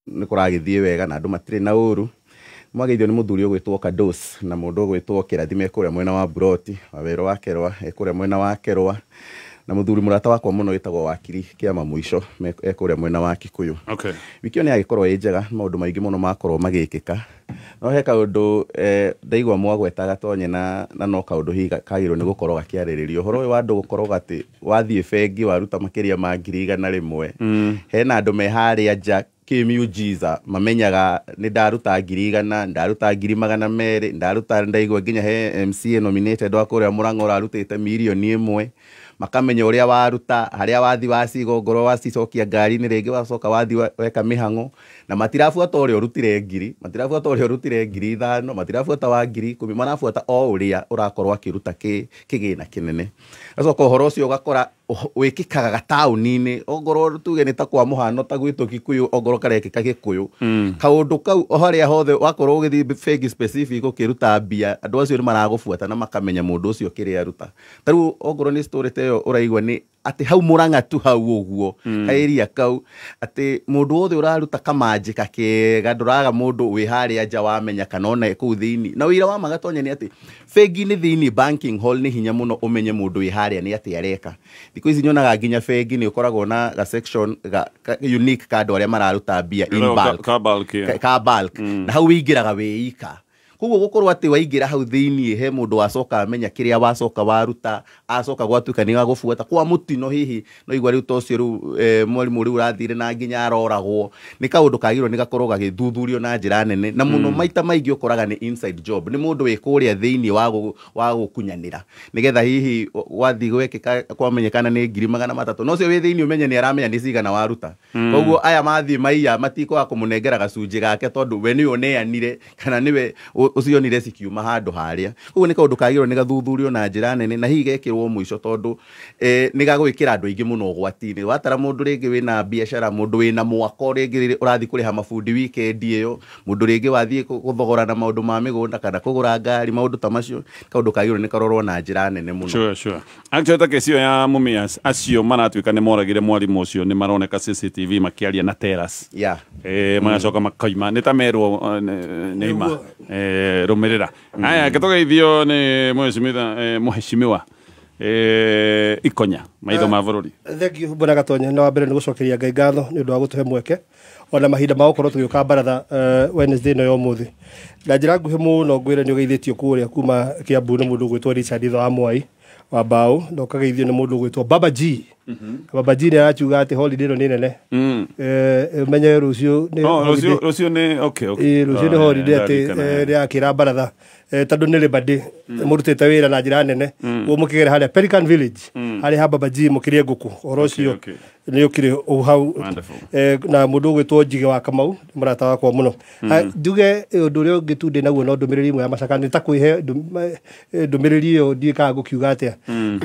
nä kå ragä wega na andå matirä na å ru mwageithio nä må thuri å gwä two Kados na må ndå å gwä two kä rathime kå rä a mwena wa Buroti Wawerå wa Kerwa ekå rä a mwena wa Kerwa na må thuri må rata wakwa må no wä tagwo wakiri kä ama må ico ekå rä a mwena wa Kikuyu. Wiki ä yo nä yagä korwo ä njega maå ndå maingä må no makorwo magä kä ka no he kaå ndå ndaigua mwagweta gatonye na no kaå ndå hihi kagä rwo nä gå korwo gakä arä rä rio å horo å yå wa andå gå korwo atä wathiä bengi waruta makä ria ma 100,000 hena andå me harä a nja Miujiza mamenyaga nä ndaruta 100,000 ndaruta 200,000 ndaruta ndaigua nginya he MCA nominated wa kå rä a må rang'o å rarutä te mirioni 1 makamenya å rä a waruta harä a wathi waciga ngoro wacicokia ngari-inä rä ngä wacoka wathi weka mä hang'o na matirabuata å rä a å rutire 1,000 matirabuata å rä a å rutire 5,000 matirabuata wa 10,000 marabuata o å rä a å rakorwo akä ruta kä gä na kä nene gacoka å horo å cio å gakora wä kä kaga gataåni-inä ongorwo tuge nä ta kwa må hano ta gwä two Gikuyu ongorwo karekä ka Gikuyu kaå ndå kau o harä a hothe wakorwo å gä thiä bengi specific å kä ruta mbia andå acio nä maragå buata na makamenya må ndå å cio kä rä aruta ta rä u ongorwo nä story ta ä yo å raigua nä atä hau Murang'a tu hau ũguo kaeria kau atä må ndå wothe å raruta kamanjĩka kega ndåraga må ndå wä harä a nja wamenya kana ona kũu thĩinĩ na wĩra wa magatonye nĩ atä bengi-inĩ thĩinĩ banking hall nĩ hinya mũno ũmenye mũndũ wĩ harĩa nĩ atĩ areka thikũ ici nyonaga nginya bengi nĩ ũkoragwo na ga section unique ka andũ arĩa mararuta mbia in bulk ka bulk na hau wĩingĩraga wĩ ika koguo gukorwo ati waingira hau thiini he mundu wacoka amenya kiria wacoka waruta acoka gwatuka ni gagubuata kwa mutino hihi no igwa riu tocio riu mwarimu riu rathire na nginya aroragwo ni kaundu kagirwo ni gakorwo gagithuthurio na njira nene na muno maita maingi ukoraga ni inside job ni mundu wi kuria thiini wa gukunyanira nigetha hihi wathi gwekika kwamenyekana ni 300,000 no cio wi thiini umenye ni aramenya ni cigana waruta koguo aya mathi maiya matiko akumunengera gacunji gake tondu we ni oneanire kana niwe ucio ni rescue handu haria koguo ni kaundu kagirwo ni gathuthurio na njira nene na hihi gekirwo muico tondu ni gagwikira andu aingi muno gwatini watara mundu ringi wina biashara mundu wina mwako ringi urathi kuriha mabundi weekend iyo mundu ringi wathie guthogora na maundu ma migunda kana kugura ngari maundu ta macio kaundu kagirwo ni karorwo na njira nene muno sure actually kecio ya Mumias acio maratwika ni moragire mwarimu ucio ni maroneka CCTV makiaria na terrace magacoka makaima ni ta merwo neima rumirira aya getogeithio ni muheshimiwa Ikonya maitho ma bururi thank you bwana Gatonye na wambere ni gucokeria Ngai ngatho ni undu wa gutuhe mweke ona mahinda ma gukorwo tugiuka baratha Wednesday no yomuthi na njira nguhi muno ngwire ni ugeithitio kuria kuma Kiambu ni mundu gwitwo Richard wa Mwai wa Mbao na ukageithio ni mundu gwitwo Baba G Baba G ni arachuga ati holiday no ni nene menye rucio ni rucio ni okay rucio ni holiday ati ri akira baratha tondu ni Labor murutite wira na njira nene wo mukigera haria Pelican Village hari ha Baba G mukirie nguku orocio ni ukire o hau na mundu gwitwo Njige wa Kamau murata wakwa muno nduge undu ri ngitundi naguo no ndumiriri imwe ya macaka ni ta kwihe ndumiriri yo ndika gukiuga atia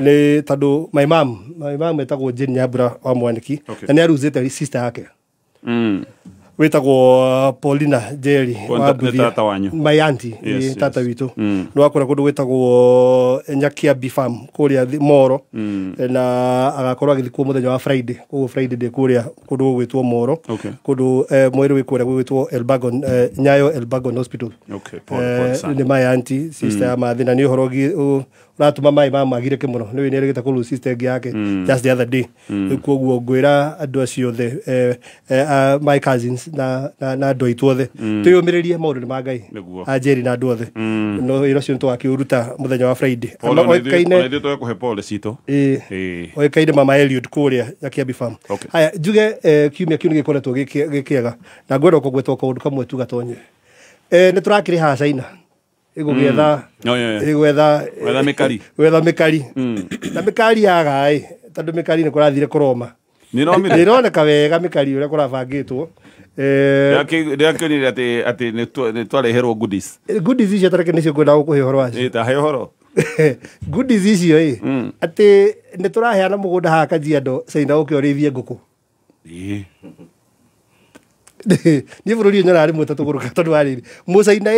ni tondu my mom etagwo Jane Nyambura wa Mwaniki na ni aruzite sister yake wetagwo Paulina Jerry wa Buthia my auntie tata witu no akora kundu wetagwo Nyakia Farm kuria Moro na agakorwo agithikwo muthenya wa Friday koguo Friday de kuria kundu gwitwo Moro kundu mweru wikuria gwitwo Elbagon Nyayo Elbagon Hospital ni my auntie sister ya mathina ni horogi ratuma mai magire ke muno ni wini gita kulu sister yake just the other day koguo ngwira andu acio the my cousins na ndo itwothe tuyumiririe maundu ni magai ajeri na andu othe no iro cio twakiuruta muthenya wa Friday oikaine ndio kuhe pole cito oikaine mama Eliud kuria Nyakia Farm haya njuge kiumia kiu gikoretwo gikiega na ngwenda kugwetwo kaundu kamwe tu Gatonye ni turakiri ha China igugitha wetha mikari na mikari yaga tondu mikari ni kurathire kuroma ni roneka wega mikari uria kurabangitwo ndiakionire ati ni twareherwo goodies icio tareke nicio ngwenda gukuhe horo wacio ta he horo goodies icio ati ni turaheana mugunda ha Kajiado China ukiorithie nguku ni bururi nyona rimwe tatuguruka tondu wariri mucaina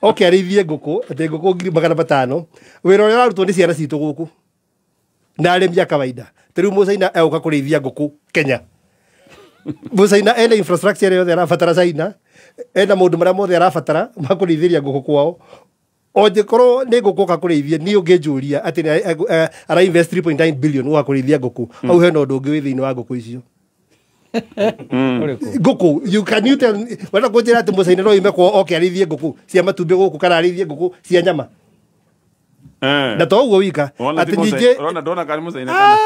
okay arithie nguku ati nguku 500 wira uria warutwo ni ciana citu guku na arimi a kawaida tariu mucaina euka kurithia nguku Kenya Musaina ena infrastructure yothe arabatara China ena maundu maria mothe arabatara makurithĩria ngũkũ kwao ongekorwo nĩ ngũkũ kakurĩithia niĩ ũngĩnjũria atĩ ara invest 3.9 billion ũgakũrĩithia ngũkũ hau hena ũndũ ũngĩ wĩ thĩinĩ wa ngũkũ icio ngũkũ you tell wena kũnjĩra atĩ Musaina no ime kwao oke arĩithie ngũkũ cia matumbĩ gũkũ kana arĩithie ngũkũ cia nyama na to uguo wika ati ninge rona ndona kari Musaina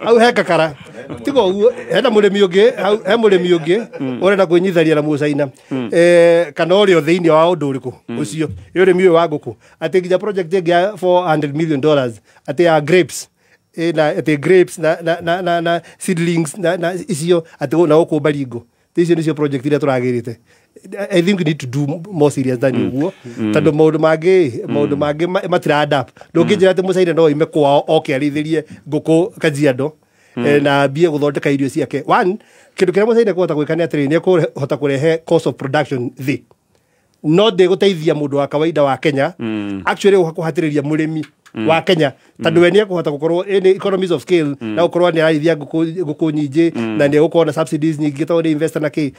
au hekakara tigo uguo hena mũrĩmi ũngĩ he mũrĩmi ũngĩ ũrenda kwĩnyitharia na Musaina kana ũrĩa thĩinĩ wa ũndũ ũrĩkũ ũcio ũrĩmi ũyũ wa ngũkũ atĩ nginya project ĩngĩ ya $400 million atĩ ya grapes na grapes na seedlings na icio atĩ na ũkũmba ringo icio nĩcio project iria tũragĩrĩte. I think we need to do more serious than uguo tondũ maũndũ mangĩ matira-adapt ndũngĩnjĩra atĩ Musaina no ime kwao oke arĩithĩrie ngũkũ Kajiado na mbie gũthondeka irio ciake. One, kĩndũ kĩrĩa Musaina kũhota gwĩka nĩ atĩrĩrĩ nĩ kũhota kũrehe cost of production thĩ no ndĩgũteithia mũndũ wa kawaida wa Kenya actually kũhatĩrĩria mũrĩmi wa Kenya tondũ we nĩ ekũhota gũkorwo in economies of scale na gũkorwo nĩ ararĩithia ngũkũ nyingĩ na nĩ gũkorwo na subsidies nyingĩ tondũ nĩ investor na kĩ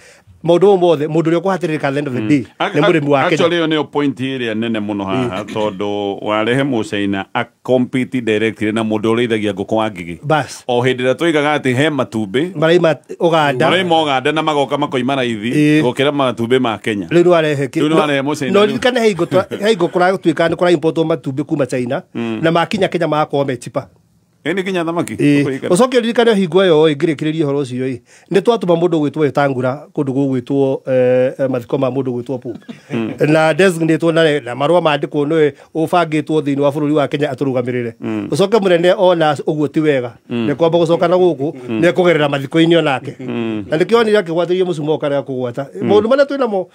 maũndũ mothe mũndũ ũrĩa ũkũhatĩrĩrĩka at the end of the day nĩ mũrĩmi wa Kenya. Actually nĩyo point ĩrĩa nene mũno haha tondũ warehe Musaina a compete directly na mũndũ ũrĩithagia ngũkũ wa ngigĩ o hĩndĩ ĩrĩa tũigaga atĩ he matumbĩ maraima Uganda na magoka makoima raithi gũkĩra matumbĩ ma Kenya rĩu nĩwarehe Musaina no ririkane he ngũkũ kũragũtuĩka nĩ kũraimportwo matumbĩ kuma China na makinya Kenya magakorwo me cheaper eni kinya thamaki ucoke ririkane hingo ĩyo ngĩrĩkĩrĩria ũhoro ũcio nĩ twatũma mũndũ gwĩtwo Wetangula kũndũ gũgwĩtwo mathiko ma mũndũ gwĩtwo Pope na designate na marũa mandĩkwo nĩwe ũbangĩtwo thĩinĩ wa bũrũri wa Kenya atũrũgamĩrĩre ucoke mũnene ona ũguo ti wega nĩ kwamba gũcoka na gũkũ nĩ kũgerera mathiko-inĩ onake na nĩkĩo onire akĩgwatĩrie mũcumo ũkarega kũgwata maũndũ marĩa twĩ namo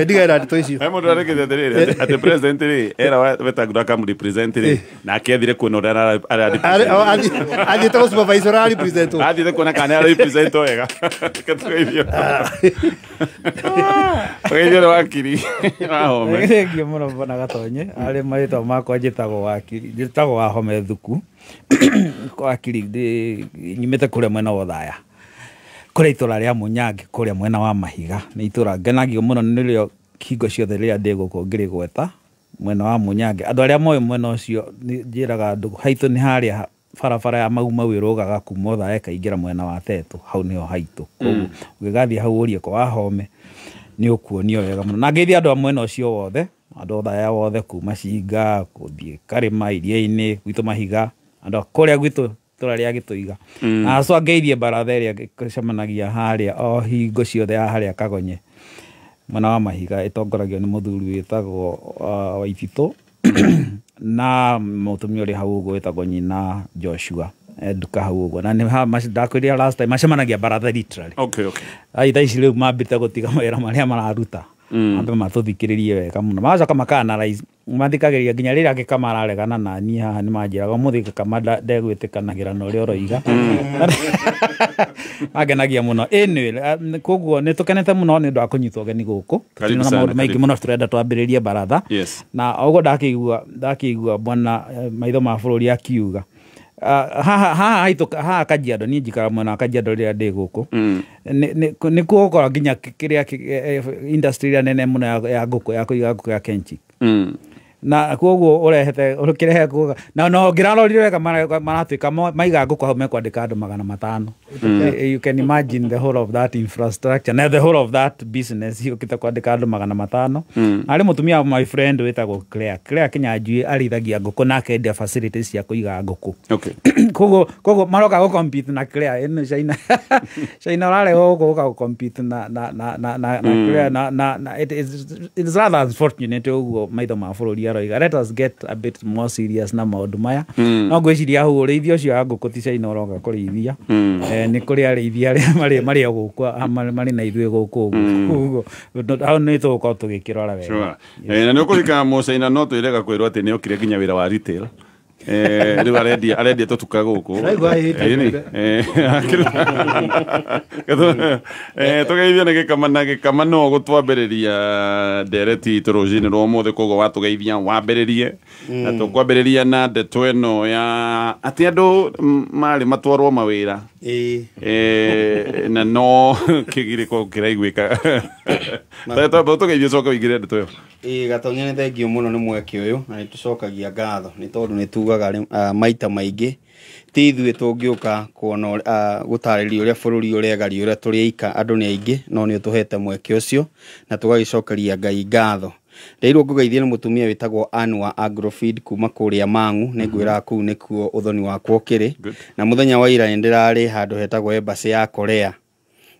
ndigera ndĩtũ icio he mũndũ arĩkĩte atĩrĩrĩ atĩ president era Wetangula akamũrepresent na akĩathire kuona Adi to supervisor ali presento. Adi to kuna kana ali presento wega. Katweithio. Wewe wakiri. Ahome. Ngĩ mũno bona gatonye. Arĩ maitwa makwa njĩtagwo wakiri. Njĩtagwo Wahome Thuku. Wakiri nyimĩte kũrĩa mwena wa Thaya. Kũrĩa itũra rĩa Mũnyangi kũrĩa mwena wa Mahiga. Nĩ itũra ngenagio mũno nĩrĩo hingo ciothe rĩrĩa ndĩ gũkũ ngĩrĩ gweta mwena wa Mũnyangi. Andũ arĩa moĩ mwena ũcio njĩraga andũ haitũ nĩ harĩa barabara ya Mauma wĩrũgaga kuma Thaya ĩkaingĩra mwena wa Tetu hau nĩho haitũ. Koguo ũngĩgathiĩ hau ũrie kwa Wahome nĩ ũkuonio wega mũno. Na ngeithi andũ a mwena ũcio wothe andũ Thaya wothe kuma Cinga gũthiĩ Karĩma iria-inĩ gwitũ Mahiga andũ a kũrĩa gwitũ itũra rĩa Gĩtũiga na aco ngeithie baratha ĩrĩa ĩcemanagia harĩa o hingo ciothe ya harĩa Kagonye mwena wa Mahiga ĩtongoragio nĩ mũthuri wĩtagwo Waititũ na mũtumia ũrĩ hau ũguo wĩtagwo nyina Joshua nduka hau ũguo na nĩ ndakwĩrĩa last time macemanagia baratha literally. Okay. Thaa ici rĩu mambĩte gũtiga mawĩra marĩa mararuta ambe matũthikĩrĩrie wega mũno magacoka maka-analyze mathikagĩrĩria nginya rĩrĩa Gĩkama araregana na niĩ haha nĩ manjĩraga ũmũthĩ Gĩkama ndegwĩtĩkanagĩra na ũrĩa ũroiga agenagia mũno anyway koguo nĩ tũkenete mũno nĩ ũndũ wa kũnyitwo ũgeni gũkũ tũtina na maũndũ maingĩ mũno tũrenda twambĩrĩrie baratha na ũguo ndakĩigua bwana maitho ma bũrũri akiuga haha Kajiado niĩ njikara mwena wa Kajiado rĩrĩa ndĩ gũkũ nĩ gũkorwo nginya kĩrĩa industry ĩrĩa nene mũno ya ngũkũ ya kũiga ngũkũ ya Kenchic na koguo ũrehete ũkĩrehe kuga na no ngĩrarorire wega maratuĩka maiga ngũkũ hau mekwandĩka andũ 500. You can imagine the whole of that infrastructure na the whole of that business yũkĩte kwandĩka andũ 500. Arĩ mũtumia wa my friend wĩtagwo Claire Kinyanjui arĩithagia ngũkũ na akendia facilities cia kũiga ngũkũ. Koguo maroka gũcompete na Claire ĩno China ũrarega gũka gũcompete na Claire na it is rather unfortunate ũguo maitho ma bũrũri aroiga let us get a bit more serious na maũndũ maya no ngwĩciria hau ũrĩithia ũcio wa ngũkũ ti China ũroka kũrĩithia nĩ kũrĩ arĩithia arĩa marĩ gũkũ marĩ na ithuĩ gũkũ ũguo hau nĩ tũgũkorwo tũgĩkĩrora wega na nĩ ũkũrikana Musaina no twĩrega kwĩrwo atĩ nĩ okire nginya wĩra wa retail riu arendia tutuka guku tugeithio nä gä kama no gå twambä ndereti itå rå cinä rwa må thä koguo watå geithia wambä rä rie na tå kwambä rä ria na ndeto ä no ya atä andå marä matwarwo mawä ra na no kä girä ko kä raiguä ka tå geithio coka wä ingä re ndeto ä yo Gatonye nä thengio må no nä mweke å yå na nä tå cokagia ngatho nä tondå nä tugaga maita maingä ti ithuä tå ngä å ka kuona gå tarä ria å rä a bå rå ri å regari å rä a tå rä aika andå nä aingä no nä å tå hete mweke å cio na tå gagä cokeria Ngai ngatho Ndeirwo ngå geithie nä må tumia wä tagwo Anwa Agrofeed kuma kå rä a Mang'u nä ngwä raga kå u nä kuo å thoni wakwa å kä rä na må thenya wa ira nä ndä rarä handå hetagwo embassy ya Korea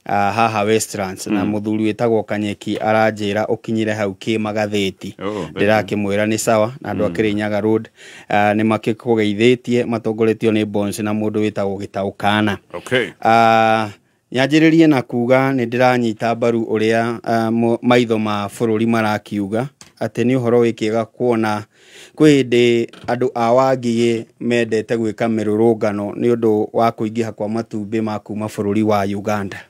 haha Westlands na muthuri wetagwo Kanyeki aranjira ukinyire hau ki magatheti ndirakimwira ni sawa na andu akiri Nyaga Road ni makikugeithĩtie matongoretio ni Bones na mundu wetagwo Gitaukana nyanjiririe na kuga ni ndiranyita mbaru uria maitho ma bururi marakiuga ati ni uhoro wikiga kuona kwindi andu awangi mendete gwika mirurungano ni undu wa kuingiha kwa matumbi ma kuma bururi wa Uganda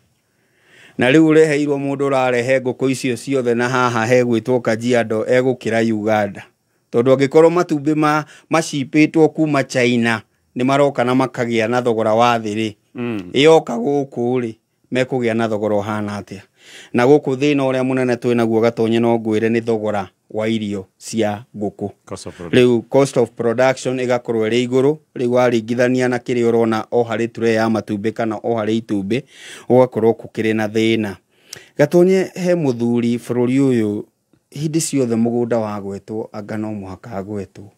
na riu reheirwo mundu rarehe nguku icio ciothe na haha hegwitwo Kajiado egukira Uganda tondu angikorwo matumbi macipitwo kuma China ni maroka na makagia na thogora wa thiri iyoka guku ri mekugia na thogora hana atia na guku thina uria munene twinaguo Gatonye no ngwire ni thogora wa irio cia nguku riu cost of production igakorwo ri iguru riu aringithania na kiri urona o hari tray ya matumbi kana o hari itumbi ugakorwo kukiri na thina Gatonye he muthuri bururi uyu hindi ciothe mugunda wa gwetwo anga no muhaka gwetwo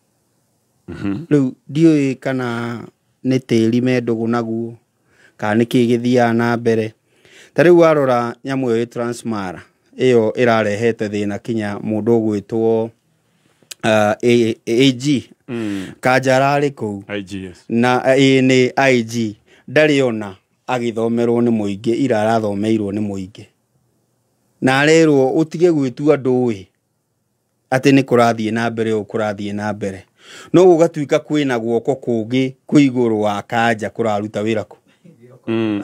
riu ndioi kana ni tiri mendugu naguo kana ni kigithia na mbere tariu warora nyamu yo Transmara iyo irarehete thina kinya mundu gwitwo AG Kajarari ku na ni IG ndariona agithomerwo ni muingi irarathomeirwo ni muingi na rero utige gwitu andu wi ati ni kurathie na mbere o kurathie na mbere no gugatuika kwina guoko kungi kuiguru wa Kanja kuraruta wira ku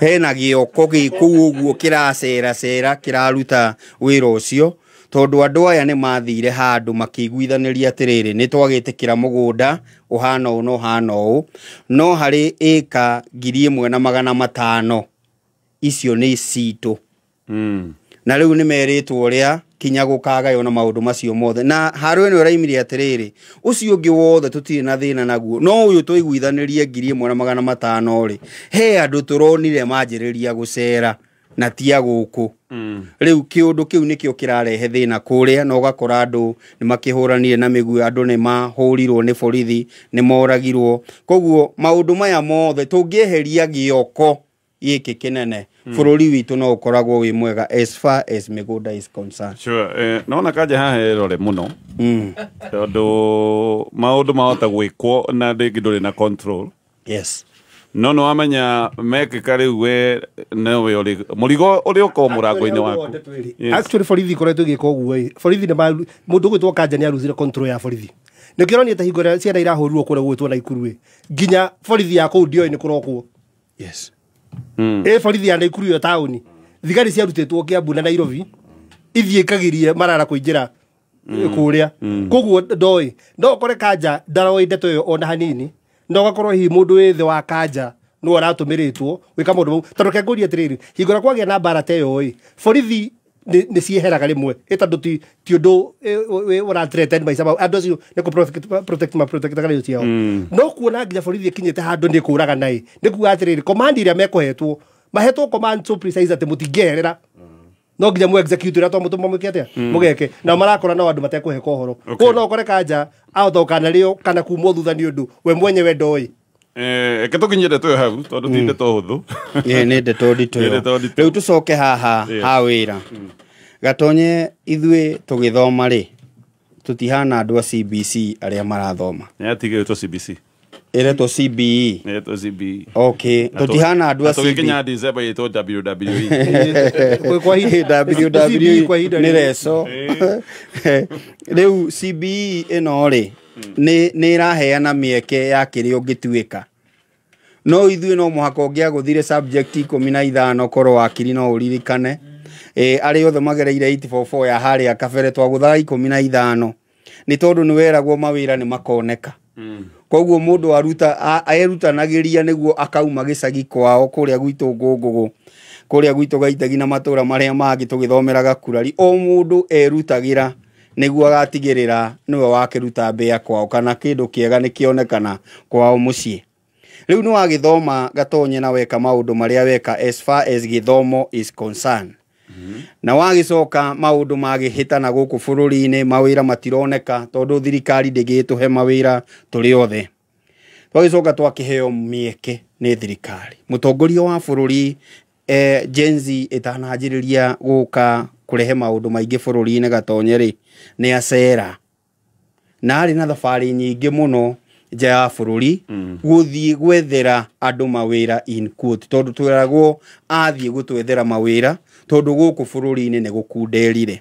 hena gioko gikuo uguo kiracera kiraruta wira ucio tondu andu aya ni mathire handu makiguithaniria atiriri ni twagitikira mugunda uhana uno hana u no hari eka 1,500 icio ni citu na riu ni meritwo uria kinya gukaga yona maundu macio mothe na haru ni uraimire atiriri ucio ungi wothe tutire na thina naguo no uyu tuiguithanirie 1,500 ri he andu turonire manjiriria gucera na tia guku riu kiundu kiu nikio kirarehe thina kuria no gakora andu ni makihuranire na miguu andu ni mahurirwo ni borithi ni moragirwo koguo maundu maya mothe tungieheria gioko yiki kinene bururi witu no ukoragwo wi mwega as far as migunda is concerned sure nona Kanja hahe rore muno tondu maundu mahota gwikwo na ringi nduri na control yes no amenya mekika riu we nawe uri murigo uri uko murango-ini waku actually borithi koretwo gika uguo borithi ni mundu gwitwo Kanja ni aruzire control ya borithi nikironi ta hingo ciana irahurwo kure gwitwo na Ikuru nginya borithi ya kuu ndio ni kurokwo yes borithi ya Ikuru yo tauni thigari ciarutitwo Kiambu na Nairobi ithie kagirie marara kuingira kuria koguo ndoi ndo kore Kanja ndaroi ndeto yo ona hanini ndo gakorwo hi mundu withe wa Kanja no aratumiritwo wika mundu tondu kenguria atiriri hingora kwagia na mbara teyo borithi ni cieheraga rimwe itandu ti undu ura threaten by sabau andu acio ni ku protect kana ciao no kuona nginya borithi kinyite handu ni kuraga nai ni kuga atiriri command iria mekohetwo mahetwo command so precise ati mutingerera no nginya mu execute ra to mutuma mukiatia mugeke na marakora no andu matekuhe kohoro ko no kore Kanja auto kana rio kana kumwo thutha ni undu we mwenyewe ndoi eke tukinyire ndeto hau tondu ti ndeto huthu ni ndeto ndito riu tucoke haha ha wira Gatonye ithue tugithoma ri tutihana andu a CBC aria marathoma ni atigitwo CBC iretwo CBE iretwo CBE okay tutihana andu a CBE tugikinya December yitwo WWE WWE ni reso riu CBE ino ri nä ĩraheana mĩeke ya kĩrĩa ũngĩtuĩka. No ithuĩ no mũhaka ũngĩagũthire subject 15 korwo wakiri no ũririkane. Arĩ othe magereire 844 ya harĩa kabere twagũthaga 15 nĩ tondũ nĩ weragwo mawĩra nĩ makoneka. Koguo mũndũ arutanagĩria nĩguo akauma gĩcagi kwao kũrĩa gwitũ Ngũngũgũ, kũrĩa gwitũ Gaitegi na matũra marĩa mangĩ tũgĩthomeraga Kurari. O mũndũ erutagĩra nĩguo agatigĩrĩra nĩwe wakĩruta mbĩa kwao kana kĩndũ kĩega nĩ kĩonekana kwao mũciĩ. Rĩu nĩ wagĩthoma Gatonye na weka maũndũ marĩa weka as far as gĩthomo is concerned. Na wagĩcoka maũndũ magĩhĩtana gũkũ bũrũri-inĩ, mawĩra matironeka tondũ thirikari ndĩgĩtũhe mawĩra tũrĩ othe. Twagĩcoka twakĩheo mĩeke nĩ thirikari. Mũtongoria wa bũrũri Gen Z ĩtananjĩrĩria gũka kũrehe maũndũ maingĩ bũrũri-inĩ Gatonye rĩ, nĩ acera. Na arĩ na thabarĩ nyingĩ mũno nja ya bũrũri gũthiĩ gwethera andũ mawĩra in quote, tondũ twĩragwo athiĩ gũtwethera mawĩra tondũ gũkũ bũrũri-inĩ nĩ gũkunderire.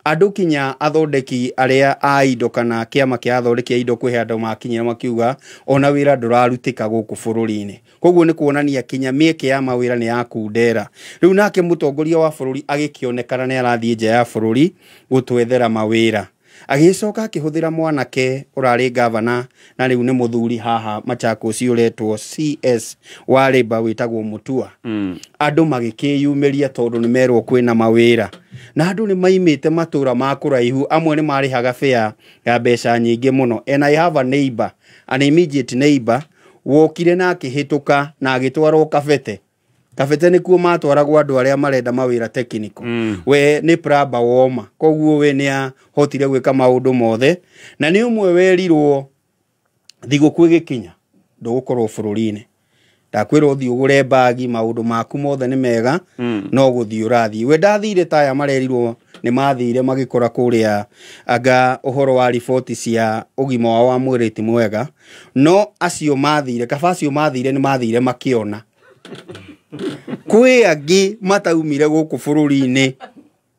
Andũ kinya athondeki arĩa a indo kana kĩama kĩa athondeki a indo kwĩhe andũ makinyira makiuga ona wĩra ndũrarutĩka gũkũ bũrũri-inĩ. Koguo nĩ kuonania kinya mĩeke ya mawĩra nĩ yakundera. Rĩu nake mũtongoria wa bũrũri agĩkĩonekana nĩ arathiĩ nja ya bũrũri gũtwethera mawĩra. Agĩcoka akĩhũthĩra mwanake ũrarĩ gavana na rĩu nĩ mũthuri haha Machakos ũretwo CS wa Labour wĩtagwo Mutua. Andũ magĩkĩyumĩria tondũ nĩ merwo kwĩna mawĩra. Na andũ nĩ maimĩte matũra ma kũraihu, amwe nĩ marĩhaga fare ya mbeca nyingĩ mũno. And I have a neighbor, an immediate neighbor, wokire na akĩhĩtũka na agĩtwarwo Kabete. Kabete nĩ kuo matwaragwo andũ arĩa marenda mawĩra technical. We nĩ plumber woma, koguo we nĩ ahotire gwĩka maũndũ mothe. Na nĩ ũmwe werirwo thigũkũ ĩgĩkinya ndũgũkorwo bũrũri-inĩ. Ndakwĩrwo ũthiĩ ũgũre bagi, maũndũ maku mothe nĩ mega, no gũthiĩ ũrathiĩ. We ndathire taya marerirwo nĩ mathire magĩkora kũrĩa anga ũhoro wa riboti cia ũgima wao wa mwĩrĩ ti mwega. No acio mathire, kaba acio mathire nĩ mathire makĩona. Kwĩ angĩ mataumire gũkũ bũrũri-inĩ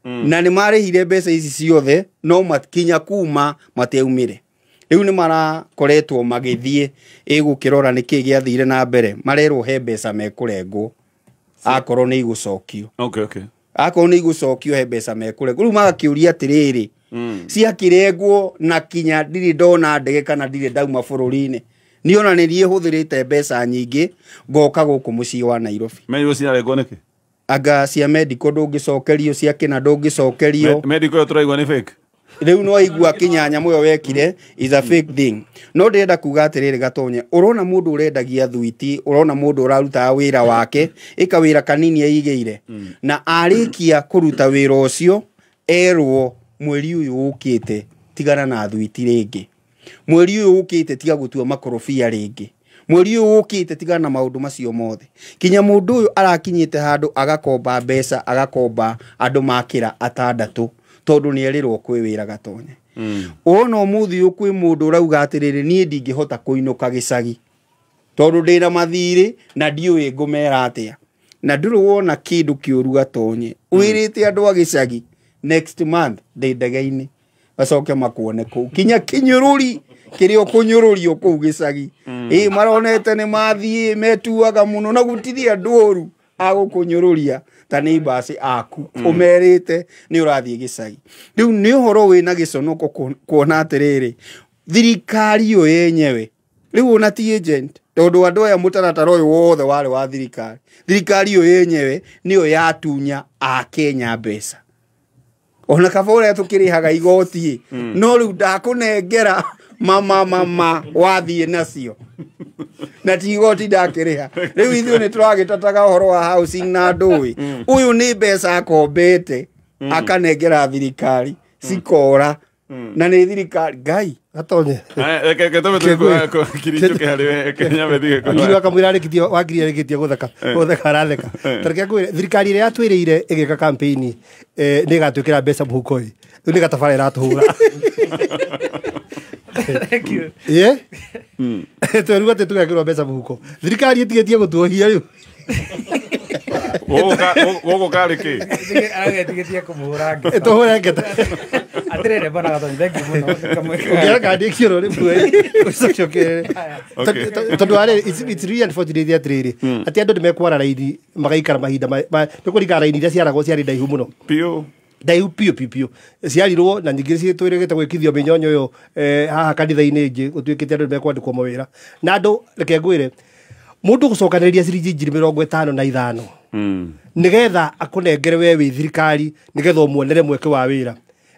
na nĩ marĩhire mbeca ici ciothe no makinya kuma matiaumire. Rĩu nĩ marakoretwo magĩthiĩ gũkĩrora nĩkĩ gĩathire na mbere. Marerwo he mbeca mekũrengwo akorwo nĩ igũcokio. Akorwo nĩ igũcokio he mbeca mekũrengwo. Rĩu magakĩũria atĩrĩrĩ, ciakĩrengwo na kinya ndirĩ ndona ndege kana ndirĩ ndauma bũrũri-inĩ. Niona nĩ niĩ hũthĩrĩte mbeca nyingĩ ngoka gũkũ mũciĩ wa Nairobi. Medical ciarengwo nĩkĩ? Anga cia medical ndũngĩcokerio, cia kĩna ndũngĩcokerio. Medical tũraigua nĩ fake. Rĩu no igua kinya nyamũ ĩyo wekire is a fake thing. No ndĩrenda kuga atĩrĩrĩ Gatonye, ũrona mũndũ ũrendagia thuiti, ũrona mũndũ ũraruta wĩra wake, ĩka wĩra kanini aigĩire. Na arĩkia kũruta wĩra ũcio, erwo mweri ũyũ ũkĩte tigana na thuiti rĩngĩ. Mweri ũyũ ũkĩte tiga gũtua makorobia rĩngĩ. Mweri ũyũ ũkĩte tigana na maũndũ macio mothe. Kinya mũndũ ũyũ arakinyĩte handũ agakomba mbeca, agakomba andũ makĩra 6 tondũ nĩ erirwo kwĩ wĩra Gatonye. Ona ũmũthĩ ũyũ kwĩ mũndũ ũrauga atĩrĩrĩ niĩ ndingĩhota kũinũka gĩcagi tondũ ndĩna mathirĩ na ndiũĩ ngũmera atĩa. Na ndũrĩ wona kĩndũ kĩũru Gatonye. Wĩrĩte andũ a gĩcagi next month ndĩ ndege-inĩ bacoke makuone kũu. Kinya kinyũrũri kĩrĩa ũkũnyũrũrio kũu gĩcagi. Maronete nĩ mathiĩ metuaga mũno na gũtithia andũ ũru agũkũnyũrũria ta neighbors aku ũmerĩte nĩ ũrathiĩ gĩcagi. Rĩu nĩ ũhoro wĩna gĩconoko kuona atĩrĩrĩ thirikari yo yenyewe rĩu ona ti agent tondũ andũ aya mũtaratara ũyũ wothe warĩ wa thirikari. Thirikari yo yenyewe nĩyo yatunya a Kenya mbeca. Ona kaba ũrĩa tũkĩrĩhaga igoti no rĩu ndakũnengera mama wathiĩ nacio na ti igoti ndakĩrĩha. Rĩu ithuĩ nĩ tũragĩtataga ũhoro wa housing na ndũĩ ũyũ nĩ mbeca akombete akanengera thirikari cikora na nĩ thirikari Ngai Gatonye reke tome kirichuke harĩ Kenya methiĩ ngiri akamwĩra arĩkithio wangiri arĩkithio gũtheka aratheka. Tareke ngwĩre thirikari ĩrĩa yatwĩrĩire ĩgĩka campaign nĩ ĩgatwĩkĩra mbeca mũhuko rĩu nĩ gatafara ĩratũhũra. Thank you. Tweruga atĩ tũgekĩrwo mbeca mũhuko. Thirikari ĩtigĩtie gũtuohia rĩu. Gũkũ karĩ kĩ? Aragetigetie kũmũhũra ngeta. Tũhũre ngeta. Atirere bana gato ndeki muno ngera kandi kiro ni bwe usochoke tondware it's really unfortunate atirere ati andu nimekwara raidi magaikara mahinda nikurika raidi ria ciaragwo ciari ndaihu muno pio ndaihu pio ciarirwo na nyingĩ citwĩrĩgĩte gwĩkithio mĩnyonyo yo haha kanitha-inĩ ingĩ gũtuĩkĩte andũ nimekwandĩkwo mawĩra na andũ reke ngwĩre mũndũ gũcokanĩrĩria ciringi ngiri 55 nĩgetha akũnengere we wĩ thirikari nĩgetha ũmuonere mweke wa wĩra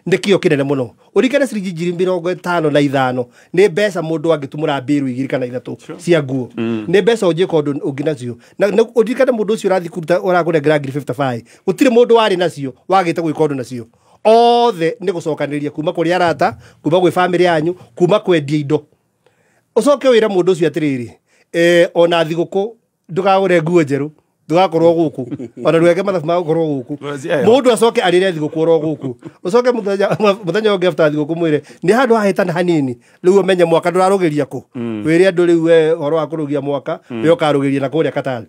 nĩ kĩo kĩnene mũno ũrikane ciringi ngiri 55 nĩ mbeca mũndũ angĩtumũra mbĩrũ 2 kana 3 cia nguo nĩ mbeca ũngĩka ũndũ ũngĩ nacio na ũrikane mũndũ ũcio ũrathiĩ kũruta ũrakũnengera ngiri 55 gũtirĩ mũndũ warĩ nacio wagĩte gwĩka ũndũ nacio othe nĩ gũcokanĩrĩria kuma kũrĩ arata kuma gwĩ bamĩrĩ yanyu kuma kwendia indo ũcoke wĩra mũndũ ũcio atĩrĩrĩ ona thigũkũ ndũkagũre nguo njerũ ndũgakorwo gũkũ ona rwege mathabu ma gũkorwo gũkũ mũndũ acoke arĩre thigũkũ oro gũkũ ũcoke mũthenya ũngĩ after thigũkũ mwĩre nĩ handũ hahĩtana hanini rĩu ũmenye mwaka ndũrarũgĩria kũ wĩre andũ rĩu we ũhoro wa kũrũgia mwaka we ũkarũgĩria na kũrĩa Katari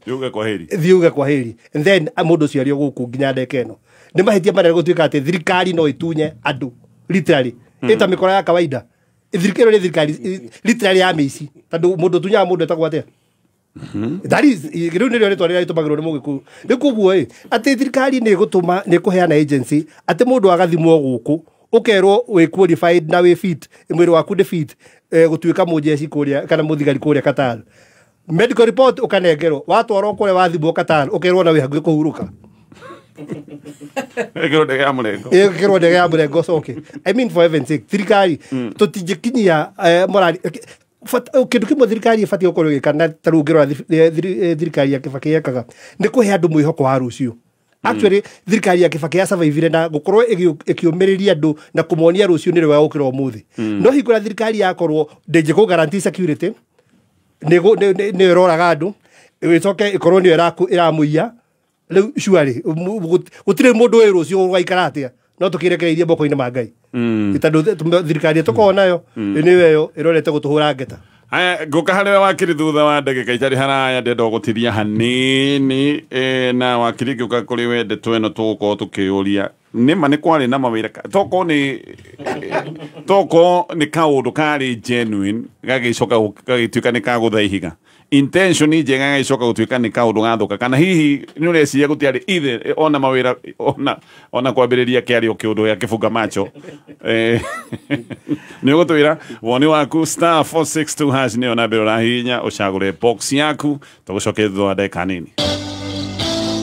thiuge kwa heri and then mũndũ ũcio arĩ gũkũ nginya ndeka ĩno nĩ mahĩtia marĩa gũtuĩka atĩ thirikari no itunye andũ literally ĩta mĩkora ya kawaida thirikari nĩ thirikari literally ya mĩici tondũ mũndũ tunyaga mũndũ etagwo atĩa that is rĩu nĩrĩo rĩtwa rĩrĩa rĩtũmagĩrwo nĩ Mũgĩkũyũ nĩ kuguo atĩ thirikari nĩ gũtũma nĩ kũheana agency atĩ mũndũ agathimwo gũkũ ũkerwo wĩ qualified na wĩ fit mwĩrĩ waku nĩ fit gũtuĩka mũjeci kũrĩa kana mũthigari kũrĩa Qatar medical report ũkanengerwo watwarwo kũrĩa wathimwo Qatar ũkerwo na wĩ hakuhĩ kũhurũka Ekero ndege ya mũrengo. Ekero ndege ya mũrengo coke. I mean for heaven's sake thirikari tũtingĩkinyia morali kĩndũ kĩmwe thirikari ĩbatiĩ gũkorwo ĩgĩka na ta rĩu ũngĩrora thirikari ya Kibaki yekaga nĩ kũhe andũ mwĩhoko wa rũciũ actually thirikari ya Kibaki ya survive na gũkorwo ĩkĩũmĩrĩria andũ na kũmonia rũciũ nĩ rwega gũkĩra ũmũthĩ no hingũra thirikari yakorwo ndĩngĩkũ guarantee security nĩ ĩroraga andũ ĩcoke ĩkorwo nĩyo ĩramũiya rĩu surely gũtirĩ mũndũ wĩ rũciũ ũgaikara atĩa no tũkĩrekereirie moko-inĩ ma Ngai tondũ thirikari tũkoragwo nayo nĩyo ĩrorete gũtũhũra ngeta aya ngũka harĩa wakiri thutha wa ndagĩka itarĩ haraya ndenda gũtiria hanini na wakiri ngĩũka kũrĩ we ndeto ĩno tũgũkorwo tũkĩũria nĩma nĩ kwarĩ na mawĩra toko nĩ kaũndũ karĩ genuine gagĩcoka gagĩtuĩka nĩ kagũthaihiga intention njega gagĩcoka gũtuĩka nĩ kaũndũ gathũka kana hihi nĩ ũreciria gũtiarĩ ithe ona mawĩra ona kwambĩrĩria kĩario kĩũndũ gĩa kĩbunga macho nĩ ũgũtwĩra woni waku star 462 hash nĩyo nambere ũrahihinya ũcagũre box yaku tũgũcoke thutha wa ndagĩka nini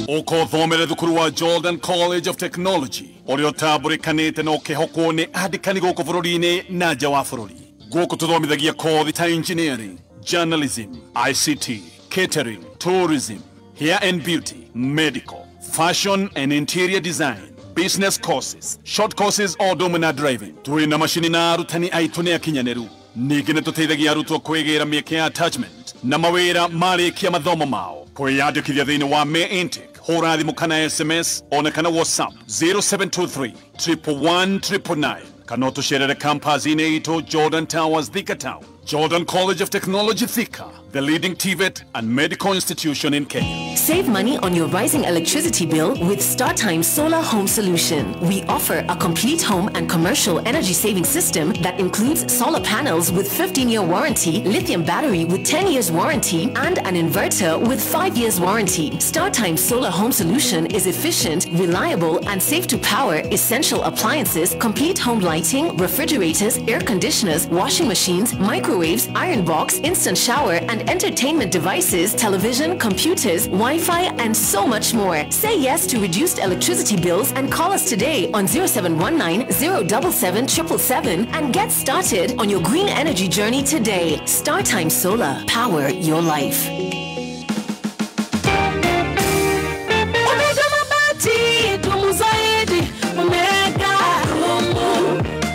ũkothomere thukuru wa Jordan College of Technology ũrĩa ũtambũrĩkanĩte na ũkĩhokwo nĩ andĩkani gũkũ bũrũri-inĩ na nja wa bũrũri gũkũ tũthomithagia kothi ta engineering journalism ICT catering tourism hair and beauty medical fashion and interior design business courses short courses o domina driving twĩna macini na arutani aitũ nĩ akinyanĩru ningĩ nĩ tũteithagia arutwo kwĩgĩra mĩeke ya attachment na mawĩra marĩkia mathomo mao kwĩyandĩkithia thĩinĩ wa May intake hũra thimũ kana SMS ona kana WhatsApp 0723 111 999 kana ũtũcerere campus-inĩ itũ Jordan Towers Thika Town Jordan College of Technology Thika, the leading TVET and medical institution in Kenya. Save money on your rising electricity bill with StarTime Solar Home Solution. We offer a complete home and commercial energy saving system that includes solar panels with 15-year warranty, lithium battery with 10 years warranty, and an inverter with 5 years warranty. StarTime Solar Home Solution is efficient, reliable, and safe to power essential appliances, complete home lighting, refrigerators, air conditioners, washing machines, microwaves, iron box, instant shower, and entertainment devices, television, computers, Wi-Fi, and so much more. Say yes to reduced electricity bills and call us today on 0719 077 777 and get started on your green energy journey today. StarTime Solar. Power your life.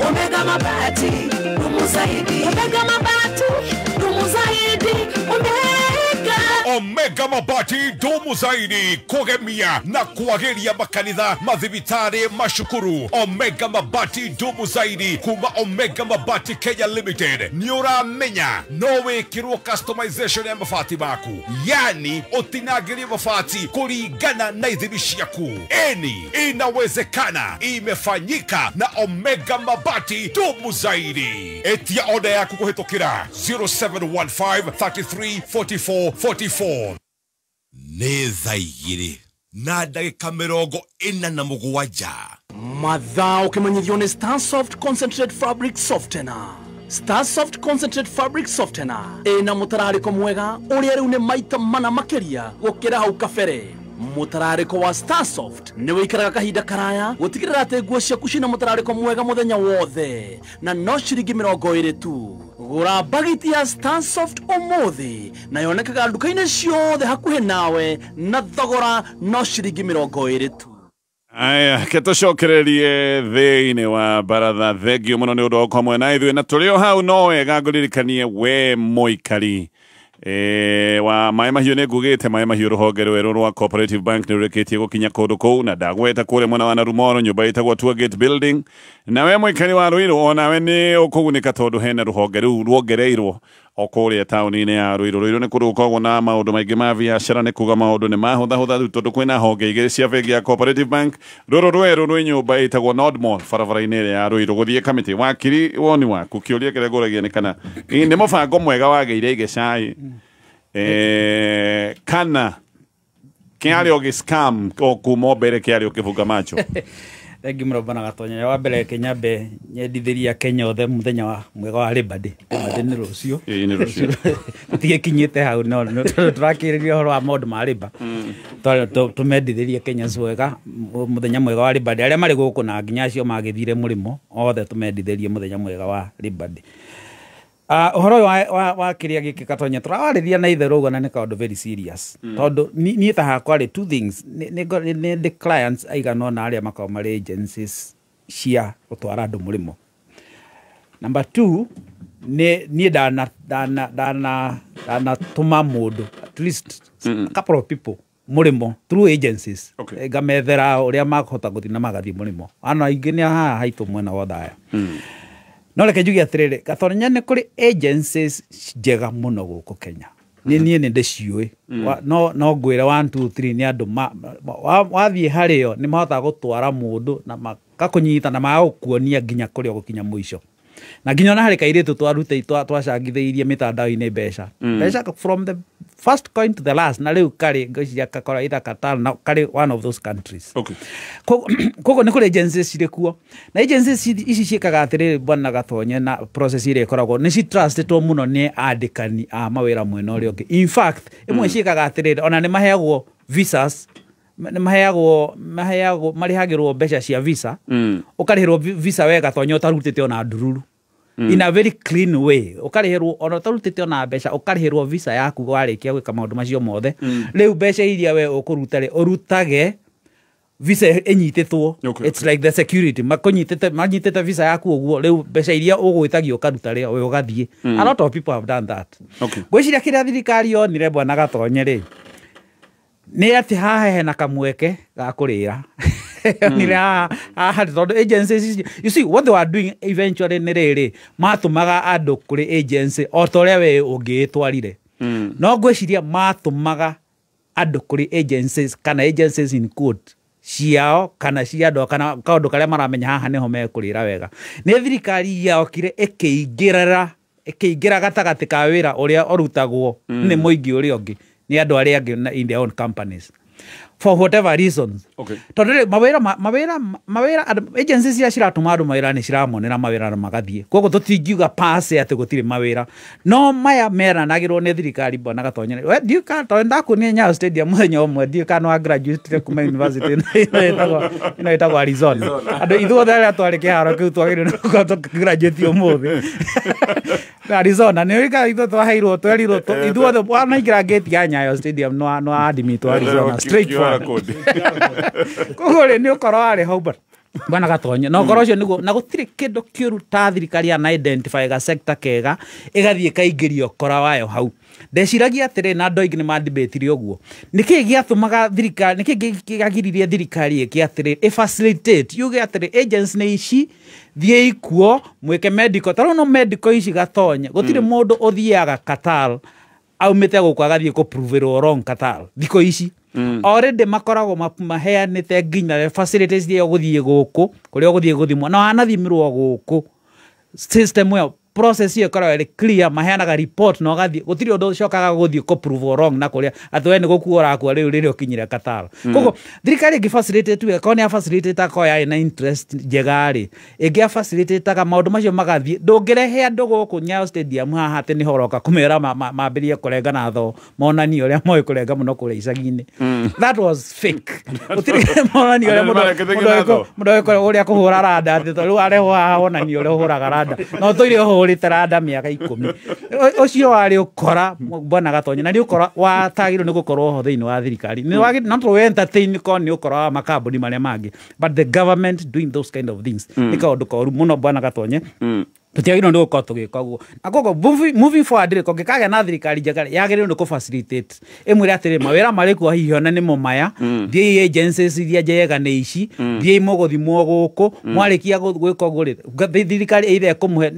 Omega Mabati, Omega Mabati, Omega Omega Mabati Domu zaidi kugemia na kuageria makanitha mathibitari mashukuru. Omega Mabati Domu zaidi kuma Omega Mabati Kenya Limited. Niura menya nowe kiruo customization ya mabati maku, yani utinagiri mabati kulingana na idhinishi yaku. Eni inawezekana, imefanyika na Omega Mabati Domu zaidi. Etia oda yaku kuhitokira 0715334444. Nĩ thaa igĩrĩ na ndagĩka 47 mathaa ũkĩmenyithio nĩ Starsoft Concentrate Fabric Softener. Starsoft Concentrate Fabric Softener ĩna mũtararĩko mwega ũrĩa rĩu nĩ maita mana makĩria gũkĩra hau kabere. Mũtararĩko wa Starsoft nĩ wĩikaraga kahinda karaya gũtigĩrĩra atĩ nguo ciaku ciĩna mũtararĩko mwega mũthenya wothe, na no ciringi 20 tu. Gũra bagiti ya Starsoft ũmũthĩ na yonekaga nduka-inĩ ciothe hakuhĩ nawe na thogora no ciringi 20 tu. Aya, ketũcokererie thĩinĩ wa baratha. Thengio mũno nĩ ũndũ wa hamwe na ithuĩ, na tũrĩ o hau no wega ngũririkanie we mũikari wa Maĩ Mahiũ nĩ ngugĩte Maĩ Mahiũ rũhonge rwerũ rwa Cooperative Bank nĩ rũrĩkĩtie gũkinya kũndũ kũu, na ndagweta kũrĩa mwena wa Narumoru nyũmba ĩtagwo Tourgate Building. Na we mũikari wa Ruiru onawe nĩ ũkũgunĩka tondũ hena rũhonge rũu ruongereirwo o kũrĩa taũni-inĩ ya Ruiru. Ruiru nĩ kũndũ gũkoragwo na maũndũ maingĩ ma biacara, nĩ kuga maũndũ nĩ mahũthahũtha rĩu tondũ kwĩna honge igĩrĩ cia bengi ya Cooperative Bank. Rũrũ rwerũ rwĩ nyũmba ĩtagwo Nord Mall barabara-inĩ ĩrĩa ya Ruiru. Gũthiĩ Kamĩtĩ, wakiri woni waku kĩũria kĩrĩa ngũragia nĩ kana nĩ mũbango mwega wagĩire igĩcai kana kĩarĩ gĩ-scam o kuma mbere kĩarĩ kĩbunga macho. Thengi mũno bana Gatonya. Wa mbere Kenyambe nyendithĩria Kenya othe mũthenya mwega wa Labour Day. Nĩ rũciũ. Nĩ rũciũ. Tũtikinyĩte hau no tũrakĩrĩria ũhoro wa maũndũ ma Labour. Tũmendithĩrie Kenya wega mũthenya mwega wa Labour Day. Arĩa marĩ gũkũ na nginya acio magĩthire mũrĩmo othe tũmendithĩrie mũthenya mwega wa Labour Day. Ũhoro wa kĩrĩa gĩkĩ Gatonya tũrawarĩria na itherũ ũguo na nĩ kaũndũ very serious. Tondũ niĩ ta hakwa rĩ two things nĩ the clients aigana ũna arĩa makoragwo marĩ agencies cia gũtwara andũ mũrĩmo. Number 2 niĩ ndanatũma mũndũ at least a couple of people mũrĩmo through agencies ngamethera ũrĩa makũhota gũthiĩ na magathiĩ mũrĩmo. Ana aingĩ nĩ haha haitũ mwena wa thaya. No reke njuge atĩrĩrĩ Gatonya nĩ kũrĩ agencies njega mũno gũkũ Kenya. Niĩ nĩ ndĩciũĩ. No ngwĩre 1 2 3 nĩ andũ wathiĩ harĩo nĩ mahotaga gũtwara mũndũ na magakũnyita na magagũkuonia nginya kũrĩa gũkinya mũico. Na nginya ona harĩ kairĩtu twacangithĩirie mĩtandao-inĩ mbeca from the first coin to the last, na rĩu karĩ ngĩciria kakora Qatar na karĩ one of those countries. Koguo nĩ kũrĩ agencies cirĩ kuo, na agencies ici ciĩkaga atĩrĩrĩ bwana Gatonya, na process ĩrĩa ĩkoragwo nĩ citrustĩtwo mũno nĩ andĩkani a mawĩra mwena ũrĩa ũngĩ. In fact ĩmwe ciĩkaga atĩrĩrĩ ona nĩ maheagwo visas, marĩhagĩrwo mbeca cia visa, ũkarĩhĩrwo visa wega Gatonya ũtarutĩte ona ndururu. In a very clean way. Ũkarĩhĩrwo ona ũtarutĩte ona mbeca, ũkarĩhĩrwo visa yaku warĩkia gwĩka maũndũ macio mothe. Rĩu mbeca iria we ũkũruta ũrutage visa ĩnyitĩtwo. It's like the security. Manyitĩte visa yaku ũguo, rĩu mbeca iria ũgwĩtagio ũkaruta rĩo we ũgathiĩ. A lot of people have done that. Gwĩciria kĩrĩa thirikari yonire bwana Gatonya rĩ nĩ atĩ haha hena kamweke ga kũrĩra. Agencies, you see what they were doing eventually nĩ rĩrĩ matũmaga andũ kũrĩ agency o ta ũrĩa we ũngĩtwarire. No ngwĩciria matũmaga andũ kũrĩ agencies kana agencies in quote ciao kana cia andũ kana kaũndũ karĩa maramenya haha nĩho mekũrĩra wega. Nĩ thirikari yokire ĩkĩingĩra gatagatĩ ka wĩra ũrĩa ũrutagwo nĩ mũingĩ ũrĩa ũngĩ nĩ andũ arĩa angĩ in their own companies for whatever reasons. Tondũ mawĩra agencies cia ciratũma andũ mawĩra nĩ ciramonera mawĩra na magathiĩ. Koguo tũtingiuga pase atĩ gũtirĩ mawĩra. No maya meranagĩrwo nĩ thirikari bwana Gatonya. Tondũ ndakuonia Nyayo Stadium mũthenya ũmwe ndiũĩ kana wa graduate kuma university ĩno ĩtagwo Arizona. Andũ ithuothe arĩa twarĩ kĩharo kĩu twagĩrĩirwo nĩ gũkorwo graduate ũmũthĩ. Arizona nĩ ithuothe twaheirwo twerirwo ithuothe wanaingĩra gate ya Nyayo Stadium no admit Arizona straight forward. Koguo nĩ ũkorwo warĩ hau bwana gatonye no ngoro cio niguo na gutire kindu kiuru ta thirikari ana identify ga sector kega igathie kaingĩrio kora wayo hau ndeciragia atĩrĩ na andũ aingĩ nĩ mandibĩtire ũguo nĩkĩ gĩatũmaga thirikari nĩkĩ gĩagiririe thirikari ĩkĩ atĩrĩ facilitate yuge atĩrĩ agents nĩ ici thiĩ ikuo mwĩke medical tarũ no medical ici gatonye gũtirĩ mũndũ ũthiaga Qatar aumĩte gũkũ agathiĩ kũprove wrong Qatar thikũ ici already makoragwo maheanĩte nginya facilities iria ũgũthiĩ gũkũ kũrĩa ũgũthiĩ gũthimwo na wanathimirwo gũkũ system ĩyo process hiyo kora ile clear maheanaga report no gathi gutiri undu cokaga guthii ko prove wrong na kuria atwe ni gukuora kwa riu ririo kinyira Qatar kogo thirikari gi facilitate we kone facilitate ko ya ina interest jegari ege facilitate ka maundu macio magathi ndungirehe andu guku Nyayo stadium haha ati ni horoka kumera mambirie kurenga na tho monani uria moy kurenga muno kure icagi-ini that was fake gutiri monani uria mundo uria kuhura rada ati riu areho haha onani uria uhuraga rada no toire tarada miaka 10 ucio wari ukora bwana gatonye na ni ukora watagirwo ni gukorwo ho thiini wa thirikari ni wagi not to entertain ko ni ukora makambuni maria mangi but the government doing those kind of things ni kaundu koru muno bwana gatonye tutiagirwo ni gukorwo tugika guo na gogo moving forward ri ko gikaga na thirikari njagari yagirwo ni ku facilitate emwire atiri mawira mari ku hihi ona ni mumaya thie agencies iria njega ni ici thie muguthimwo guku mwarikia gwika guri thirikari either kumuhe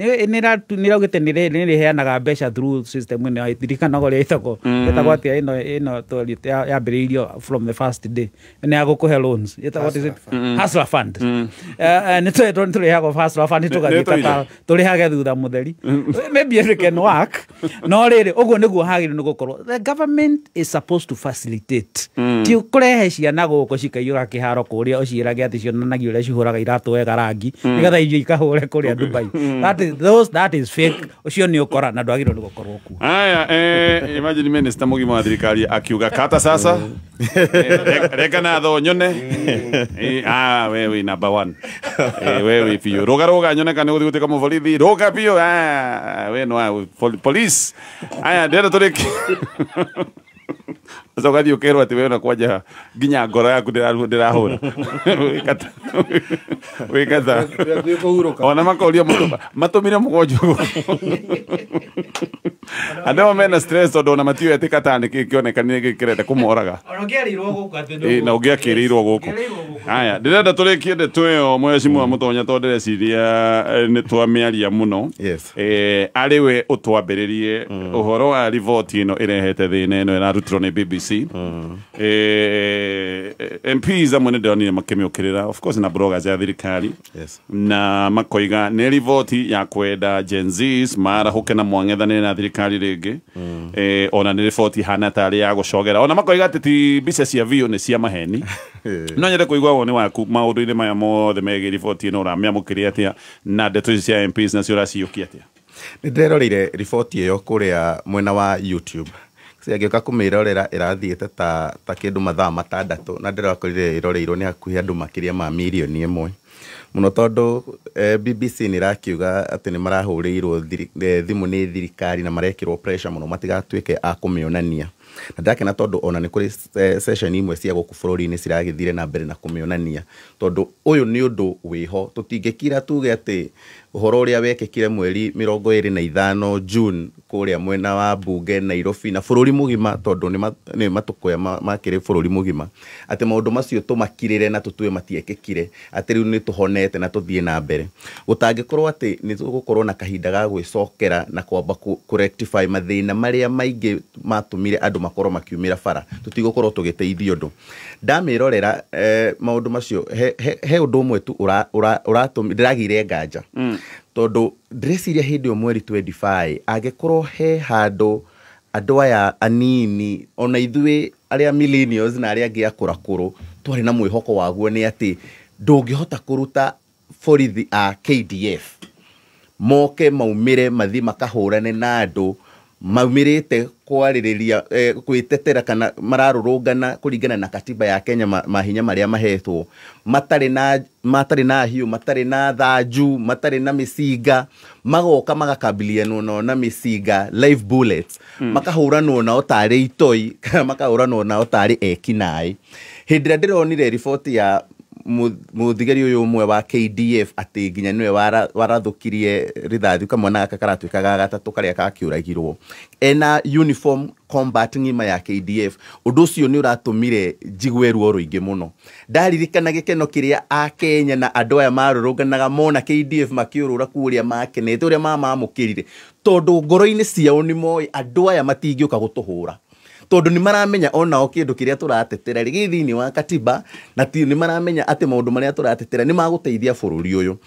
ni raugite ni heanaga mbeca through system ni thirikana gore itako atia ino toilet ya biririo from the first day ni agukuhe loans what is it hustler fund ni tuli hago hustler fund tugathika hage thutha mutheri maybe it can work no riri uguo niguo hagirwo ni gukorwo the government is supposed to facilitate ti kurehe ciana guko cikaiyura kiharo kuria uciirage ati cionanagia uria cihuraga iratu wega rangi nigetha irio ikahure kuria Dubai that is fake ucio ni ukora na ndwagirwo ni gukorwo ku aya imagine minister mugima wa thirikari akiuga kata sasa reka na tho nyone wewe number 1 wewe pio roga nyone kana uthi guteka muvolithi roga pio we no police aya ndero turiki Zogathi ukerwa ati wewe unakwaja ginya ngoro yaku ndirahura wikata ona makoria matumire mugonjo andao mena stress odo na matio etikatane kionekane gikirete kumoraga ongerirwo guku ati na ungekirirwo guku haya ndirenda turikie ndeto iyo mwecimu wa mutonya tondere ciria ni twamiaria muno ariwe utwambiririe uhoro wa report ino irehete thina ino irarutirwo ni BBC MPs amwe ndonire makimiukirira of course na bloggers ya thirikari na makoiga ni report ya kwenda Gen Zs marahuke na mwang'ethanire na thirikari ringi ona ni report hana tari ya gucogera ona makoiga ati ti bicia cia vio ni cia maheni no nyende kuigwa woni waku maundu-ini maya mothe megi report ino uramiamukiria atia na ndeto cia MPs na cio raciukia atia ni nderorire report iyo kuria mwena wa YouTube agioka kumirorera irathiete ta kindu mathaa matandatu na ndirakorire iroreirwo ni hakuhi andu makiria ma milioni imwe muno tondu BBC ni rakiuga ati ni marahuriirwo thimu ni thirikari na marekirwo pressure muno matigatuike a kumionania na ndakena tondu ona ni kuri session imwe cia guku bururi-ini ciragithire na mbere na kumionania tondu uyu ni undu wiho tutingekira tuge ati uhoro uria wekekire mweri 25 June kuria mwena wa bunge Nairobi na bururi mugima tondu ni matukoya makire bururi mugima ati maundu macio tumakirire na tutue matiekekire ati riu ni tuhonete na tuthie na mbere utangikorwo ati ni tugukorwo na kahinda ga gwicokera na kwamba ku rectify mathina maria maingi matumire andu makorwo makiumira bara tutigokorwo tugiteithio ndu ndamirorera maundu macio he undu umwe tu ndiragire nganja tondu ndreciria hindi mweri 25 agekorwo he handu andu aya anini ona ithui aria millennials na aria ngia kurakuru twari na mwihoko waguo ni ati ndungihota kuruta borithi a KDF moke maumire mathi makahurane na andu maumirite kwaririria kwitetera kana mararurungana kuringana na katiba ya Kenya mahinya maria mahetwo matari na hiu matari na thaju matari na misinga magoka magakabilianwo na misinga live bullets makahuranwo na otari itoi makahuranwo na otari ekinai hindira ndironire report ya muthigari uyu umwe wa KDF ati nginya niwe warathukirie rithathi kamwana gaka karatwikaga gatatu karia kakiuragirwo ena uniform combat ngima ya KDF undu ucio ni uratumire njigwe ruo ruingi muno ndaririkana gikeno kiria a Kenya na andu aya marurunganaga mona KDF makiurura kuria makenete uria mamamukirire tondu ngoro-ini ciao ni moi andu aya matingiuka gutuhura tondu ni maramenya onao kindu kiria turatetera rigi thini wa katiba na ti ni maramenya ati maundu maria turatetera ni maguteithia bururi uyu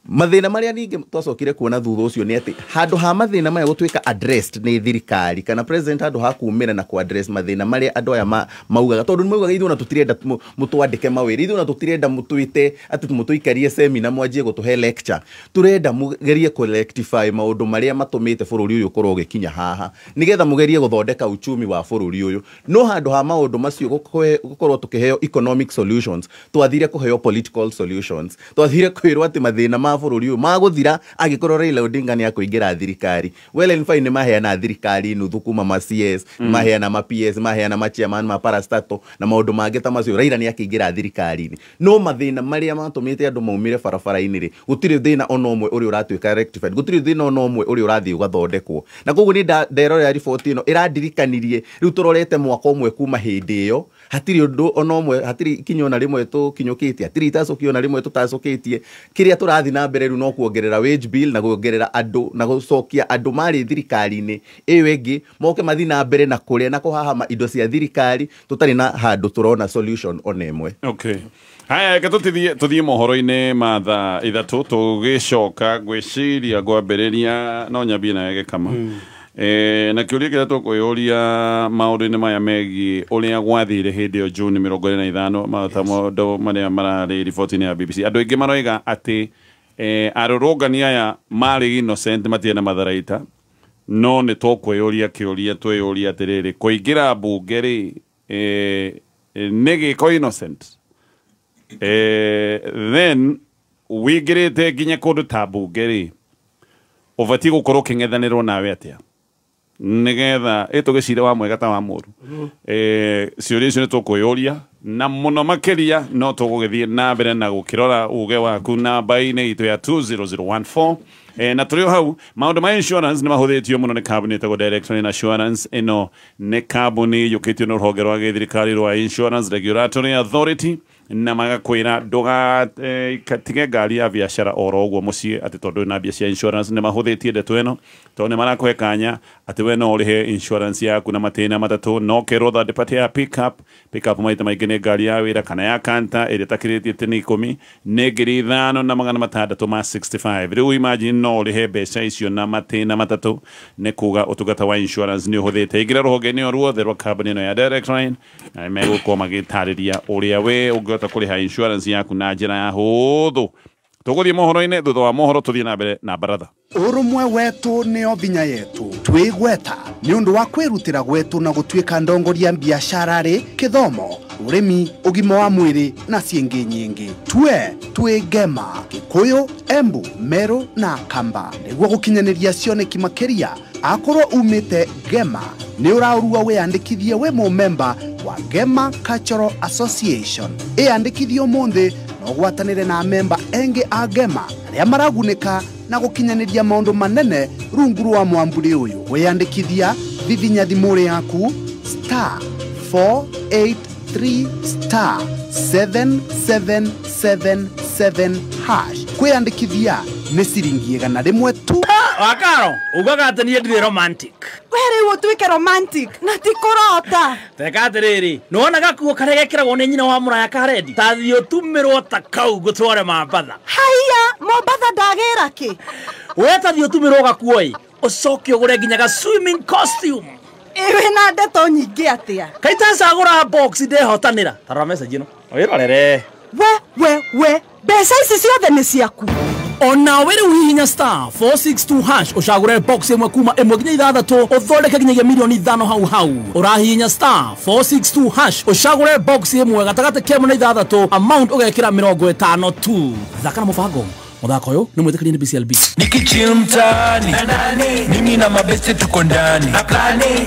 mathina maria ningi twacokire kuona thutha ucio ni ati handu ha mathina maya gutwika addressed ni thirikari kana president handu ha kumira na ku address mathina maria andu aya maugaga tondu ni maugaga ithu na tutirenda mutwandike mawiri ithu na tutirenda mutwite ati mutuikarie seminar mwanjie gutuhe lecture turenda mugerie collectify maundu maria matumite bururi uyu korwo gikinya haha nigetha mugerie guthondeka uchumi wa bururi uyu no handu ha maundu macio gukorwo tukiheo economic solutions twathire kuheo political solutions twathire kwirwo ati mathina bururi uyu maguthira agikorwo Raila Odinga ni akuingira thirikari well and fine maheana thirikari nuthu kuma ma CS maheana ma PS maheana ma chairman ma parastato na maundu mangi ta macio Raila ni akiingira thirikari ni no mathina maria matumite andu maumire barabara-ini ri gutire thina ono omwe uri uratwika rectified gutire thina ono omwe uri urathi ugathondekwo na koguo ni ndero ya report ino iradirikanirie riu turorete mwaka omwe kuma hindi iyo hatiri undu ono omwe hatiri kinyona rimwe tu kinyukitie hatiri tacokiona rimwe tutacokitie kiria turathi na mbere riu no kuongerera wage bill na kuongerera andu na gucokia andu mari thirikari-ini iyo ingi moke mathi na mbere na kuria na kuhahama indo cia thirikari tutari na handu turona solution ona imwe. Okay. Haya tuthie mohoro-ini ma thaa ithatu tugicoka gwiciria gwambiriria no nyambie na yege kama na kiuria kiria tukwiyuria maundu-ini maya megi uria gwathire hindi yo June 25 maundu maria marari riboti-ini ya BBC andu aingi maroiga ati arurungani aya mari innocent matie na matharaita no ni tukwiyuria kiuria twiyuria atiriri kuingira bunge ri ni giko innocent then wigirite nginya kundu ta bunge ri ubati gukorwo king'ethanirwo nawe atia nigetha itugicire wa mwega ta wa muru ciuria icio ni tukwiyuria na muno makiria no tugugithie na mbere na gukirora uge waku namba-ini itu ya 20014 na turio hau maundu ma insurance ni mahuthitio muno ni company tago Direction Insurance ino ni company yukitio no rhoge rwa thirikari rwa Insurance Regulatory Authority na magakwira nduga katige ngari ya biashara oro uguo mucii ati tondu na biashara insurance ni mahuthitie ndeto ino tondu ni marakwe kanya ati we no urihe insurance yaku na matina matatu no kerwo third party ya pickup maita maingi ni ngari ya wira kana ya kanta iri takiritie tini 10 ni ngiri 5 na magana matandatũ ma 65 riu imagine no urihe mbeca icio na matina matatu ni kuga utungata wa insurance ni uhuthite ingira ruhonge-ini ruothe rwa company ino ya Direct Line na megũkorwo magĩtarĩria ũrĩa we ũngĩhota kũrĩha insurance yaku na njĩra ya hũthũ. Tũgũthiĩ mohoro-inĩ thutha wa mohoro tũthiĩ na mbere na baratha. Urumwe wetu nĩyo binya yetu twĩgweta nĩ ũndũ wa kwĩrutĩra gwetu na gũtuĩka ndongoria biashara rĩ kithomo urimi ugima wa mwĩrĩ na ciĩngĩ nyingĩ twĩ Gema Gĩkũyũ Embu Meru na Kamba nĩguo gũkinyanĩria cioneki makĩria akorwo umĩte Gema nĩ ũraurua wĩyandĩkithie we mũmemba wa Gema Cultural Association ĩyandĩkithie ũmũthĩ na ũgwatanĩre na memba engĩ a Gema arĩa maragunĩka na gũkinyanĩria maũndũ manene rungu rwa mwamburi ũyũ wĩyandĩkithia thithinya thimũ yaku *483*7777# kwĩyandĩkithia nĩ ciringi 100 tu. Wakaro ugaga ati nie ndire romantic were wo twike romantic na ti kurota teka atiriri nona gakuo kare gekiragwo ni nyina wa muraya karedi tathio tumirwo ta kau gutware mambatha haya mombatha ndagira ki we tathio tumirwo gakuoi ucoke ugure nginya ga swimming costume ewe na ndeto nyingi atia kaita sagura box ndehotanira tara message ino wirorere we mbeca ici ciothe ni ciaku ona were uhihinya *462# ucagure box imwe kuma imwe nginya ithathatũ uthondeke nginyagia milioni 5 hau urahihinya *462# ucagure box imwe gatagate kemwe na ithathatũ amount ugekira 50 tu thaka mubango muthako uyu ni mwitikirie ni BCLB nikichill mtaani mimi na mabeste tuko ndani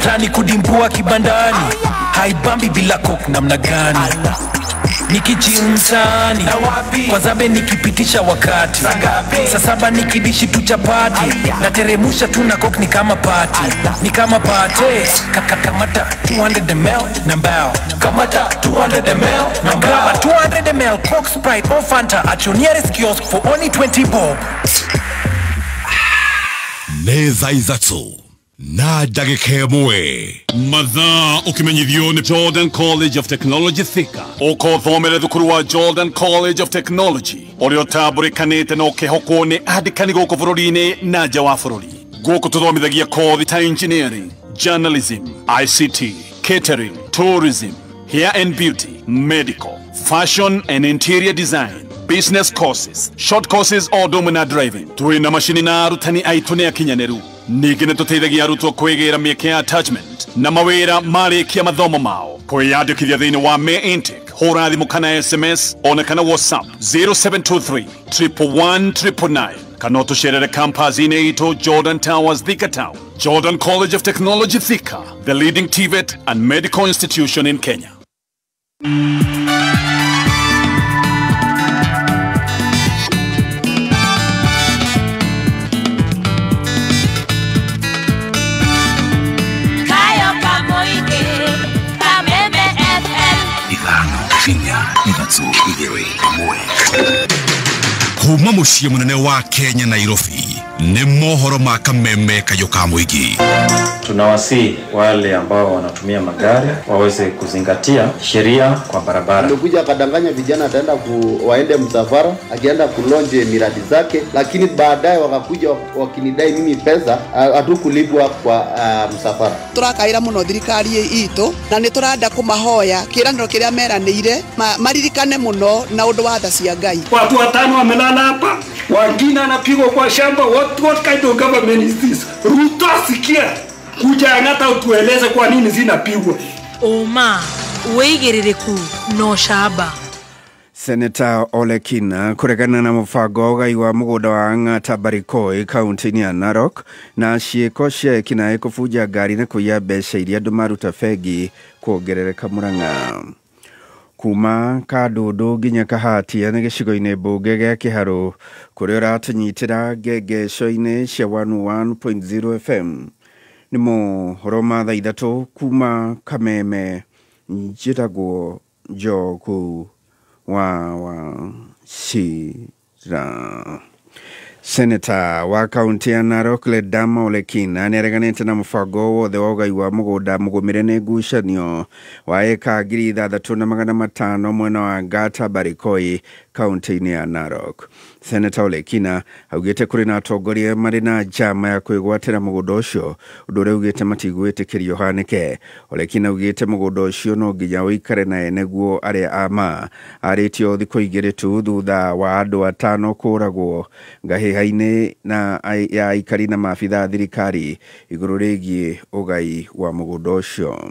tani kudimbua kibandani haibambi bila coke namna gani nikichimsani kwa zabe nikipitisha wakati saa 7 nikidishi tu chapati nateremusha tu na coke ni kama party ni kama party kamata 200 ml na mbao kamata 200 ml na mbao 200 ml Coke, Sprite or Fanta at your nearest kiosk for only 20 bob. Neza izatsu na dagike mwe Madha ukimenyithio ni Jordan College of Technology Thika Oko thomere thukuru wa Jordan College of Technology Orio taburikanite no kehoko ni adikani goko bururi-ini na nja wa bururi Goko tuthomithagia kothi ta engineering, journalism, ICT, catering, tourism, hair and beauty, medical, fashion and interior design, business courses, short courses or domina driving. Tuina mashini na arutani aitune akinyaneru. Nigine tuteithagia arutwo kwegera mieke ya attachment na mawira marikia mathomo mao. Kwiyandikithia thiini wa May intake. Hura thimu kana SMS ona kana WhatsApp 0723 111 999. Kana tucerere campus-ini itu Jordan Towers Thika Town. Jordan College of Technology Thika, the leading TVET and medical institution in Kenya. Kuma muciĩ munene wa Kenya Nairobi ni mohoro ma kameme kayo ka muigi. Tunawasihi wale ambao wanatumia magari waweze kuzingatia sheria kwa barabara. Nikuja kadanganya vijana ataenda waende msafara, akienda kulonje miradi zake, lakini baadaye wakakuja wakinidai mimi pesa hatukulipwa kwa msafara. Turakaira muno thirikari itu na ni turanda kumahoya kiraniro kiria meranire maririkane muno na undu wa tha cia Ngai. Watu 5 wamelala hapa, wengine anapigwa kwa shamba. What kind of government is this? Ruto sikia kuja hata utueleze kwa nini zinapigwa. Oma weigiririku no shaba. Senator Ole Kina kuregana na mufango gai wa mugunda wa Ng'ata Barikoi kaunti ya Narok na ciiko cia Kina kufuja gari na kuya mbeca iria andu maruta fegi kuongerereka Murang'a. Kuma Kadudu nginya Kahatia nĩ gĩcigo-inĩ mbunge gĩa Kĩharũ kũrĩa ũratunyitĩra ngengeco-inĩ cia 101.0 FM nĩ mohoro ma thaa 3 kuma Kameme. Njĩtagwo Njogu wa Shira. Senator wa kaunti ya Narok Ledama Ole Kina nĩareganĩte na mũbango wothe wa ũgai wa mũgũnda mũgũmĩre nĩ ngucanio wa eka 3,500 mwena wa Ng'ata Barikoi kaunti-inĩ ya Narok. Senator Ole Kina augĩte kũrĩ na atongoria marĩ na njama ya kwĩgwatĩra mũgũnda ũcio, ũndũ ũrĩa augĩte matigwĩtĩkĩrio ũhanĩke. Ole Kina augĩte mũgũnda ũcio no nginya ũikare na ene guo arĩa ama arĩtio thikũ 2 tu thutha wa andũ 5 kũragwo ngahĩha-inĩ na ya aikari na maabitha thirikari igũrũ rĩgiĩ ũgai wa mũgũnda ũcio.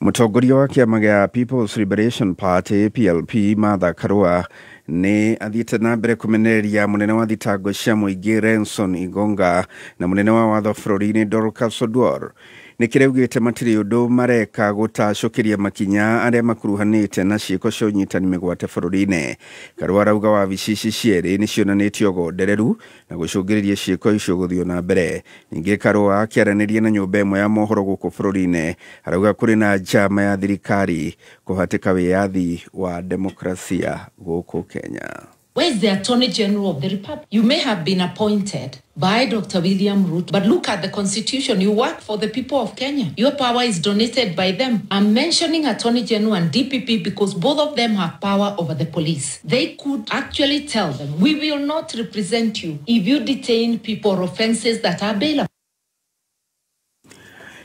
Mũtongoria wa kĩama gĩa People's Liberation Party PLP Martha Karua ni athiĩte na mbere kũmenereria munene wa thitango cia mũingĩ Renson Igonga na munene wa watho bũrũri-inĩ Dorcas Oduor. Nĩ kĩraugĩte matirĩ ũndũ mareka gũtacũkĩria makinya arĩa makuruhanĩte na ciĩko cia ũnyitani mĩgwate bũrũri-inĩ. Karua arauga wabici ici cierĩ nĩ cionanĩtie ũgondereru na gũcũngĩrĩria ciĩko icio gũthiĩ na mbere. Ningĩ Karua akĩaranĩria na nyũmba ĩmwe ya mohoro gũkũ bũrũri-inĩ arauga kũrĩ na njama ya thirikari kũhatĩka wĩyathi wa demokrasia gũkũ Kenya. Where's the Attorney General of the Republic? You may have been appointed by Dr. William Ruto, but look at the Constitution. You work for the people of Kenya. Your power is donated by them. I'm mentioning Attorney General and DPP because both of them have power over the police. They could actually tell them, we will not represent you if you detain people or offenses that are bailable.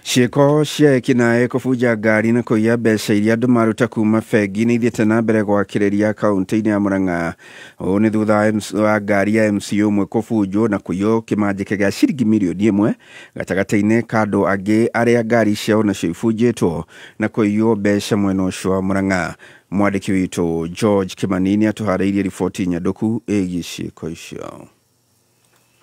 Ciĩko cia ekinaĩ kũbuja ngari na kũiya mbeca iria andũ maruta kuma bengi nĩ ithiĩte na mbere gwakĩrĩria kaunti-inĩ ya Murang'a. Ũũ nĩ thutha wa ngari ya MCA ũmwe kũbunjwo na kũiywo kĩmanjĩka gĩa ciringi mirioni 1 gatagatĩ-inĩ ka andũ angĩ arĩa ngari ciao nacio ibunjĩtwo na kũiywo mbeca mwena ũcio wa Murang'a. Mwandĩki witũ George Kimani nĩ atũharĩirie riboti nyandũku ĩgiĩ ciĩko icio.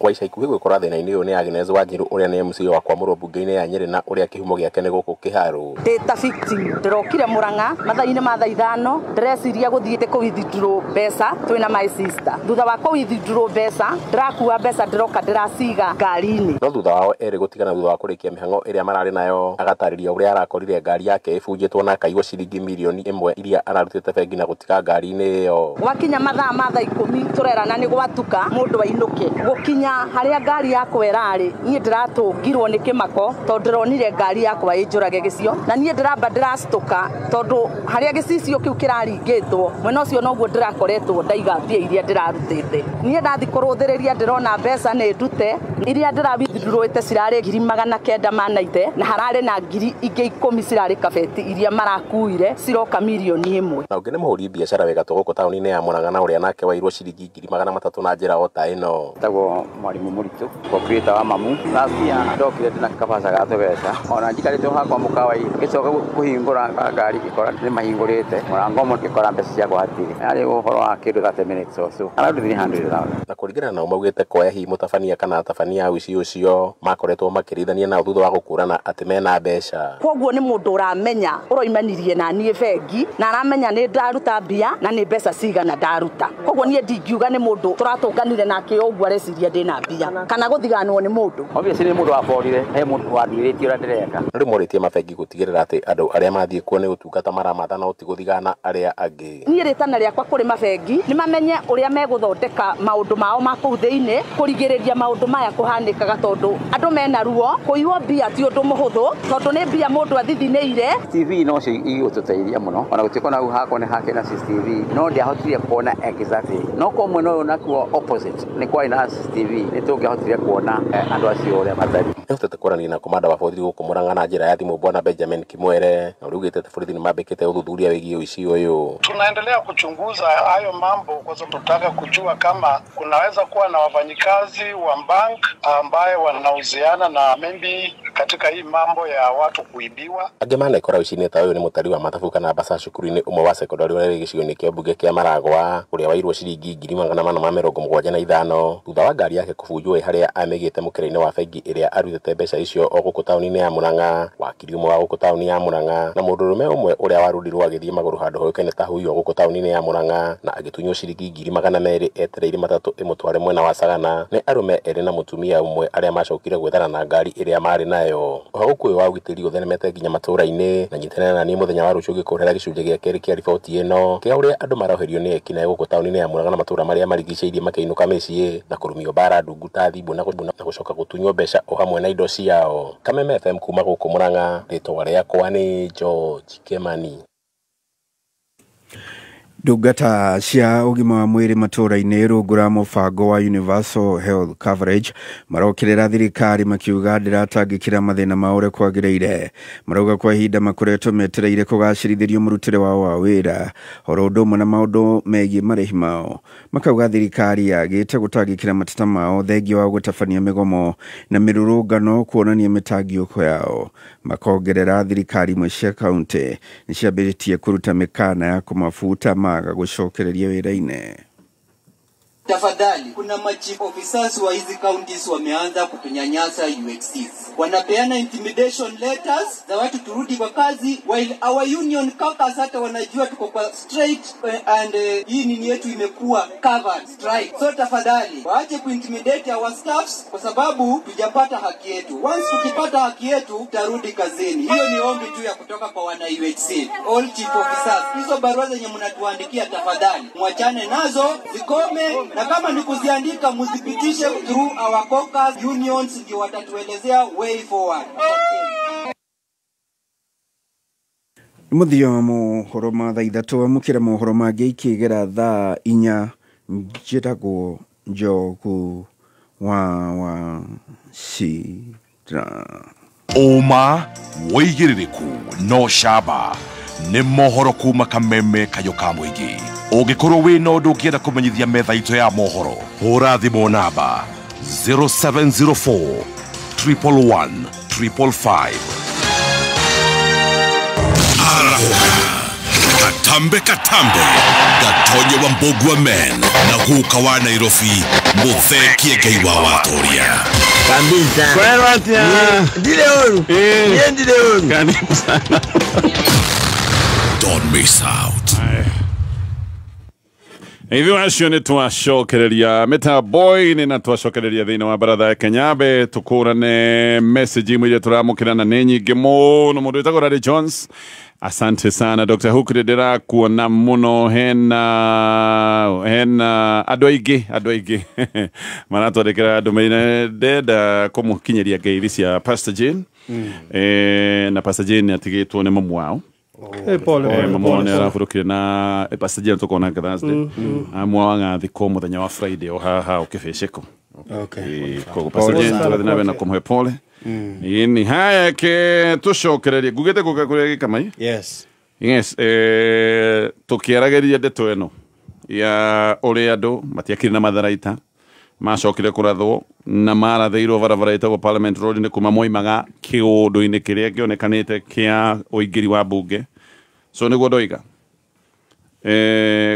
Waica ikuhĩ gwĩkora thĩna-inĩ ũyũ nĩ Agnes Wanjiru ũrĩa nĩ MC wa kwamũrwo mbunge-inĩ ya Nyeri na ũrĩa kĩhumo gĩake nĩ gũkũ Kĩharũ. Ndĩta victim ndĩrokire Murang'a mathaa-inĩ ma thaa ithano ndĩreciria gũthiĩte kũwithdraw mbeca twĩna my sister. Thutha wa kũwithdraw mbeca ndĩrakua mbeca ndĩroka ndĩraciga ngari-inĩ. No thutha wao erĩ gũtigana thutha wa kũrĩkia mĩhang'o ĩrĩa mararĩ nayo agatarĩria ũrĩa arakorire ngari yake ĩbunjĩtwo na akaigwo ciringi mirioni 1 iria ararutĩte bengi na gũtiga ngari-inĩ ĩyo. Gwakinya mathaa ma thaa 10 tũrerana nĩ gwatuka mũndũ wainũke gũkinya harĩa ngari yakwa ĩrarĩ niĩ ndĩratũngirwo nĩ kĩmako tondũ ndĩronire ngari yakwa ĩnjũrage gĩcio na niĩ ndĩramba ndĩracitũka tondũ harĩa gĩcicio kĩu kĩraringĩtwo mwena ũcio noguo ndĩrakoretwo ndaiga mbia iria ndĩrarutĩte. Niĩ ndathi kũrũthĩrĩria ndĩrona mbeca nĩ ndute iria ndĩrawithdrawĩte cirarĩ 990 na hararĩ na ngiri ingĩ 10 cirarĩ kabeti iria marakuire ciroka mirioni 1. Na ũngĩ nĩ mũhũri biacara wega gũkũ taũni-inĩ ya Murang'a na ũrĩa nake wairwo ciringi 300 na njĩra o ta ĩno. Tagwo Mwalimu Mũritũ proprietor wa Mamu. Last-year ndokire ndina kabaca ga tũbeca ona njikarĩte hakwa mũkawa gĩcoka kũhingũra ngari gĩkora nĩ mahingũrĩte mũrango ũmwe gĩkora mbeca ciakwa hatirĩ. Arĩ ũhoro wa kĩndũ 30 minutes or so. Around 300,000. Na kũringana na maugĩte koya hihi mũtabania kana atabania ũcio ũcio makoretwo makĩrithania na thutha wa gũkũrana atĩ mena mbeca. Koguo nĩ mũndũ ũramenya ũroimanirie na niĩ bengi na aramenya nĩ ndaruta mbia na nĩ mbeca cigana ndaruta. Koguo niĩ ndingiuga nĩ mũndũ tũratũnganire nake ũguo areciria ndĩna mbia kana gũthiganwo nĩ mũndũ. Obviously nĩ mũndũ waborire he mũndũ wanduĩrĩtie ũrĩa ndĩreka. Nĩ morĩtie mabengi gũtigĩrĩra atĩ andũ arĩa mathiĩ kuo nĩ ũtungata maramatha na ũtigũthigana arĩa angĩ. Niĩ rĩtana rĩakwa kũrĩ mabengi nĩ mamenye ũrĩa megũthondeka maũndũ mao ma kũu thĩinĩ kũrigĩrĩria maũndũ maya kũhanĩkaga tondũ andũ mena ruo kũiywo mbia ti ũndũ mũhũthũ tondũ nĩ mbia mũndũ athithinĩire. TV no cio igũtũteithia mũno ona gũtuĩka na hakwa nĩ hake na CCTV no ndiahotire kuona exactly no kwa mwena ũyũ nakuo opposite nĩ kwa ina CCTV nĩ tũngĩahotire kuona andũ acio ũrĩa matari. Nĩhotete kũrania na komanda wa borithi gũkũ Murang'a na njĩra ya thimũ Bwana Benjamin Kimwere na ũrugĩte borithi nĩ mambĩkĩte ũthuthuria wĩgiĩ ũici ũyũ. Tunaendelea kuchunguza hayo mambo kwa sababu tunataka kujua kama kunaweza kuwa na wafanyikazi wa bank ambaye wanauziana na maybe katika hii mambo ya watu kuibiwa. Angĩ manekora ũici-inĩ ta ũyũ nĩ mũtari wa mathabu kana mbaca cukuru-inĩ ũmwe wa sekondari ũrĩa wĩ gĩcigo-inĩ kĩa mbunge kĩa Maragwa ũrĩa wairwo ciringi 475 thutha wa ngari yake kũbunjwo harĩa amĩgĩte mũkĩra-inĩ wa bengi ĩrĩa arutĩte mbeca icio o gũkũ taũni-inĩ ya Murang'a. Wakiri ũmwe wa gũkũ taũni ya Murang'a na mũndũrũme ũmwe ũrĩa warũndirwo agĩthiĩ magũrũ handũ hoĩkaine ta huyo gũkũ taũni-inĩ ya Murang'a na agĩtunywo ciringi 200 etereire matatũ ĩmũtware mwena wa Sagana nĩ arũme erĩ na mũtumia ũmwe arĩa macokire gwethana na ngari ĩrĩa marĩ nayo. Ũhagũkũ ũyũ wa ũgitĩri ũthenemete nginya matũũra-inĩ na nyitanĩra na niĩ mũthenya wa rũciũ ngĩkũrehera gĩcunjĩ gĩa kerĩ kĩa riboti ĩno kĩa ũrĩa andũ maroherio nĩ ekinaĩ gũkũ taũni-inĩ ya Murang'a na matũũra marĩa marigicĩirie makĩinũka mĩciĩ na kũrumio mbara ndungu ta thimũ na gũcoka gũtunywo mbeca o hamwe na indo ciao. Kameme FM kuma gũkũ Murang'a, rĩtwa rĩakwa nĩ George Kemani. Ndungata cia ũgima wa mwĩrĩ matũũra-inĩ rungu rwa mũbango wa Universal Health Coverage marokĩrĩra thirikari makiuga ndĩratangĩkĩra mathĩna ma ũrĩa kwagĩrĩire. Marauga kwa ihinda makoretwo metereire kũgacĩrithĩrio mũrutĩre wao wa wĩra oro ũndũ ũmwe na maũndũ megiĩ marĩhi mao. Makauga thirikari yagĩte gũtangĩkĩra mateta mao thengia wa gũtabania mĩgomo na mĩrũrũngano kuonania mĩtangĩko yao. Makongerera thirikari imwe cia kaunti nĩciambĩrĩtie kũruta mĩkana ya kũmabuta maga gũcokereria wĩra-inĩ. Tafadhali, kuna machief officers wa hizi counties wameanza kutunyanyasa UHCs. Wanapeana intimidation letters za watu turudi kwa kazi while our union caucus hata wanajua tuko kwa straight and hii nini yetu imekuwa covered strike. So tafadhali, waache kuintimidate our staffs kwa sababu tujapata haki yetu. Once tukipata haki yetu, tutarudi kazini. Hiyo ni ombi tu ya kutoka kwa wana UHC. All chief officers, hizo barua zenye mnatuandikia tafadhali, mwachane nazo, zikome. Na kama ni kuziandika mudhibitishe through our caucus unions ndio watatuelezea way forward. Muthio mohoro ma thaa ithatũ amũkĩra mohoro mangĩ ikĩgera thaa 4 njĩtagwo Njogu wa Cira. Ũma wĩigĩrĩrĩku no camba nĩ mohoro kuma Kameme kayo ka mũingĩ. Ũngĩkorwo wĩna ũndũ ũngĩenda kũmenyithia metha itũ ya mohoro, hũra thimũ namba 0704 111 555. Arahoka katambe Gatonyo wa Mbogua Men na Guka wa Nairobi muthekie Ngai wa Watoria kabisa. Kwero atia Ndile oru ndile oru karibu sana. Don't miss out. Hivyo acio nĩ twacokereria Meta Boy nĩ twacokereria thĩinĩ wa baratha ya Kenya be tũkũrane message imwe iria tũramũkĩrana nĩ nyingĩ mũno. Mũndũ wĩtagwo Rary Jones, asante sana. Dr. Hook ndĩrakuona mũno, hena andũ aingĩ maratwandĩkĩra ndũmĩrĩri ndenda kũmũkinyĩria ngeithi cia Pastor Jane. Na Pastor Jane atigĩtwo nĩ mamu wao. Mamone arafurukire na Pastor Jane tukona Thursday amwa ngathi ko muthenya wa Friday o haha ukifesheko. Okay. Ko Pastor Jane turathina bena kumhe pole. Ni haya ke tucokererie gugete kugakuria kamai. Yes. Yes, tukiarageria ndeto eno ya ore andu matiakiri na matharaita macokire kurathwo na marathiirwo barabara itagwo Parliament Road ni kuma moimaga kiundu-ini kiria kionekanite kia uingiri wa bunge. So niguo ndoiga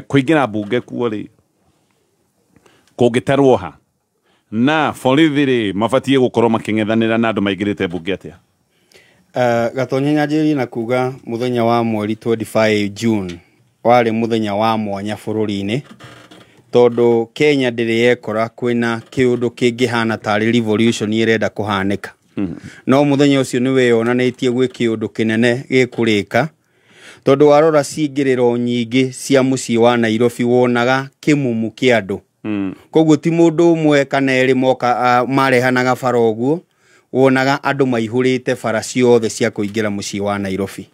kuingira bunge kuo ri kungitarwo ha na borithi mabatie gukorwo making'ethanira na andu maingirite bunge atia. Gatonyo nyanjiri na kuga muthenya wa mweri 25 June wari muthenya wa mwanya bururi-ini tondu Kenya ndiri yekora kwina kiundu kingihana tari revolution irenda kuhanika. No muthenya ucio ni weyonanitie gwi kiundu kinene gikurika tondu warora ciingiriro nyingi cia mucii wa Nairobi wonaga kimumu kia andu. Koguo ti mundu umwe kana eri moka marehanaga bara uguo, wonaga andu maihurite bara ciothe cia kuingira mucii wa Nairobi.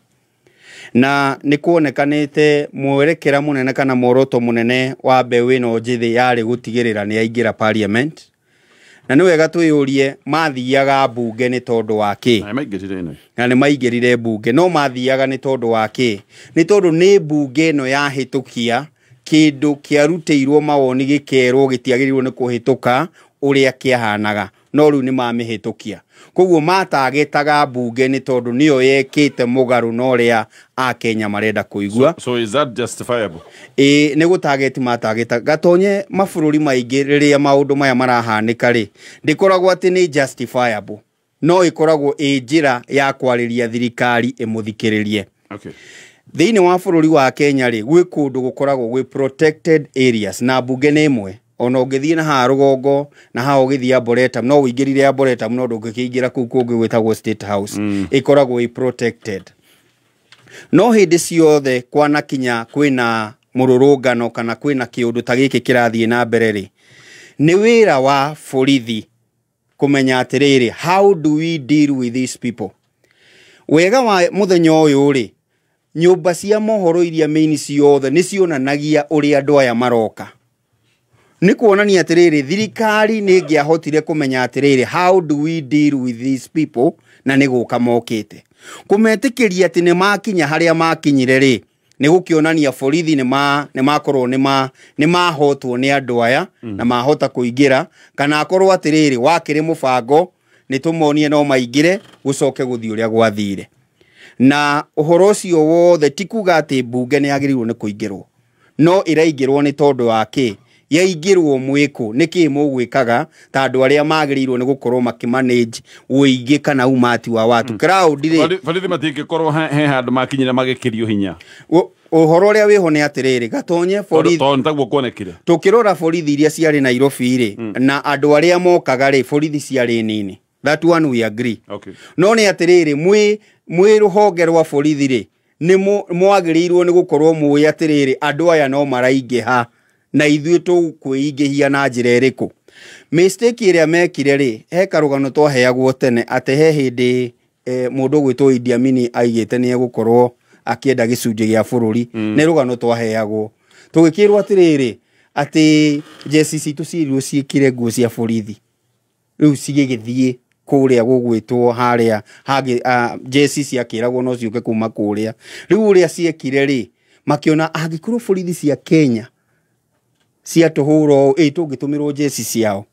Na ni kuonekanite mwerekera munene kana moroto munene wa mbeũ ĩno njithi yari gutigirira ni aingira parliament. Na ni wega twiyurie mathiaga bunge ni tondu wa ki. Na ni maingirire bunge no mathiaga ni tondu wa ki. Ni tondu ni bunge no yahitukia kindu kiaruteirwo mawoni gikerwo gitiagirirwo ni kuhituka uria kiahanaga no riu ni mamihitukia. Koguo matagetaga bunge ni tondu niyo yekite mugaru no ria a Kenya marenda kuigua. So is that justifiable? Ni gutageti matageta Gatonye mabururi maingi riria maundu maya marahanika ri ndikoragwo ati ni justifiable no ikoragwo njira ya kwariria thirikari imuthikiririe. Okay. Thiini wa bururi wa Kenya ri gwi kundu gukoragwo gwi protected areas na bunge ni imwe. Ona ungithie na ha rugongo na ha ugithia Boretam no uingirire Boretam no ndungikingira kuu kungi gwitagwo State House ikoragwo i protected. No hindi ciothe kwana kinya kwina mururungano kana kwina kiundu ta giki kirathie na mbere ri ni wira wa borithi kumenya atiriri how do we deal with these people. Wega wa muthenya uyu ri nyumba cia mohoro iria main ciothe ni cionanagia uri andu aya maroka. Ni kuonania atiriri thirikari ni ngiahotire kumenya atiriri how do we deal with these people na ni guka mokite kumetikiria ati ni makinya haria makinyire ri ni gukionania borithi ni makorwo ni mahotwo ni andu aya na mahota kuingira kana akorwo atiriri wakiri mubango ni tumonie no maingire gucoke guthii uria gwathire. Na uhoro ucio wothe tikuga ati bunge ni agirirwo ni kuingirwo no iraingirwo ni tondu wa ki yaingirwo mwiko niki mugwikaga ta andu aria magirirwo ni gukorwo makimanage uingi kana umati wa watu crowd ri borithi matingikorwo he handu makinyira magikirio hinya. Uhoro uria wiho ni atiriri Gatonye borithi tontaguo kuonekire tukirora borithi iria ciari Nairobi ri na andu aria mokaga ri borithi ciari nini. That one we agree. Okay. No ni atiriri mwi ruhonge rwa borithi ri ni mwagirirwo ni gukorwo mwi atiriri andu aya no maraingiha na ithuĩ tũkwĩingĩhia na njĩra ĩrĩkũ. Mistake iria mekire ri he karugano twaheagwo tene ate he hindi mundu gwitwo Idi Amin aigĩte ni egũkorwo akienda gĩcunjĩ gĩa bũrũri ni rugano twaheagwo tũgĩkĩrwo atiriri ati jesi citu cirirwo ciĩkire nguo cia borithi riu cigĩgĩthie kuria gugwitwo haria hagi jesi ciakĩragwo no ciũke kuma kuria riu uria ciekire ri makiona angikorwo borithi cia Kenya cia tuhuro tungitumirwo jesi ciao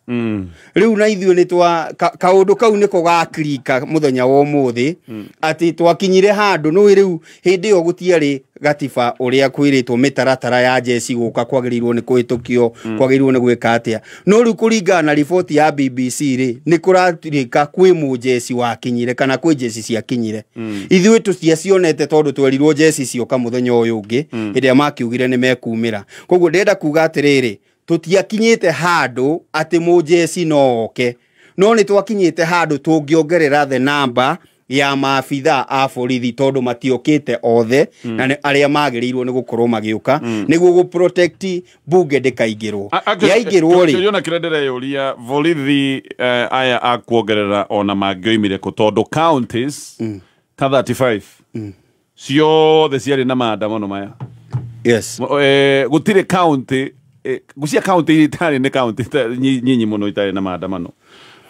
riu na ithuĩ ni twa kaundu kau niko gaklika muthenya wa umuthi ati twakinyire handu no riu hindi yo gutiari gatiba uria kwiritwo mitaratara ya jeci guka kwagirirwo ni kuhitukio kwagirirwo ni gwika atia no ri kuringana na report ya BBC ri ni kuratirika kwi mu jeci wakinyire kana kwi jeci cia kinyire ithuĩ tuciacionete tondu twerirwo jeci cioka muthenya uyu ungi iria makiugire ni mekumira koguo ndenda kuga atiriri tutiakinyite handu ati mu jeci noke no ni twakinyite handu tungiongerera the number ya maabitha a borithi tondu matiokite othe na aria magirirwo ni gukorwo magiuka niguo gu protect bunge ndikaingirwo yaingirwo ri yona kirendere yuria borithi aya akuongerera ona mangioimire ku tondu counties ta 35 ciothe ciari na maandamano maya yes gutire county gucia county itari ni county nyinyi muno itari na maandamano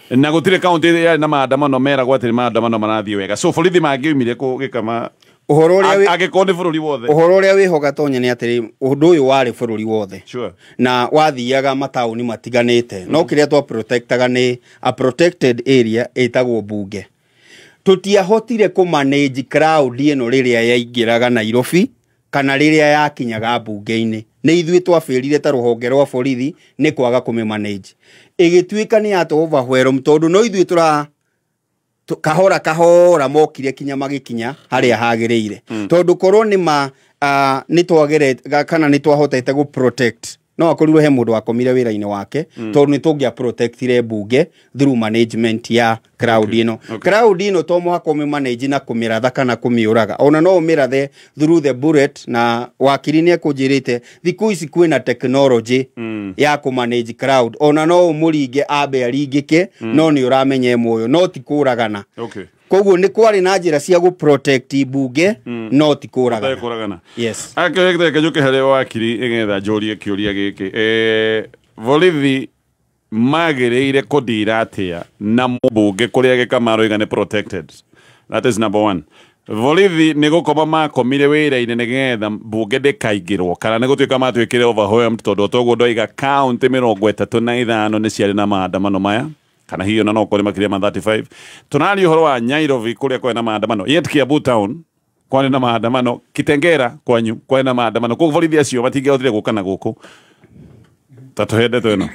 na gutire county ya na maandamano mera gwatire maandamano marathie wega so borithi mangiumire ku gikama uhoro uria agikone bururi wothe uhoro uria wi hogatonya ni atiri undu uyu wari bururi wothe sure na wathiaga matauni matiganite no kiria twa protectaga ni a protected area etagwo bunge tutiahotire ku manage crowd ino riria yaingiraga Nairobi kana riria yakinyaga bunge-ini ni ithuĩ twafirire ta ruhonge rwa borithi ni kwaga kume manage igituika ni ato overwhelm tondu no ithuĩ tura kahora mokire kinya magikinya haria hagereire tondu korwo ni twagere kana ni twahotete gu protect no akorirwo he mundu akomire wira-ini wake tondu ni tungia protectire bunge through management ya crowd ino crowd ino to muhaka ume manage na kumiratha kana kumiuraga ona no umirathe through the bullet na wakiri ni ekujirite thiku ici kwina technology ya ku manage crowd ona no umuringe abe aringike no ni uramenye moyo no tikuragana koguo ni kwari na njira cia gu protect bunge no tikuragana yes akegete kejuke hele wakiri igetha njorie kiuria giki borithi magereire kudira atia na mbunge kuria gikamaro igane protected that is number 1 borithi ni gukoma makomire wira-ini nigetha mbunge ndikaingirwo kana ni gutuika matwikire overwhelmed tondu toguo ndoiga county 35 ni ciari na maandamano maya kana hiyo na no kore makiria ma 35 tunali uhoro wa Nyairobi kuria kwa na maandamano yet Kiambu town kwa na maandamano Kitengera kwanyu kwa na maandamano kwa borithi acio matingehotire gukana guku tatuhende tweno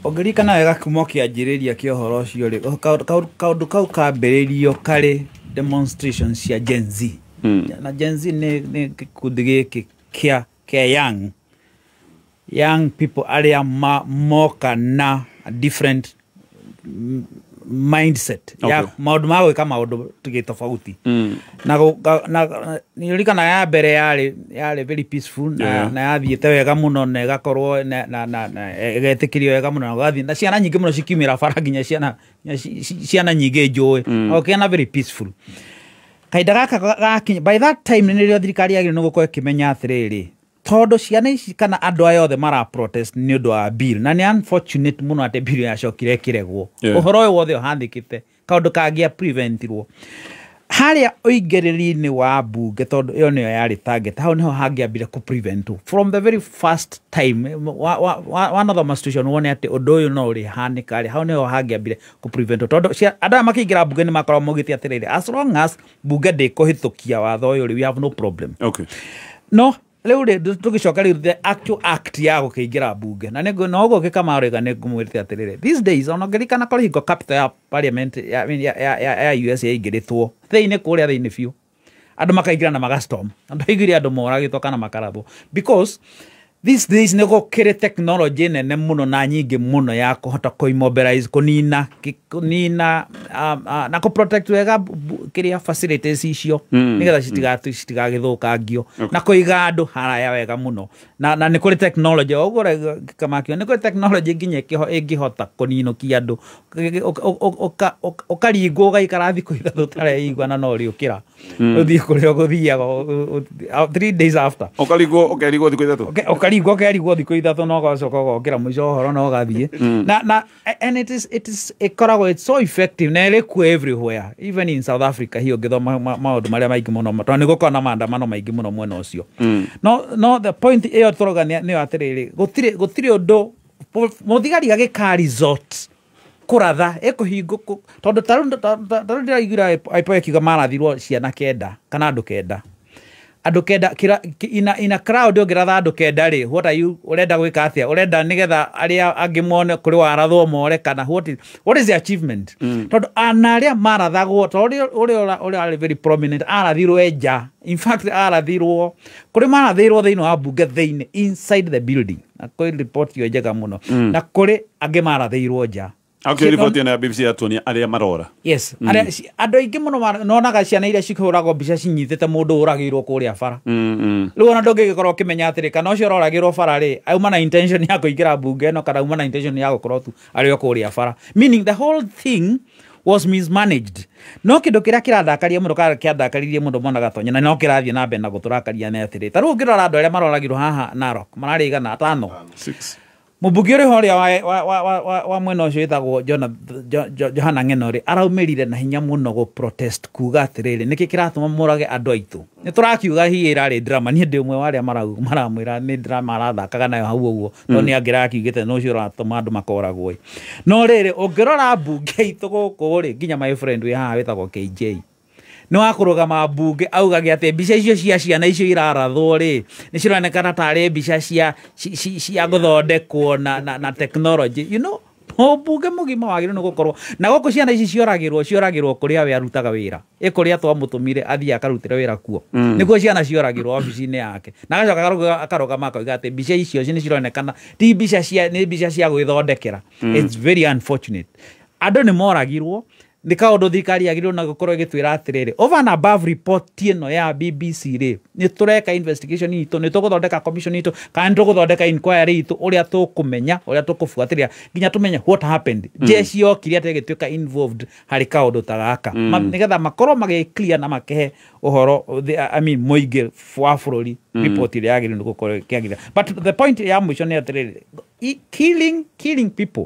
ongerikana wega kuma kianjiriria kia uhoro ucio ri kaundu kau kambiririo kari demonstrations cia Gen Z na Gen Z ni gikundi giki kia young people aria moka na a different mindset ya maundu ma gwika maundu tugitofauti na nirikana ya mbere yari very peaceful na yathiete wega muno na igakorwo na igetikirio wega muno na gathi na ciana nyingi muno cikimira bara nginya ciana nyingi njui okay na very peaceful kaida gaka by that time nirio thirikari yagire no gukorwo kimenya atiriri tondu ciana ici kana andu aya othe mara protest ni undu wa bill na ni unfortunate muno ate bill yacokire kiregwo uhoro uyu wothe uhandikite kaundu kangia preventirwo haria oigereri-ini wa bunge tondu iyo niyo yari target hau niho hangiambire ku prevent from the very first time one of the institution wone ati undu uyu no uri hanika ri hau niho hangiambire ku prevent tondu andu makiingira bunge ni makorwo mogiti atiriri as long as bunge ndikuhitukia watho uyu we have no problem no leure tugicoka ri the actual act ya gukingira bunge na nego no gukika marega negumwirite atirire these days onogerikana kori go capital ya parliament ya USA ingiritwo theine kuria theine fiu andu makaingira na magastorm andu igiri andu moragitwo kana makarathwo because these days nego kire technology nene muno na nyingi muno ya kuhota kuimobilize kunina na ku protect wega kiria facilities icio nigetha citigagithukangio na kuiga andu haraya wega muno na ni kuri technology ogore kamakio ni kuri technology nginya ingihota kuninukia andu okaringwo gaikara thiku ithathu tareigwa na no riukira uthii kuria guthiaga 3 days after okaringwo thiku ithathu kerigwo thiku ithathu no gacoka gokira muico horo no gathie na and it is ekoragwo it's so effective na iliku everywhere even in South Africa hiyo ngithoma maundu maria maingi muno to ni gukona maandamano maingi muno mwena ucio no the point iyo turoga ni atiriri gutire undu muthigari agika resort kuratha ekuhingo tondu taru ndiraigura aipo ekiuga marathirwo ciana kenda kana andu kenda ina crowd ongeratha andu kenda ri what are you urenda gwika atia urenda nigetha aria angi mone kuri warathwo more kana what is the achievement tondu anaria marathagwo tondu uri ari very prominent arathirwo eja in fact arathirwo kuri marathirwo thiini wa bunge thiini inside the building na koi report yo njega muno na kuri angi marathirwo nja. Okay, report ya BBC atonia aria marora. Yes. Andu aingi muno nonaga ciana iria cikuragwo mbica cinyitete mundu uragirwo kuria bara. Riu ona ndungikorwo kimenya atiri kana ucio uragirwo bara ri auma na intention ya kuingira bunge no kana auma na intention ya gukorwo tu ario kuria bara. Meaning the whole thing was mismanaged. No kindu kiria kirathakaria mundu kiathakaririe mundu mona gatonya na no kirathie na mbere na guturakaria na atiri. Taru ngirora andu aria maroragirwo haha Narok marari igana 5. 6. Mubugi uri horia wa mwena ucio itagwo Johana Ng'eno araumirire na hinya muno go protest kuga atiriri niki kiratuma murage andu aitu ni turakiuga hi irari drama ni ndi umwe waria maramwira ni drama arathakaga nayo hau uguo no ni angira kiugite no ucio ratuma andu makoragwo no riri ungirora bunge itu guku ri nginya my friend we haha witagwo KJ no akurugama bunge augage ati mbica icio cia ciana icio irarathwo ri ni cironekana tari mbica cia guthondekwo na technology you know bunge mugima wagire no gukorwo na goko ciana ici cioragirwo kuria we arutaga wira ikuria twamutumire athii akarutira wira kuo niguo ciana cioragirwo ofici-ini yake na agacoka akarugama akauga ati mbica icio ni cironekana ti mbica cia gwithondekera. It's very unfortunate. Andu ni moragirwo ni kaundu thirikari yagirwo na gukorwo igitwira atiriri over and above report ino ya BBC ri ni tureka investigation itu ni tuguthondeka commission itu kana tuguthondeka inquiry itu uria tukumenya uria tukufuatiria nginya tumenye what happened jeshi yokiri ati gitwika involved hari kaundu tagaka nigetha makorwo magi clear na makehe uhoro I mean moige wa bururi report iri yagirwo gukorwo kiagira. But the point ya mwisho ni atiriri killing people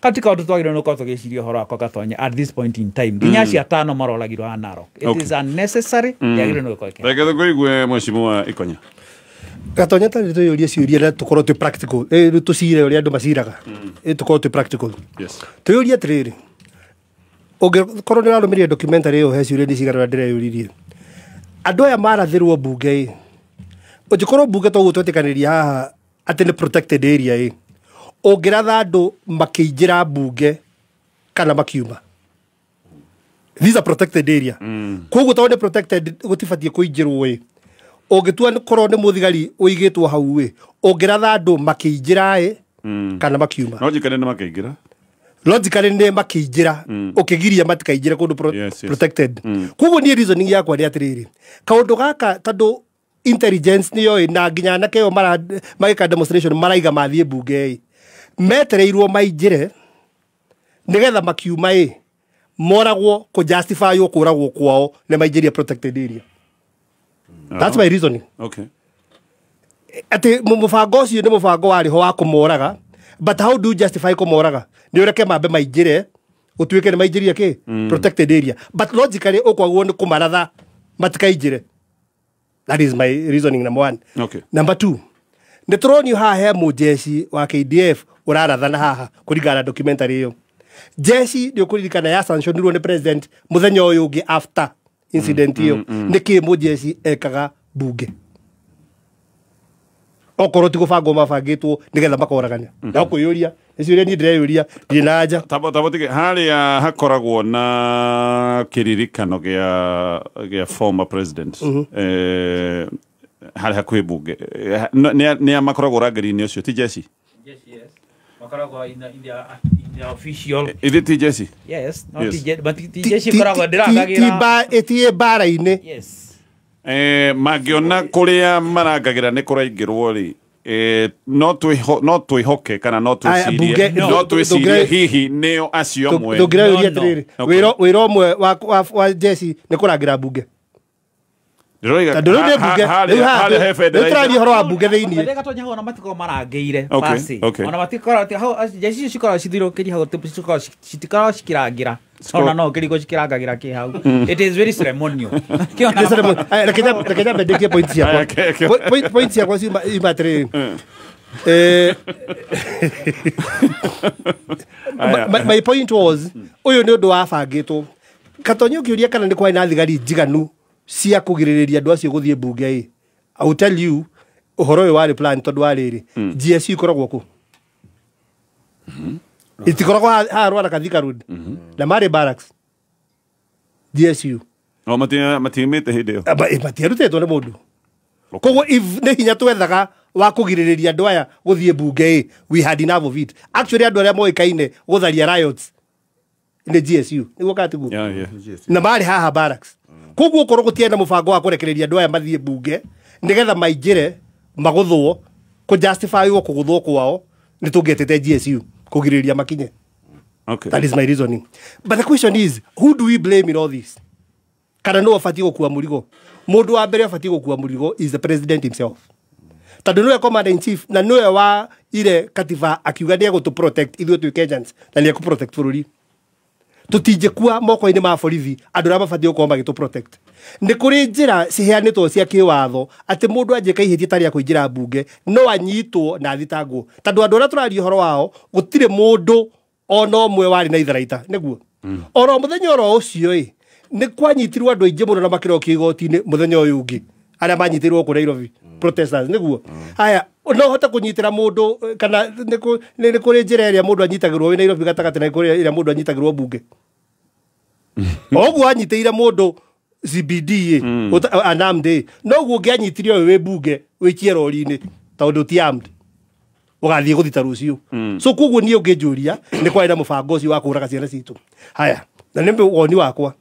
katika watu twagire no kwato gicirio horo akwa gatonya at this point in time nginya cia 5 maroragirwo ha Narok. It is unnecessary yagire no kwake reke ngoigwe mheshimiwa Ikonya gatonya tari to yoria ciuria tukorwo tu practical tucire uria andu maciraga tukorwo tu practical. Yes to yoria atiriri korwo ni rarumirie documentary iyo he ciuria ndicigarura ndireyuririe andu aya marathirwo bunge ujikorwo bunge to gutwetikaniria haha ati ni protected area ongiratha andu makiingira bunge kana makiuma these are protected area koguo tawone protected gutibatie kuingirwo ongitua korwo ni muthigari uigitwo hau ongiratha andu makiingira kana makiuma logically ni makiingira ukigiria matikaingira kundu protected. Koguo ni reasoning yakwa ni atiriri kaundu gaka tandu intelligence niyo na nginya na keo magika demonstration maraiga mathie bunge metereirwo maingire nigetha makiuma moragwo ku justify ukuragwo kwao ne maingiria protected area. That's my reasoning. Okay. Ati mubango ucio ni mubango wari ho wa kumoraga but how do you justify kumoraga ni ureke mambe maingire utuike ni maingiria ki protected area but logically ukwagwo ni kumaratha matikaingire. That is my reasoning number 1. Okay. Number 2, nituronio haha he mujeshi wa KDF urarathana haha kuringana documentary iyo jeshi ndio kuririkana ya sanctionirwo ni president muthenya uyu ungi after incident iyo niki mujeshi ekaga bunge okorwo ti gubango mabangitwo nigetha makoragania na kuyuria niciuria ni ndireyuria ndinaja tabotike haria hakoragwo na kiririkano gia former president hari hakuhi bunge ni makoragwo rangeri-ini ucio ti jeshi. Yes makoragwo in the official is it jeshi? Yes not but jeshi koragwo ndiragagira etie bara-ini. Yes magiona kuria marangagira ni kuraingirwo ri no twihoke kana no twicirie hihi nio acio mwe wiro mwe wa jeshi ni kurangira bunge Nĩtũrathiĩ ũhoro wa mbunge thĩinĩ. Gatonya ona matiko marangĩire basi. Ona matiko jeshi cikoragwo cithirũkĩria hau citikoragwo cikirangira. Ona no kĩriko cikirangagĩra kĩ hau. It is very ceremonial. Reke nyambe ndĩkie point ciakwa. Point ciakwa ciuma atĩrĩrĩ. My point was, uyu ni undu wa bangitwo. Katonyo kiuria kana ni kwa na thigari njiganu cia kugiriria andu acio guthie bunge. I will tell you, uhoro uyu wari plan tondu wa riri. GSU ikoragwo ku. Itikoragwo harwa na Kathika Road. Na mari barracks. GSU. O matimite hindi yo. Matiarutetwo ni mundu. Koguo if ne hinya twethaga wa kugiriria andu aya guthie bunge, we had enough of it. Actually andu aria moikaine gutharia riots ni GSU niguo katigu na mari haha barracks. Koguo korwo gutienda mubango wa kurekereria andu aya mathie bunge nigetha maingire maguthwo ku justify wo kuguthwo kwao ni tungetete GSU kugiriria makinye. Okay, that is my reasoning. But the question is, who do we blame in all this? Kana no afati gukua murigo? Mundu wa mbere afati gukua murigo is the president himself. Tadu no commander in chief na no wa ile katiba akiuga ni go to protect ithu tu agents na ni ku protect bururi. Tutije kuwa moko-ini ma borithi andu ra mabati gukorwo magitu protect. Ni kuri njira ciheanitwo cia kiwatho ati mundu anjika ihitia tari ya kuingira bunge no anyitwo na thitangwo. Tadu andu ra turaria horo wao gutire mundu ono mwe wari na itharaita niguo. Oro muthenya oro ucio ni kwanyitirwo andu aingi muno na makiro kigoti-ini muthenya uyu ungi aria manyitirwo ku Nairobi protesters niguo. Haya no hota kunyitira mundu kana ni kuri njira iria mundu anyitagirwo wi Nairobi gatagati na kuri iria mundu anyitagirwo bunge. Oguo anyitira mundu CBD anamde no guo ngianyitirio wi bunge wikie rori-ini tondu ti armed ugathie guthita rucio. So koguo ni ungijuria ni kwa ina mubango ucio wa kuraga ciana citu. Haya na nimbe woni wakwa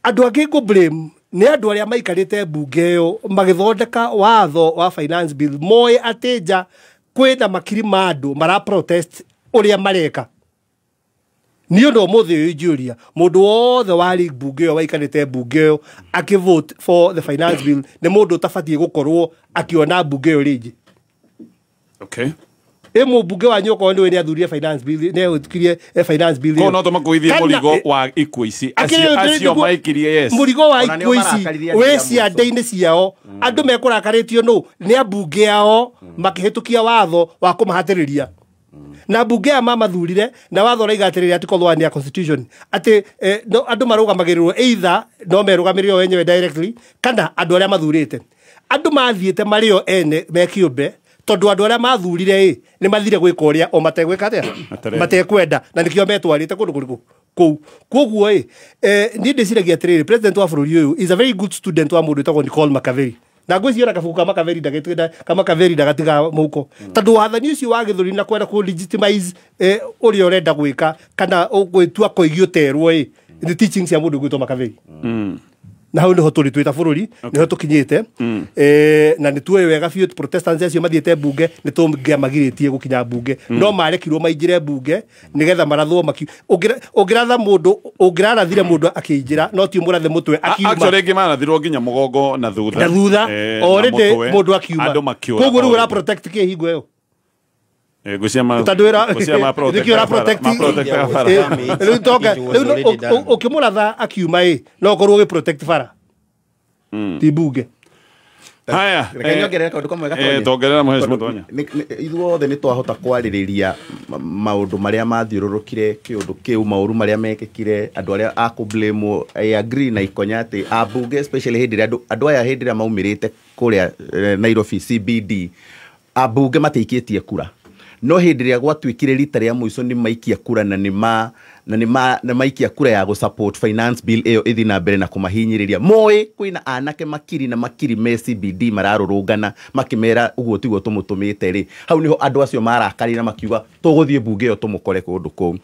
andu angi go blame ni andu aria maikarite bunge yo magithondeka watho wa finance bill moe ateja kwenda makiri ma andu mara protest uria mareka. Ni undu muthi uyu juria mundu wothe wari bunge yo waikarite bunge yo akivote for the finance bill ni mundu tafatie gukorwo akiona bunge yo ringi. Okay. Emo bunge wa nyoko ndio ni athuria finance bill ne utikirie finance bill ko no to makuithie murigo wa ikuici acio maikirie yes murigo wa ikuici we cia ndeini ciao andu mekurakaritio no ni abunge yao makihitukia watho wa kumahatiriria na bunge ya mama thurire na watho raigatiriria atikolwa ni constitution ati no andu marugamagirirwo either no merugamirio wenyewe directly kana andu aria mathurite andu mathiete mario ene mekiumbe tondu andu aria mathurire ni mathire gwika uria o mategwika atia matekwenda na nikio metwarite kundu kuriku kou koguo ni ndiciragia atiriri president wa bururi uyu is a very good student wa mundu tagwo Nicole Makaveri na ngwiciona kabuku kama Makaveri ndagitida kama Makaveri ndagatiga muko tondu wathani ucio wa githuri na kwenda ku legitimize uria urenda gwika kana ugwitua koigio terwo the teachings ya mundu gwitwa Makaveri. Na hau niho turi twita bururi niho tukinyite na ni tuwe wega fiu protestants acio mathiete bunge ni tungia magiritie gukinya bunge no marekirwo maingire bunge nigetha marathwo maki ungiratha mundu ungirarathire mundu akiinjira no ti murathe mutwe akiuma actually ngimarathirwo nginya mugongo na thutha already mundu akiuma koguo riu ra protect ki hingo yo gusema protect ukimuratha akiuma no korwo ge protect fara ti bunge. Haya rekanyongerera kaundu kamwe gatonya tongerera mheshimiwa Tonya ithuothe ni twahota kwaririria maundu maria mathiururukire kiundu kiu mauru maria mekekire andu aria a ku blame I agree na ikonya ati abunge especially hindi andu aya hindi ria maumirite kuria Nairobi CBD abunge mateikitie kura no hindi ria gwatuikire rita ria muico ni maikia kura na maikia kura ya go support finance bill eyo ithi na mbere na kumahinyiriria moe kwina anake makiri na makiri me CBD mararurungana makimera uguo tiguo tumutumite ri hau niho andu acio marakari na makiuga tuguthie bunge yo tumukore kundu kou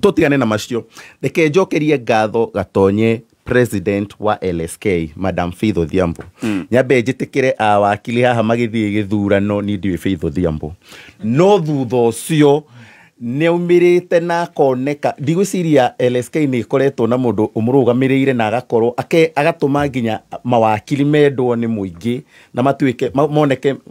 tutigane na macio reke njokerie ngatho Gatonye president wa LSK Madam Faith Odhiambo nyambe njitikire awakili haha magithie githurano ni ndiwe Faith Odhiambo no thutha ucio neumirite na koneka ndigwiciria LSK ni koretwo na mundu umurugamirire na agakorwo agatuma nginya mawakili mendwo ni muingi na matuike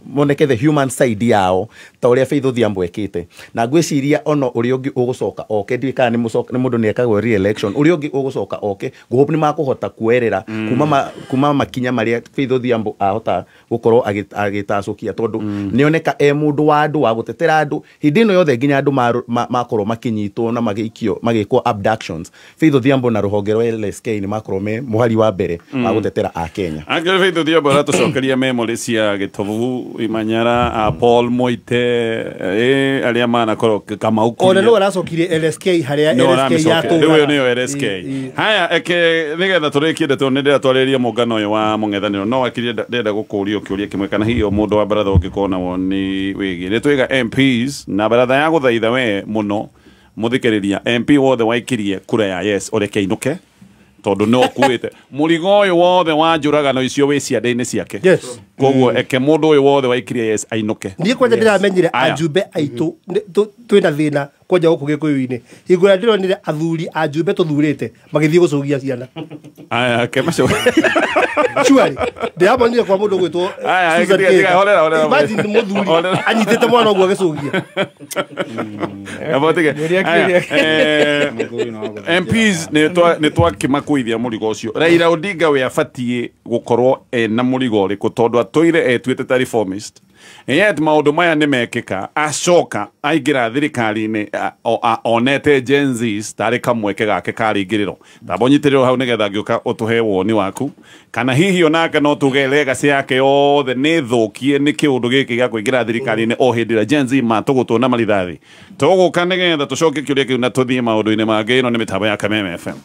moneke the human side yao ta uria Faith Odhiambo ekite na ngwiciria ono uria ungi ugucoka oke ndika ni mundu ni ekagwo re-election uria ungi ugucoka oke nguhope ni makuhota kuerera kuma makinya maria Faith Odhiambo ahota gukorwo agitacukia tondu nioneka mundu wa andu wa gutetera andu hindi no yothe nginya andu makorwo makinyitwo na magikwo abductions. Faith Odhiambo na ruhonge rwa LSK ni makorwo me muhari wa mbere wa gutetera a Kenya. Angel Faith Odhiambo ratucokeria memory cia Gitovu Imanyara Paul Moite aria manakorwo kama ukuri ona no aracokirie LSK haria LSK yato riu ni LSK haya nigetha turikie ndeto ndira twariria mungano uyu wa mung'ethaniro no akirie ndenda gukurio kiuria kimwe kana hiyo mundu wa baratha ukikona woni wigi ni twiga MPs na baratha ya guthaitha we muno muthikiriria MP wothe waikirie kura ya yes ureke inuke tondu no kuite murigo uyu wothe wa njuragano icio wi ciande-ini ciake koguo eke mundu uyu wothe waikirie yes ainuke ni kwanja ndiramenyire ajumbe aitu twina thina kwanja guku gikuyu-ini hingura ndironire athuri ajumbe tuthurite magithie gucugia ciana aya ke macho chuari ndiamonire kwa mundu gwitwo aya holera imagine muthuri anyitite mwana oguo agicugia MPs ne twakimakuithia murigo ucio Raila Odinga we abatie gukorwo na murigo ri kutondu atwire etwite ta reformist yet maundu maya ni mekika acoka aingira thirikari-ini onete Gen Z tari kamweke gake karingiriro tabonyitiriro hau nigetha ngiuka utuhe woni waku kana hihi onake no tuge legacy yake yothe ni thukie ni kiundu giki gya kuingira thirikari-ini o hindira Gen Z matugutuna marithathi tuguka nigetha tucoke kiuria kiu na tuthie maundu-ini mangi ino ni mitambo ya Kameme FM.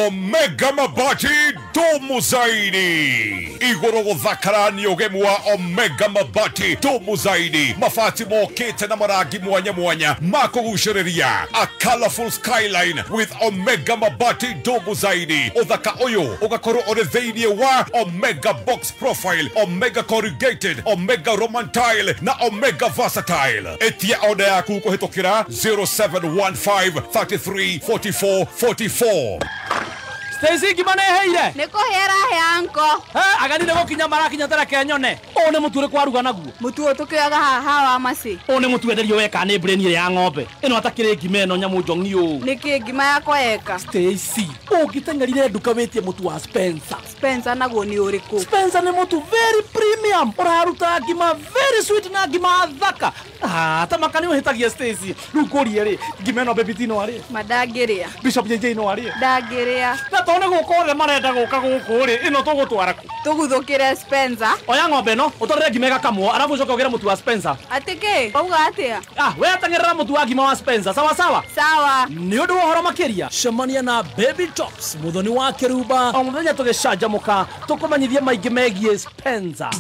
Omega Mabati Dumu Zaidi igoro guthakara ni ugemu wa Omega Mabati Dumu Zaidi mafati mokete na maragi mwanya mwanya makuguciriria a colorful skyline with Omega Mabati Dumu Zaidi uthaka uyu ugakorwo uri thiini wa Omega Box Profile, Omega Corrugated, Omega Roman Tile na Omega Versatile. Etia order yaku kuhitukira 0715 33 44 44. Stacy gimane heire niko hera he anko agani ne gokinya marakinya tara kenyone one muture kwa ruga naguo mutuo tukiaga haha wa masi one mutuenderio weka ni brain ile ya ng'ombe ino atakire ngimeno nyamu njongi u niki ngima yako eka Stacy ukitengerire nduka wetie mutu wa Spencer naguo ni uriku Spencer ni mutu very premium uraruta ngima very sweet na ngima thaka tamakani uhitagia Stacy rukurie ri ngimeno bebitino ari madagiria Bishop JJ no ari dagiria tone gukore marenda guka gukuri ino tugutwara ku tuguthukire Spencer oya ng'ombe no utorere ngimega kamwo arafu coka ugira mutu wa Spencer atike auga atia we atangerera mutu wa ngima wa Spencer sawa ni undu wohoro makiria shemania na Baby Tops muthoni wa Kiruba o muthenya tugicanjamuka tukumanyithie maingi megie Spencer.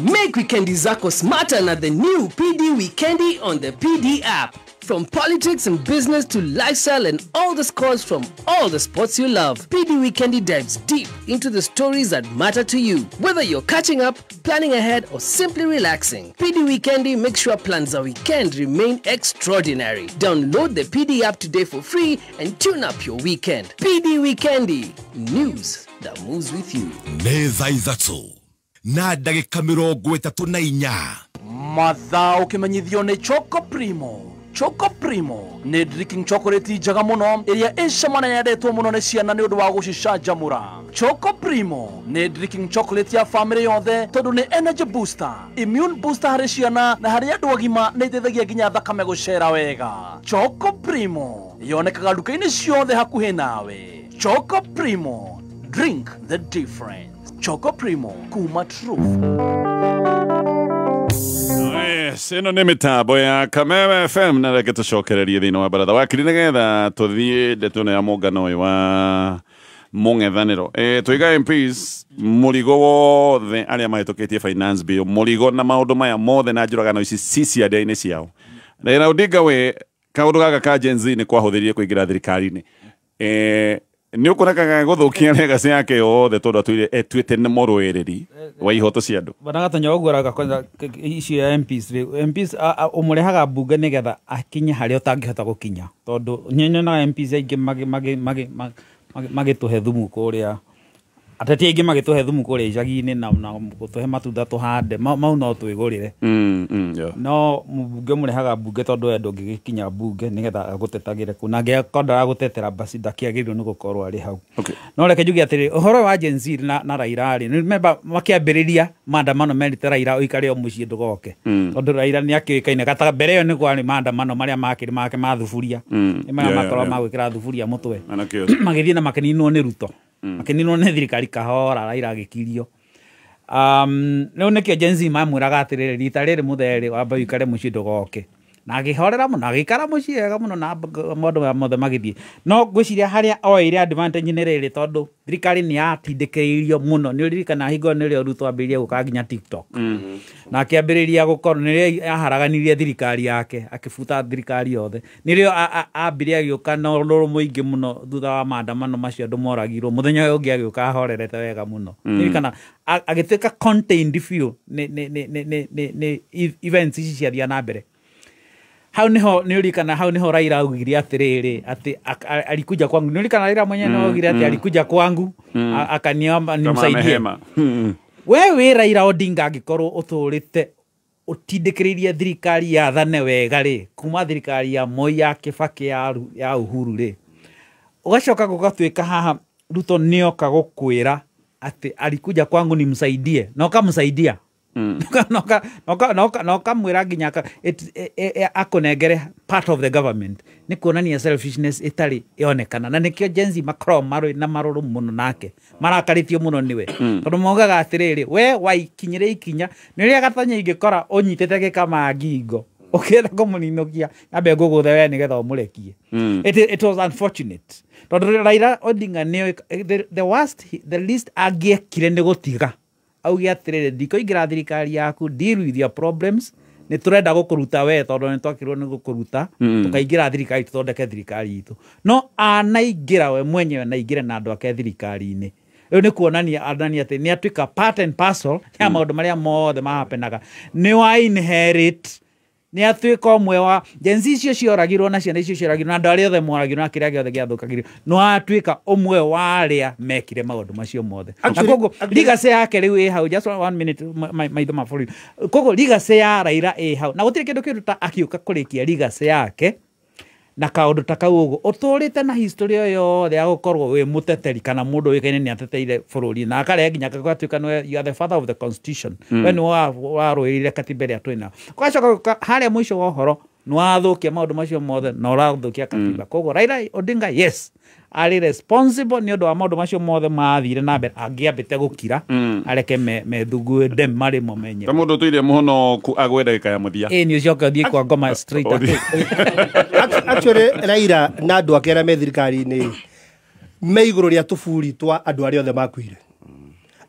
Make weekendi zako smarter na the new PD Weekendi on the PD app. From politics and business to lifestyle and all the scores from all the sports you love, PD Weekendi dives deep into the stories that matter to you. Whether you're catching up, planning ahead, or simply relaxing, PD Weekendi makes sure plans a weekend remain extraordinary. Download the PD app today for free and tune up your weekend. PD Weekendi, news that moves with you. Neza izatsu na ndagika 34 mathaa ukimenyithio ni Choco Primo ni drinking chocolate njega muno iria icamana yendetwo muno ni ciana ni undu wa gucicanjamura. Choco Primo ni drinking chocolate ya family yothe tondu ni energy booster, immune booster hari ciana na hari andu agima ni itethagia nginya thakame gucera wega. Choco Primo yonekaga nduka-ini ciothe hakuhi nawe. Choco Primo, drink the difference. Choco Primo kuma Truth. Ino nä mä tambo ya Kameme FM na reke tå cokererie thä inä wa baratha wakiri nä getha tå thiä ndeto ya må ngano å yå wa må ng'ethanä tå iga MPs må rigo wothe arä a mahätå kä tie finance bill må rigo na maå ndå maya mothe na njå ragano ici ci ciande-inä ciao Raila Odinga we kaundu gaka ka Gen Z ni kwahuthirie kuingira thirikari-ini ni ukunakaga guthukia legacy yake yothe tondu atuite ni morwereri wa ihoto cia andu banagatonya oguraga kwanza icio ya MPs umurehaga bunge nigetha akinye haria utangihota gukinya tondu nyenyonaga MPs aingi magituhe thumu kuria ateti aingi magituhe thumu kuria icagi-ini na gutuhe matunda tuhande mau no twigurire no mbunge murehaga bunge tondu endo ngigikinya bunge nigetha agutetagire kuna ngekonda agutetera basi ndakiagirwo ni gukorwo ari hau no reke njuge atiri uhoro wa Gen Z na Raila ari remember makiambiriria maandamano merite Raila oikare o mucii ndugoke tondu Raila ni akikaine kata mbere yo ni kwari maandamano maria makiri make mathuburia ni maria makorwo magwikira thuburia mutwe magithie na makininwo ni Ruto makininwo ni thirikari kahora Raila agikirio no nekio Gen Z mamwiraga atiriri rita riri mutheri wamba wikare mucii ndugoke na agihorera muno agikara mucii wega muno na maundu mothe magithie no ngwiciria haria oire advantage ni riri tondu thirikari ni yatindikiririo muno ni uririkana hingo ni rio Ruto ambiria guka nginya TikTok na akiambiriria gukorwo ni rio aharaganirie thirikari yake akifuta thirikari yothe ni rio ambiria giuka no ruru muingi muno thutha wa maandamano macio andu moragirwo muthenya ungi agiuka ahorerete wega muno uririkana agituika contained few ni events ici ciathia na mbere hau niho niurikana hau niho Raila augire atiriri ati alikuja kwangu niurikana Raila mwenyewe no augire ati alikuja kwangu akaniomba nimsaidie wewe Raila Odinga agikorwo uturite utindikiririe thirikari ya thane wega ri kuma thirikari ya Moi ya Kibaki ya Uhuru ri ugacoka gugatuika haha Ruto nioka gukwira ati alikuja kwangu nimsaidie no kamsaidia no mwira nginya akonengere part of the government ni kuonania selfishness itari yonekana na nikio Gen Z makro marui na maruru muno nake marakaritio muno niwe tondu mogaga atiriri we waikinyire ikinya niria gatanya ingikora unyitete gikama ngingo ukenda kumuninokia abe guguthe we nigetha umurekie it was unfortunate tondu Raila Odinga ni the least agiekire ni gutiga augia atiriri ndikoingira thirikari yaku deal with your problems ni turenda gukuruta we tondu ni twakirwo ni gukuruta tukaingira thirikari tuthondeke thirikari itu no anaingira we mwenyewe naingire na andu ake thirikari-ini riu ni kuonania adani ati ni atuika part and parcel ya maundu maria mothe mahapenaga ni wa inherit ni atuika omwe wa Gen Z icio cioragirwo na ciana icio cioragirwo na andu aria othe moragirwo na kiria giothe giathukagirio no atuika omwe wa aria mekire maundu macio mothe koguo legacy yake riu i hau just 1 minute maitho maburi koguo legacy ya Raila i hau na gutire kindu kiruta akiuka kurikia legacy yake na kaundu takau uguo uturite na history yo ya gukorwo we muteteri kana mundu wikaine ni ateteire bururi na akare nginya gatuika no you are the father of the constitution when wa roirire katiba ya twina kwacoka haria mwisho wa horo no wathukia maundu macio mothe no rathukia katiba koguo Raila Odinga yes ari responsible ni undu wa maundu macio mothe mathire na mbere angiambite gukira areke methungue dem mari momenye ta mundu tuire muhono agwenda gikaya muthia ni ucoka thie kwa ngoma straight actually Raila na andu akera me thirikari-ini me iguru ria tuburi twa andu aria othe makuire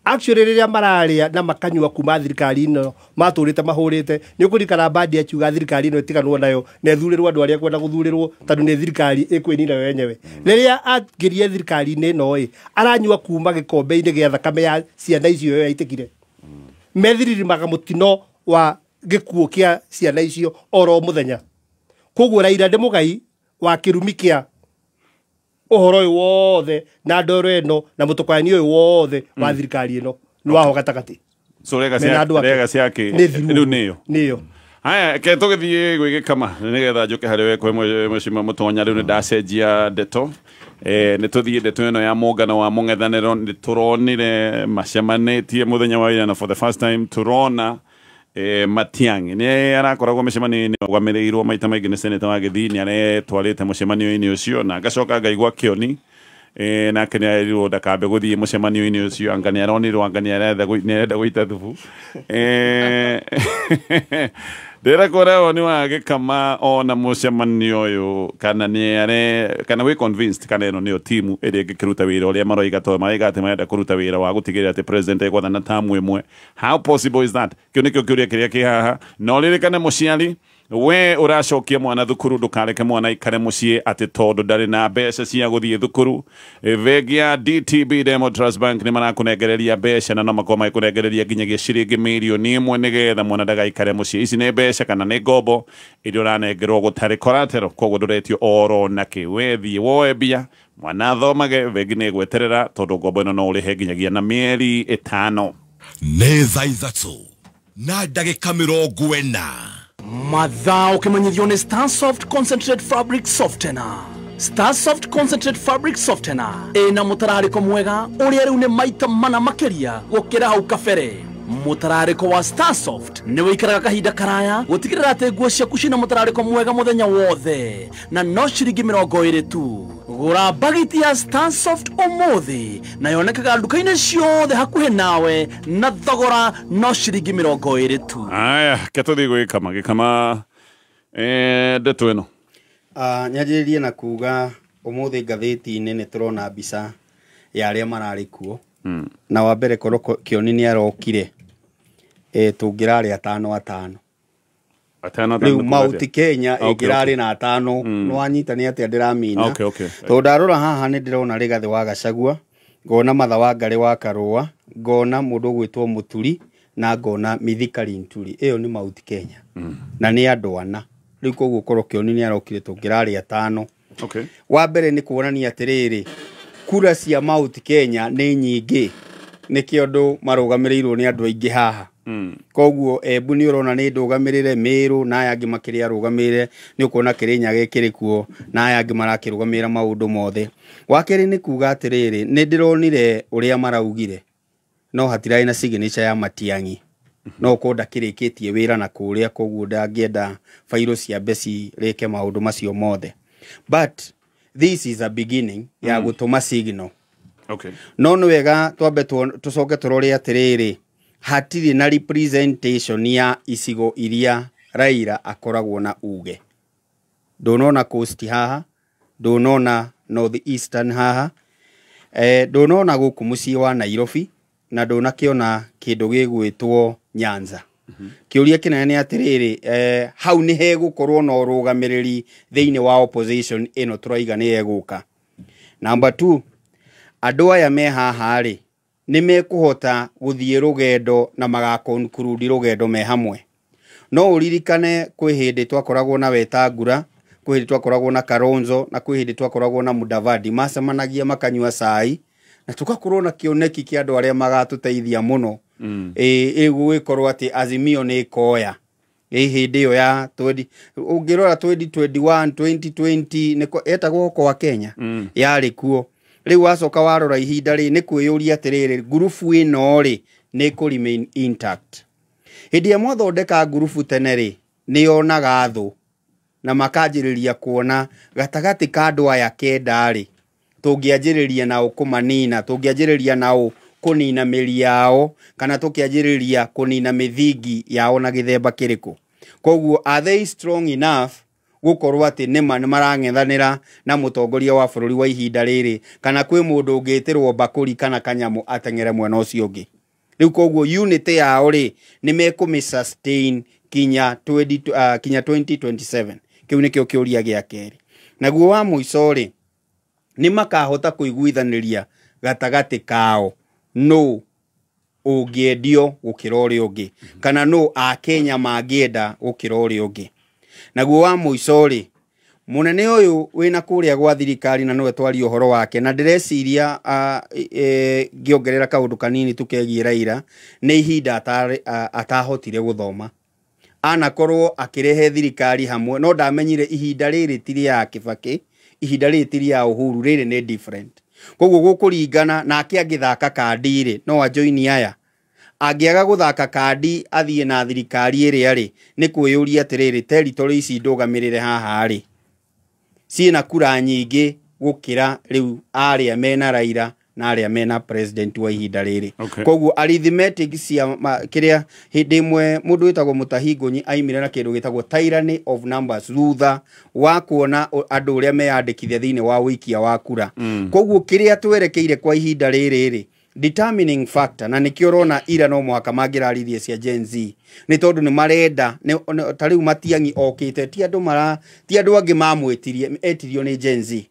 actually riria mararia na makanyua kuma thirikari ino maturite mahurite ni ukurikana bandi aciuga thirikari ino itiganwo nayo na thurirwo andu aria kwenda guthurirwo tondu ni thirikari ikwinira wenyewe riria angirie thirikari-ini no aranyua kuma gikombe-ini gia thakame ya ciana icio yaitikire methiririmaga mutino wa gikuo kia ciana icio oro muthenya koguo Raila ndi mugai wa kirumi kia uhoro uyu wothe na ndoro eno na mutukani uyu wothe wa thirikari eno ni waho gatagati so legacy yake riu niyo haya ke tugithie gwigikama nigetha njuke hari we kwe mweshima mutonya riu ni ndacenjia ndeto ni tuthie ndeto eno ya mungano wa mungethaniro ni turonire macemanitie muthenya wa ira na for the first time turona Matiang'i ni arakoragwo micemani-ini rũgamĩrĩirwo maita maingĩ nĩ seneta wa Gĩthii nĩ aretwarĩte mũcemanio-inĩ ũcio na ngacoka ngaigua Kĩoni nake nĩ arerirwo ndakambe gũthiĩ mũcemanio-inĩ ũcio anga nĩ aronirwo anga nĩ arenda gũita thubu ndĩrakoragwo nĩ wagĩkama ona mũcemanio ũyũ kana wĩ convinced kana ĩno nĩyo timu ĩrĩa ĩngĩkĩruta wĩra ũrĩa maroiga atĩ marenda kũruta wĩra wa gũtigĩrĩra atĩ president egwathana tamu ĩmwe how possible is that kĩu nĩkĩo kĩũria kĩrĩa kĩ haha no rĩrĩkane mũciari we uracokia mwana thukuru ndukareke mwana ikare mucii ati tondu ndari na mbeca cia guthie thukuru vegia DTB Diamond Trust Bank ni marakunengereria mbeca na no makorwo magikunengereria nginyagia ciringi mirioni 1 nigetha mwana ndagaikare mucii ici ni mbeca kana ni ngombo iria uranengerwo gutari collateral koguo nduretio oro naki we thie woe mbia mwana thomage vengi ni gweterera tondu ngombo ino no urihe nginyagia na mieri 5 nĩ thaa ithatũ na ndagĩka 40 mathaa ũkĩmenyithio nĩ Starsoft Concentrate Fabric Softener. Starsoft Concentrate Fabric Softener ĩna mũtararĩko mwega ũrĩa rĩu nĩ maita mana makĩria gũkĩra hau kabere. Mũtararĩko wa Starsoft nĩ wĩikaraga kahinda karaya gũtigĩrĩra atĩ nguo ciaku cina mũtararĩko mwega mũthenya wothe na no ciringi 20 tu. Gura bagiti ya Starsoft ũmũthĩ na yonekaga nduka-inĩ ciothe hakuhĩ nawe na thogora no ciringi 20 tu. Aya ketũthiĩ gwĩkama gĩkama ndeto ĩno nyanjĩrĩrie na kuga ũmũthĩ ngathĩti-inĩ nĩ tũrona mbica ya arĩa mararĩ kuo na wa mbere korwo Kĩoni nĩ arokire tũngĩrarĩ 5 rĩu Mount Kenya ĩngĩrarĩ na 5 no anyita nĩ atĩa ndĩramina tondũ ndarora haha nĩ ndĩrona Rigathĩ wa Gachagua ngona Martha Wangari wa Karũa ngona mũndũ gwĩtwo Mũturi na ngona Mithika Linturi ĩyo nĩ Mount Kenya na nĩ andũ ana rĩu koguo korwo Kĩoni nĩ arokire tũngĩrarĩ 5 wa mbere nĩ kuonania atĩrĩrĩ kura cia Mount Kenya nĩ nyingĩ nĩkĩo andũ marũgamĩrĩirwo nĩ andũ aingĩ haha koguo Embu nĩ ũrona nĩ ndũgamĩrĩre Meru na aya angĩ makĩrĩa arũgamĩrĩre nĩ ũkuona Kĩrĩnyaga gĩkĩrĩ kuo na aya angĩ marakĩrũgamĩrĩra maũndũ mothe wa kerĩ nĩ kuga atĩrĩrĩ nĩ ndĩronire ũrĩa maraugire no hatirarĩ na signature ya Matiang'i no konda kĩrĩkĩtie wĩra na kũrĩa koguo ndangĩenda fairo cia mbeci rĩke maũndũ macio mothe but this is a beginning ya gũtũma signal no nĩ wega twambe tũcoke tũrore atĩrĩrĩ hatirĩ na representation ya icigo iria Raila akoragwo na uge ndũnona Coast haha ndũnona North Eastern haha ndũnona gũkũ mũciĩ wa Nairobi na ndũnakĩona kĩndũ gĩgwĩtwo Nyanza kĩũria kĩnene nĩ atĩrĩrĩ hau nĩ hegũkorwo na ũrũgamĩrĩri thĩinĩ wa opposition ĩno tũraiga nĩ egũka number 2 andũ aya me haha rĩ nĩ mekũhota gũthiĩ rũgendo na magakonclude rũgendo me hamwe no ũririkane kwĩ hĩndĩ twakoragwo na Wetangula kwĩ hĩndĩ twakoragwo na Kalonzo na kwĩ hĩndĩ twakoragwo na Mudavadi macemanagia makanyua cai na tugakorwo na kĩoneki kĩa andũ arĩa magatũteithia mũno gũgĩkorwo atĩ Azimio nĩ ikoya hĩndĩ ĩyo ya ũngĩrora 2021 2020 nĩ etagwo kwa Kenya yarĩ kuo rĩu wacoka warora ihinda rĩ nĩ kwĩyũria atĩrĩrĩ ngurubu ĩno rĩ nĩ kũ remain intact hĩndĩ ĩmwe thondeka ngurubu tene rĩ nĩ yonaga thũ na makanjĩrĩria kuona gatagatĩ ka andũ aya kenda rĩ tũngĩanjĩrĩria nao kũmanina tũngĩanjĩrĩria nao kũnina mĩri yao kana tũkĩanjĩrĩria kũnina mĩthingi yao na gĩthemba kĩrĩkũ koguo are they strong enough gũkorwo atĩ nĩma nĩ marang'ethanĩra na mũtongoria wa bũrũri wa ihinda rĩrĩ kana kwĩ mũndũ ũngĩtĩrwo Bakũri kana Kanyamũ ateng'ere mwena ũcio ũngĩ rĩu koguo unity yao rĩ nĩ mekũmĩ sustain kinya 2027 kĩu nĩkĩo kĩũria gĩa kerĩ naguo wa mũico rĩ nĩ makahota kũiguithanĩria gatagatĩ kao no ũngĩendio gũkĩra ũrĩa ũngĩ kana no Akenya mangĩenda gũkĩra ũrĩa ũngĩ naguo wa mũico rĩ munene ũyũ wĩna kũrĩa gwa thirikari na nowe twari ũhoro wake na ndĩreciria ngĩongerera kaũndũ kanini tũkegie Raila nĩ ihinda atahotire gũthoma anakorwo akĩrehe thirikari hamwe no ndamenyire ihinda rĩrĩ ti rĩa Kibaki ihinda rĩrĩ ti rĩa Uhuru rĩrĩ nĩ different koguo gũkũringana nake angĩthaka kandi rĩ no ajoini aya angĩaga gũthaka kandi athiĩ na thirikari ĩrĩa rĩ nĩ kwĩyũria atĩrĩrĩ territory ici ndũgamĩrĩre haha rĩ ciĩna kura nyingĩ gũkĩra rĩu arĩa mena Raila na arĩa mena president wa ihinda rĩrĩ koguo arithmetic cia kĩrĩa hĩndĩ ĩmwe mũndũ wĩtagwo Mutahi Ngũnyi aimire na kĩndũ gĩtagwo tyranny of numbers thutha wa kuona andũ ũrĩa meyandĩkithia thĩinĩ wa ũikia wa kura koguo kĩrĩa twerekeire kwa ihinda rĩrĩ rĩ determining factor na nikio rona ira no mwaka mangirarithie cia Gen Z ni tondu ni marenda tariu Matiang'i okite ti andu angi mamwetirie etirio ni Gen Z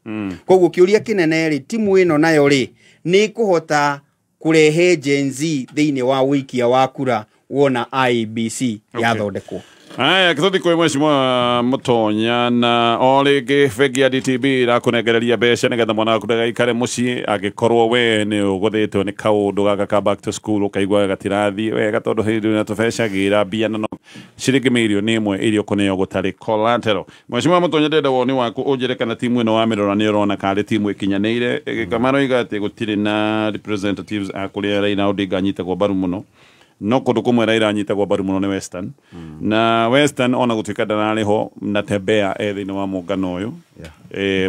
koguo kiuria kinene ri timu ino nayo ri ni kuhota kurehe Gen Z thiini wa wikia wa kura wona IEBC yathondekwo. Aya kitothi kwa mheshimiwa Mutonya na orege fegi ya DTB rakunegereria besha nigetha mwana waku ndagaikare mucii agikorwo we ni uguthitwo ni kaundu gaka ka back to school ukaigwa gatirathi wega tondu hindi na tubeshagira mbia no ciringi milioni imwe irio kuneo gutari collateral. Mheshimiwa Mutonya ndenda woni waku unjire kana timu ino wa mirora ni urona kale timu ikinyanire Kamaro igate gutiri na representatives akuria Raila Odinga anyitagwo mbaru muno no kundu kumwe Raila anyitagwo mbaru muno ni Western na Western ona gutuika ndanariho na tembea thiini wa muungano uyu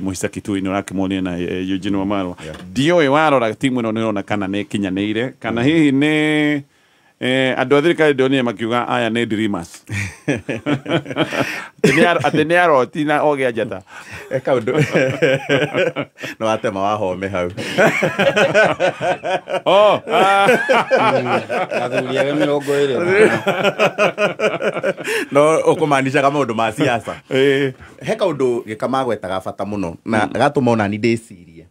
muhisa Kitui-ini urakimonia na Eugene Wamalwa dio warora timu ino nirona kana ni kinyanire kana hihi ni andu a thirikari ndionire makiuga aya ni dreamers atene aroti na ogia njata kaundu no atema wahome hau athuria mirongo iri no ukumanisha kama undu ma siasa he kaundu gikamagwetaga bata muno na gatuma ona ni ndiciria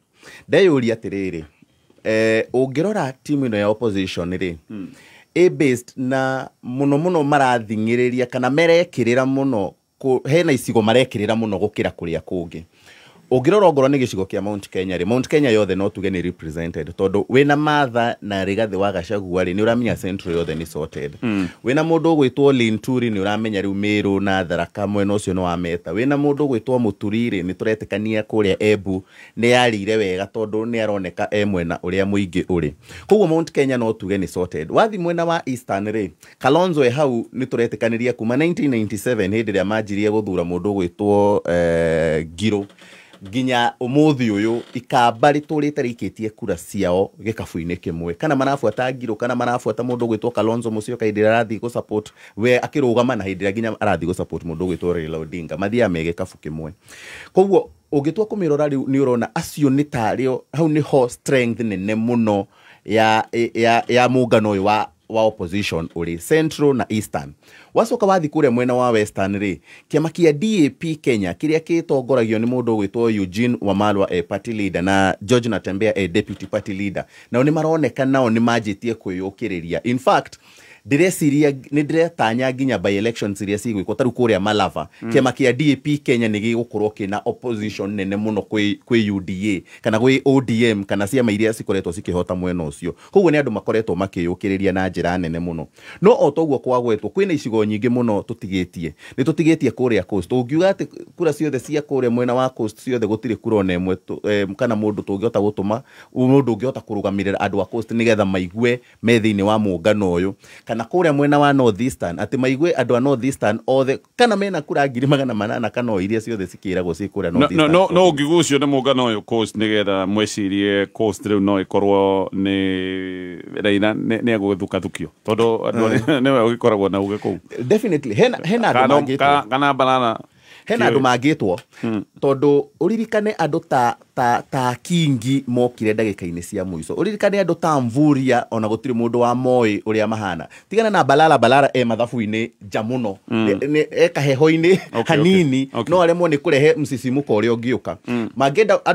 ndeyuria atiriri ungirora timu ino ya opposition ri based na muno marathingiriria kana merekirira muno hena isigo marekirira muno gukira kuria kungi ungirora ngoro ni gicigo kia Mount Kenya ri Mount Kenya yothe no tuge ni represented tondu wina Martha na Rigathi wa Gachagua ri ni uramenya Central yothe ni sorted wina mundu gwitwo Linturi ni uramenya riu Meru na Tharaka mwena ucio no ameta wina mundu gwitwo Muturiri ni turetekania kuria Embu ni yarire wega tondu ni aroneka mwena uria muingi uri koguo Mount Kenya no tuge ni sorted wathi mwena wa Eastern ri Kalonzo hau ni turetekaniria kuma 1997 hindi ria majirie guthura mundu gwitwo Giro ginya umuthi uyu ikamba riturite rikitie kura ciao gikabu-ini kimwe kana marafuata Giro kana marafuata mundu gwitwo Kalonzo mucio kaindira arathi go support we akirugama na hindira ginya arathi go support mundu gwitwo Raila Odinga mathia me gikabu kimwe koguo ugitwa kumirora riu ni urona acio ni tario hau ni ho strength nene muno ya muungano uyu wa opposition uri Central na Eastern wacoka wathi kuria mwena wa Western ri kiama kia DAP Kenya kiria kitongoragio ni mundu gwitwo Eugene Wamalwa party leader na George Natembeya deputy party leader nao ni maroneka nao ni majitie kwiyukiriria in fact diresiria ni diretanya ginya by elections iria cigwikwo taru kuria Malava kiama kia DAP Kenya ni gigukorwo kina opposition nene muno kwi UDA kana kwi ODM kana ciama iria cikoretwo cikihota mwena ucio koguo ni andu makoretwo makiyukiriria na njira nene muno no otoguo kwagwetwo kwina icigo nyingi muno tutigitie kuria coast ungiuga ati kura ciothe cia kuria mwena wa coast ciothe gutiri kura ona imwe kana mundu tungihota gutuma mundu ungihota kurugamirira andu a coast nigetha maigue me thiini wa muungano uyu kana kuria mwena wa North Eastern ati maigwe andu a North Eastern othe kana mena kura 800 kana o iria ciothe cikiragwo cikura North Eastern no ngigucio ni muungano uyu coast nigetha mwecirie coast riu no ikorwo ni Raila ni aguthuka thukio tondu ni we ugikoragwo na uge kuu definitely hena andu mangitwo kana banana hena andu mangitwo tondu uririkane andu ta Kingi mokire ndagika-ini cia muico uririkane andu ta Mvuria ona gutiri mundu wa Moi uria mahana tigana na Balala mathabu-ini jamuno kaheho-ini hanini no aremwo ni kurehe msisimuko uria ungiuka mangenda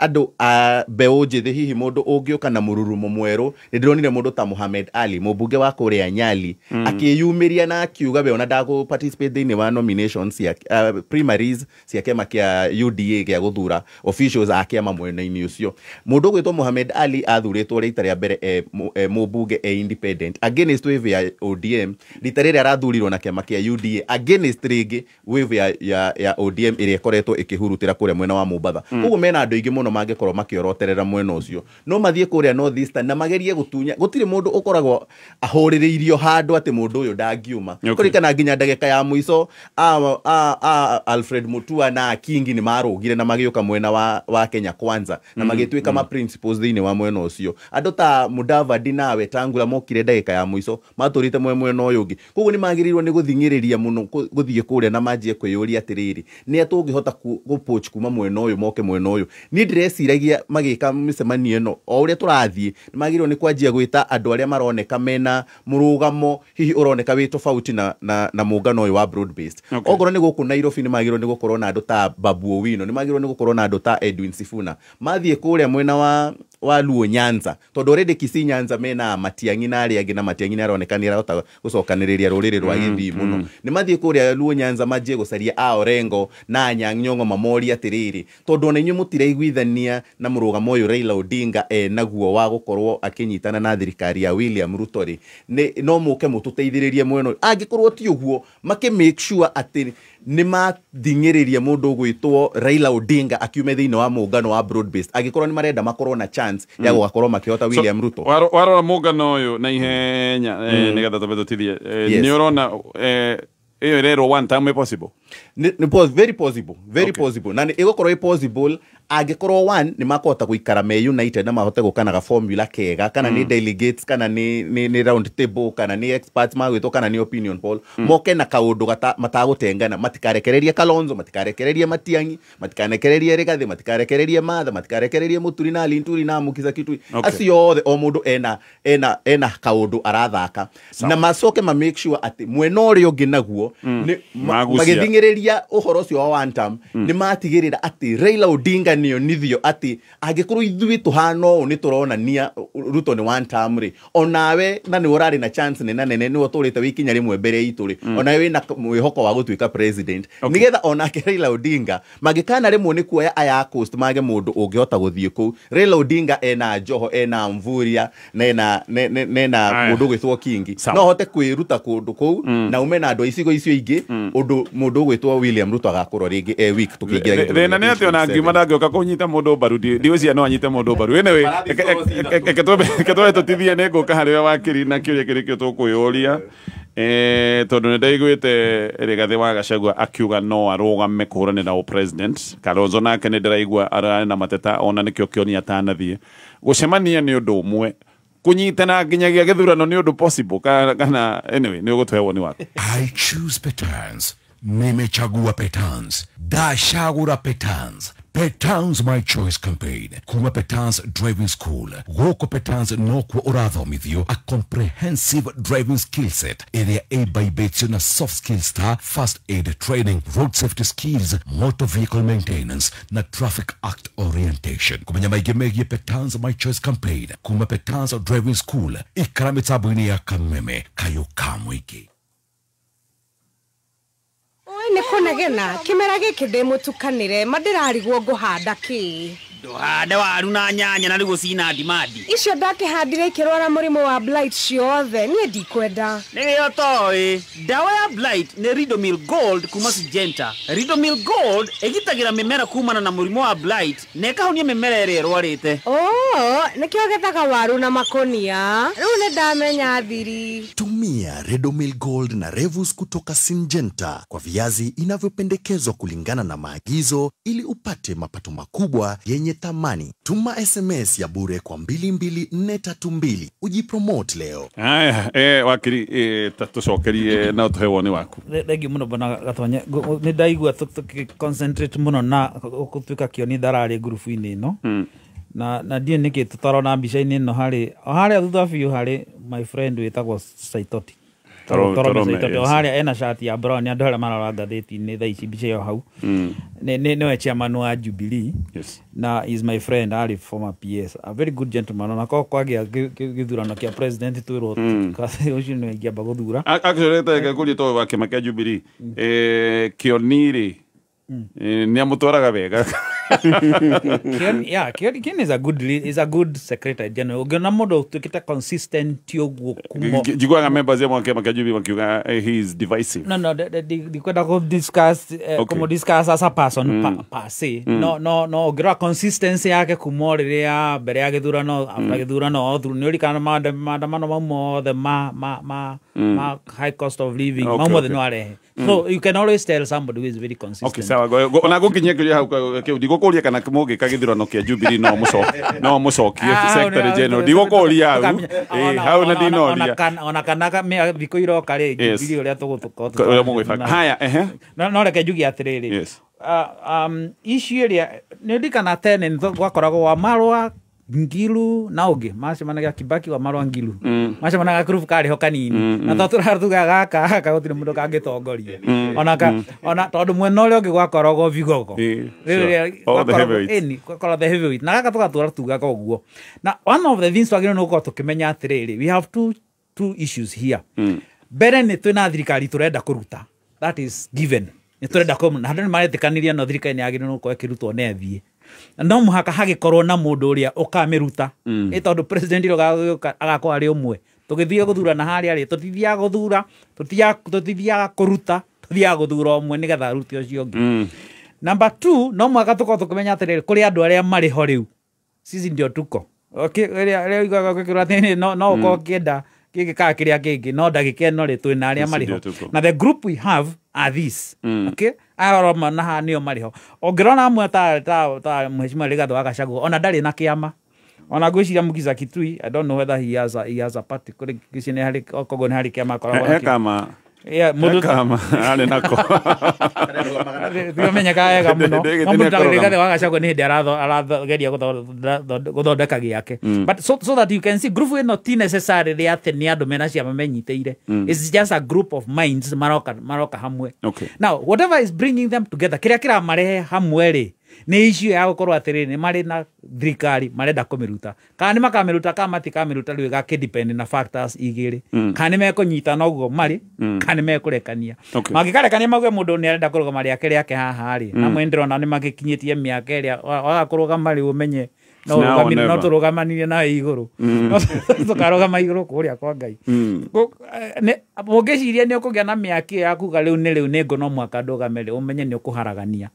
andu a mbeu njithi hihi mundu ungiuka na mururumo mweru ndironire mundu ta Mohamed Ali mubunge wa kuria Nyali akiyumiria na akiuga we ona ndago participate in wa nominations ya primaries cia kiama kia UDA gia guthura officials a kiama mwena-ini ucio mundu gwitwo Mohamed Ali athuritwo rita ria mbere mubunge independent against wave ya ODM rita riri arathurirwo na kiama kia UDA against ringi wave ya ODM iria ikoretwo ikihurutira kuria mwena wa Mombasa koguo mena andu ingi muno mangikorwo makioroterera mwena ucio no mathie kuria North Eastern na magerie gutunya gutiri mundu ukoragwo ahuririirio handu ati mundu uyu ndangiuma kurikana nginya ndagika ya muico Alfred Mutua na Kingi ni marugire na magiuka mwena wa Kenya Kwanza na magitwika ma principles thiini wa mwena ucio andu ta Mudavadi na Wetangula mokire ndagika ya muico maturite mwena uyu ungi koguo ni magirirwo ni guthingiriria muno guthie kuria na manjie kwiyuria atiriri ni atungihota gupoach kuma mwena uyu moke mwena uyu ni ndireciragia magika micemanio ino o uria turathie ni magirwo ni kwanjia gwita andu aria maroneka mena murugamo hihi uroneka wi tofauti na muungano uyu wa broad based ogoro ni guku Nairobi ni magirwo ni gukorwo na andu ta Babu Owino ni magirwo ni gukorwo na andu ta Edwin Sifuna mathie kuria mwena wa Luo Nyanza tondu already Kisii Nyanza mena Matiang'i na aria angi na Matiang'i ni aronekanira hota gucokaniriria ruriri rwa Githii muno ni mathie kuria Luo Nyanza manjie gucaria Orengo na Anyang' Nyong'o mamori atiriri tondu ona inyu mutiraiguithania na murugamo uyu Raila Odinga naguo wa gukorwo akinyitana na thirikari ya William Ruto ri no muke mututeithiririe mweno angikorwo ti uguo make make sure ati ni mathingiriria mundu gwitwo Raila Odinga akiume thiini wa muungano wa broad based agikorwo ni marenda makorwo na chance ya gukorwo makihota William Ruto warora muungano uyu na ihenya nigetha tubetutithie ni urona iyo rero one time possible very possible na igũkorwo possible angikorwo one ni makota guikara me united na mahote gukanaga formula kega kana ni delegates kana ni round table kana ni experts magwitwo kana ni opinion poll moke na kaundu matagutengana matikarekererie Kalonzo matikarekererie Matiang'i matikarekererie Rigathi matikarekererie Matha matikarekererie Muturi na Linturi na Mukiza Kitui acio othe o mundu ena kaundu arathaka na macoke ma make sure ati mwena uria ungi naguo ni magithingiriria uhoro cio wa one term ni matigirira ati Raila Odinga nio nithio ati angikorwo ithui tuhano ni turonania Ruto ni one term ri onawe na ni urari na chance ni nene ni uturite wikinya rimwe mbere itu ri onawe na mwihoko wa gutuika president nigetha onake Raila Odinga magikana rimwe ni kuoya aya coast mage mundu ungihota guthie ku Raila Odinga ena Joho ena Mvuria nena mundu gwitwo Kingi no hote kwiruta kundu ku na umena andu icigo icio ingi undu mundu gwitwo William Ruto agakorwo ringi week tukingira thina ni ati ona ngiuma ndangioka kunyita mundu mbaru ndiucia no anyite mundu mbaru anyway ketwe tutithie ne nguka hariwe wakiri na kiuria kirikio tukuyuria tondu ndaiguite Rigathi wa Gachagua akiuga no arugame kuhurana na president Kalonzo nake ni ndiraigua ara na mateta ona nikio kionia tanathie gucemania ni undu umwe kunyitana nginyagia githurano ni undu possible kana anyway ni ugutwewo ni wako I choose Petans nimechagua Petans dashagura Petans Petans my choice campaign kuma Petans driving school goko Petans no kwa urathomithio a comprehensive driving skill set area A by Betio na soft skills first aid training road safety skills motor vehicle maintenance na traffic act orientation kumenya maige megie Petans my choice campaign kuma Petans driving school ikaramithabuni ya Kameme kayo kamwiki ni kunegena kimera giki ndi mutukanire madirarigwo nguhanda ki nduhande waru na nyanya na rigo cina ndimandi icio ndakihandire ikirwara murimu wa blight ciothe nie ndikwenda nigio toi dawa ya blight ni Ridomil Gold kuma Syngenta Ridomil Gold igitagira mimera kumana na murimu wa blight nekahonia mimera ire rwarite nikio gethaga waru na makonia riu ni ndamenya thiri tumia Ridomil Gold na Revus kutoka Syngenta kwa viazi inavyopendekezwa kulingana na maagizo ili upate mapato makubwa yenye thamani. Tuma SMS ya bure kwa 22432 ujipromote leo. Haya wakiri tatucokerie na tuhewo ni waku. Thengi muno bana Gatonya ni ndaigua concentrate muno na gutuika kioni tharari group-ini no na die niki tutarona mbica-ini no hari thutha biu hari my friend witagwo Saitoti Haria ena shati ya brown ya ndola marara ngatheti-ini thaa ici mbica yo hau niwe chairman wa Jubilee na is my friend ali former PS a very good gentleman na kwagia githurano kia president twiro kasi ucio ni ngiamba guthura actually ta kuri to wa kima kia Jubilee Kioniri ni amutwaraga wega Ken is a good secretary general. Ogena modo tukita consistent yoguo kumo. Jiguanga members ya mwake makajubi wakiuga he is divisive. No, the kwenda go discuss como discuss as a person per se. No, gira consistency yake kumorerea bere ya githurano after githurano through ni kana maandamano mamo the high cost of living mamo the no are. So you can always tell somebody who is very consistent. Okay, sawa. Ona gukinye kiri hau ndigukuria kana mugi kagithurano kia Jubilee no mucokie secretary general ndigukuria hau na ndinoria ona kana thiko iroka ri Jubilee uria tugutuka haya no reke njugi atiriri issue ĩrĩa nĩ ndikana tene gwakoragwo wa Marwa Ngilu na ũngĩ macemanagia Kibaki wa Marwa Ngilu macemanaga group karĩ ho kanini na tũratuga gaka gũtirĩ mũndũ kangĩtongoria ona tondũ mwena ũrĩa ũngĩ gwakoragwo Vigogo gwakoragwo the heavyweight na gaka tũgatũra ũguo na one of the things twagĩrĩirwo nĩ gũkorwo tũkĩmenya atĩrĩrĩ, we have two issues here. Mbere nĩ twĩna thirikari tũrenda kũruta, that is given. Nĩ tũrenda kũmuna handũ nĩ maretĩkanĩria no thirikari nĩ yagĩrĩirwo gũkorwo ĩkĩrutwo na ĩthiĩ, no mũhaka hagĩkorwo na mũndũ ũrĩa ũkamĩruta ĩ tondũ president agakorwo arĩ ũmwe. Tũgĩthiĩ gũthurana harĩa rĩ, tũtithiaga gũthura, tũtithiaga kũruta, tuthiaga gũthura ũmwe nĩgetha arute ũcio ũngĩ. Number 2, no mũhaka tũkorwo tũkĩmenya atĩrĩrĩ, kũrĩ andũ arĩa marĩ ho rĩu, sisi ndio tuko rĩrĩa ugaga gũkĩrwo atĩ no ũkorwo kĩenda gĩgĩkaga kĩrĩa kĩngĩ no ndagĩka ĩno rĩ twĩna arĩa marĩ ho, na the group we have are these. Okay, aroma na ha nĩo marĩ ho. Ũngĩrona amwe ta Mheshimiwa Rigathi wa Gachagua ona ndarĩ na kĩama, ona gwĩciria Mukiza Kitui, I don't know whether he has a party kũrĩ gĩcigo harĩ okogo nĩ harĩ kĩama akoragwo kama mũndũ kama arĩ nako ndĩmenyeka wega mũno mũndũ Rigathi wa Gachagua nĩ hĩndĩ arageria gũthondeka gĩake. But so that you can see group ĩno ti necessarily atĩ nĩ andũ mena ciama menyitĩire, it's just a group of minds maroka hamwe. Now whatever is bringing them together, kĩrĩa kĩramarehe hamwe rĩ nĩ issue ya gũkorwo atĩrĩrĩ nĩ marĩ na thirikari marenda kũmĩruta, kana nĩ makamĩruta kana matikamĩruta rĩu gakĩdepend na factors igĩrĩ, kana nĩ mekũnyita noguo marĩ kana nĩ mekũrekania. Mangĩkarekania mauge mũndũ nĩ arenda kũrũgama rĩake rĩake haha rĩ na mwenderona nĩ magĩkinyĩtie mĩaka ĩrĩa wagakũrũgama rĩ ũmenye no tũrũgamanire nawe igũrũ tũkarũgama igũrũ kũrĩa kwa Ngai. Mũngĩciria nĩ ũkũgĩa na mĩaki ya kuga rĩu nĩ ngũ no mwaka ndũgame rĩ ũmenye nĩ ũkũharagania,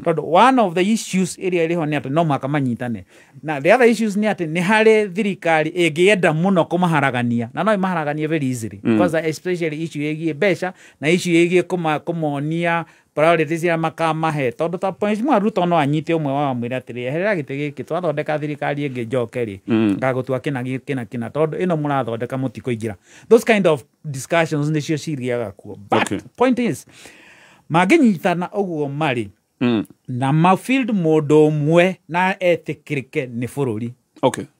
tondũ one of the issues ĩrĩa ĩrĩho nĩ atĩ no mwaka manyitane, na the other issues nĩ atĩ nĩ harĩ thirikari ĩngĩenda mũno kũmaharagania na no ĩmaharaganie very easily because especially issue ĩgiĩ mbeca na issue ĩgiĩ kũmonia priorities ya makamahe, tondũ ta Mheshimiwa Ruto no anyite ũmwe wa mwĩra atĩrĩ eherera gĩtĩ gĩkĩ twathondeka thirikari ĩngĩ njoke rĩ ngagũtua kĩna tondũ ĩno mũrathondeka mũtikũingĩra. Those kind of discussions nĩcio ciriaga kuo. But point is mangĩnyitana ũguo marĩ na mafield mũndũ ũmwe na etĩkĩrĩke nĩ bũrũri,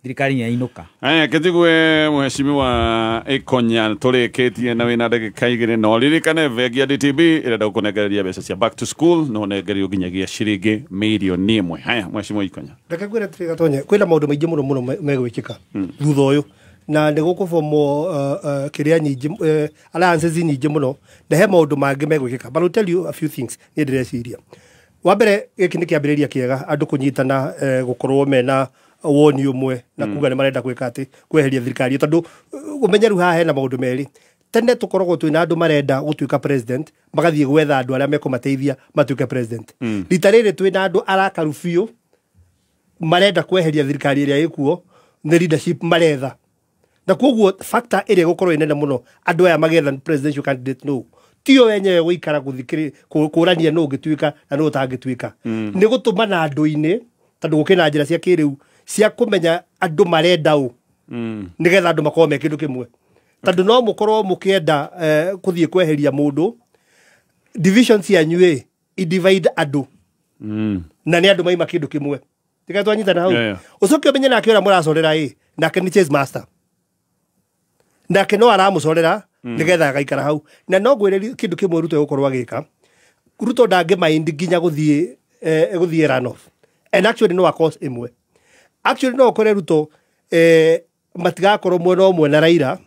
thirikari yainũka. Kĩtigwe Mheshimiwa Ikonya tũrĩkĩtie na wĩna ndagĩka igĩrĩ no ririkane Vengia DTB ĩrenda gũkũnengereria mbeca cia back to school no nengerio nginyagia ciringi milioni 1. Haya Mheshimiwa Ikonya, reke ngwĩre atĩrĩ Gatonye, kwĩna maũndũ maingĩ mũno megwĩkĩka thutha ũyũ na nĩ gũkũbomwo kĩrĩa nyingĩ alliances nyingĩ mũno na he maũndũ mangĩ megwĩkĩka. But I'll tell you a few things nĩ ndĩreciria. Wa mbere gĩkĩ nĩ kĩambĩrĩria kĩega andũ kũnyitana gũkorwo mena woni ũmwe na kuga nĩ marenda gwĩka atĩ kweheria thirikari, tondũ ũmenyeru haha hena maũndũ merĩ. Tene tũkoragwo twĩna andũ marenda gũtuĩka president magathiĩ gwetha andũ arĩa mekũmateithia matuĩke president. Rita rĩrĩ twĩna andũ arakaru biũ marenda kweheria thirikari ĩrĩa ĩkuo nĩ leadership maretha, na koguo factor ĩrĩa gũkorwo ĩnene mũno andũ aya magetha presidential candidate no tio wenyewe gũikara kũrania no ũngĩtuĩka na no ũtangĩtuĩka, nĩ gũtũmana andũ-inĩ tondũ gũkĩna njĩra cia kĩrĩu cia kũmenya andũ marenda ũ nĩgetha andũ makorwo me kĩndũ kĩmwe, tondũ no mũkorwo mũkĩenda kũthiĩ kweheria mũndũ divisions yanyu i-divide andũ na nĩ andũ maima kĩndũ kĩmwe tiga twanyitana hau ũcoke ũmenye nake ũrĩa mũracorera nake nĩ chess master nake no aramũcorera nĩgetha agaikara hau, na no ngwĩre kĩndũ kĩmwe Ruto gũkorwo agĩka. Ruto ndangĩmind nginya gũthiĩ runoff, and actually no a cause ĩmwe. Actually no ũkore Ruto matigakorwo mwena ũmwe na Raila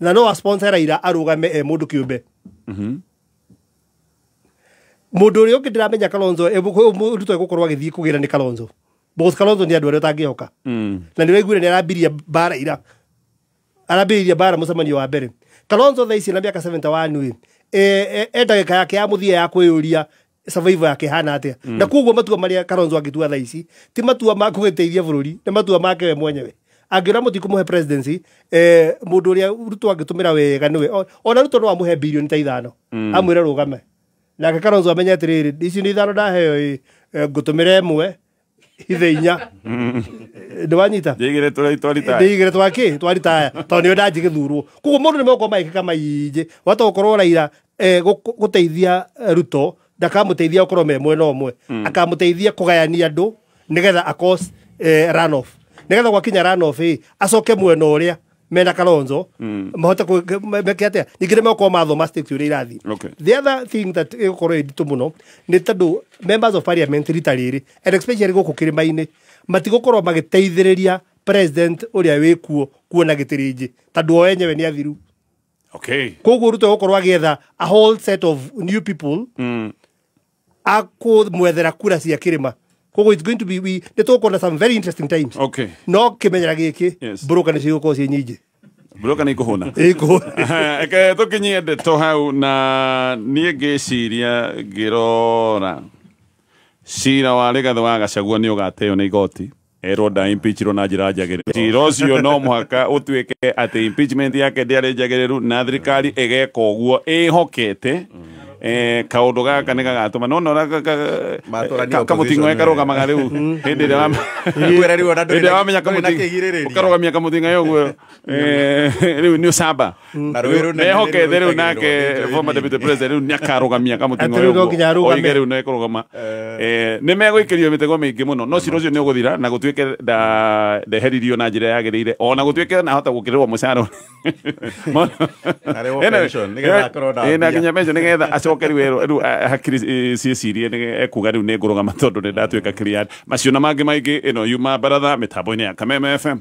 na no a sponsor Raila arũgame mũndũ kĩũmbe. Mũndũ ũrĩa ũngĩ ndĩramenya Kalonzo Ruto egũkorwo agĩthiĩ kũgĩra nĩ Kalonzo, because Kalonzo nĩ andũ arĩa ũtangĩhoka na nĩ waiguire nĩ arambirie mbara ira arambĩrĩirie mbara mũcemanio wa mbere. Kalonzo thaa ici na mĩaka 71 ndagĩka yake ya mũthia ya kwĩyũria survival yake hana atĩa, na koguo matua marĩa Kalonzo angĩtua thaa ici ti matua ma kũgĩteithia bũrũri, nĩ matua make we mwenyewe. Angĩra mũtikũmũhe presidency mũndũ ũrĩa Ruto angĩtũmĩra wega nĩwe, ona Ruto no amũhe birioni ta 5 amwĩre rũgame, nake Kalonzo amenye atĩrĩrĩ ici nĩ 5 ndaheo ngũtũmĩra ĩmwe ithe 4 ndwanyita ndigire twaritaya tondũ nĩ ndanji gĩthurwo. Koguo mũndũ nĩ moko maĩkĩka maingĩ watokorwo Raila gũteithia Ruto ndakamuteithia ukorwo me mwena omwe akamuteithia kugayania andu nigetha akos run off nigetha gwakinya run off acoke mwena uria mena Kalonzo mahote mekiatia ningire meko mathoma state uria irathi. The other thing that ikorwo nditu muno ni tondu members of parliament ritariri and especially guku kirima-ini matigukorwo magiteithiriria president uria wikuo kuona gitirinji tondu o enyewe ni athiru. Koguo Ruto gukorwo agietha a whole set of new people akumwethera kura cia kirima. Koguo it's going to be we nitugukona some very interesting times. No kimenyera giki broka ni cigukorwo cie nyingi broka ni kuhuna eke tukinyie ndeto hau na nie ngiciria ngirora cira wa Rigathi wa Gachagua ni ugateo ni igoti erwo nda impeachirwo na njira njagĩrĩru. Cira ũcio no mũhaka ũtuĩke atĩ impeachment yake ndĩarĩ njagĩrĩru na thirikari ĩgeka ũguo ĩhokete kaundu gaka nĩ gagatũma nona kamutingo karũgamaga rĩu hĩndĩ ĩrĩa wamenya karugamia kamutinga ũguo rĩu nĩ ũcamba ehokete rĩu nake former deputy president rĩu nĩakarugamia kamutingo ũguo oige rĩu nĩ kũrũgama nĩ megũikĩrio mĩtego mĩingĩ mũno no cira ũcio nĩ ũgũthira na gũtuĩke ndeheririo na njĩra yagĩrĩire ona gũtuĩke nahota gũkĩrĩrwo mũcara na nginya pension nĩgetha acoke rĩu hakiri ciĩcirie ekuga rĩu nĩ ngũrũgama tondũ nĩ ndatuĩka clear macio na mangĩ maingĩ ĩno yuma Baratha mĩtambo-inĩ ya Kameme FM.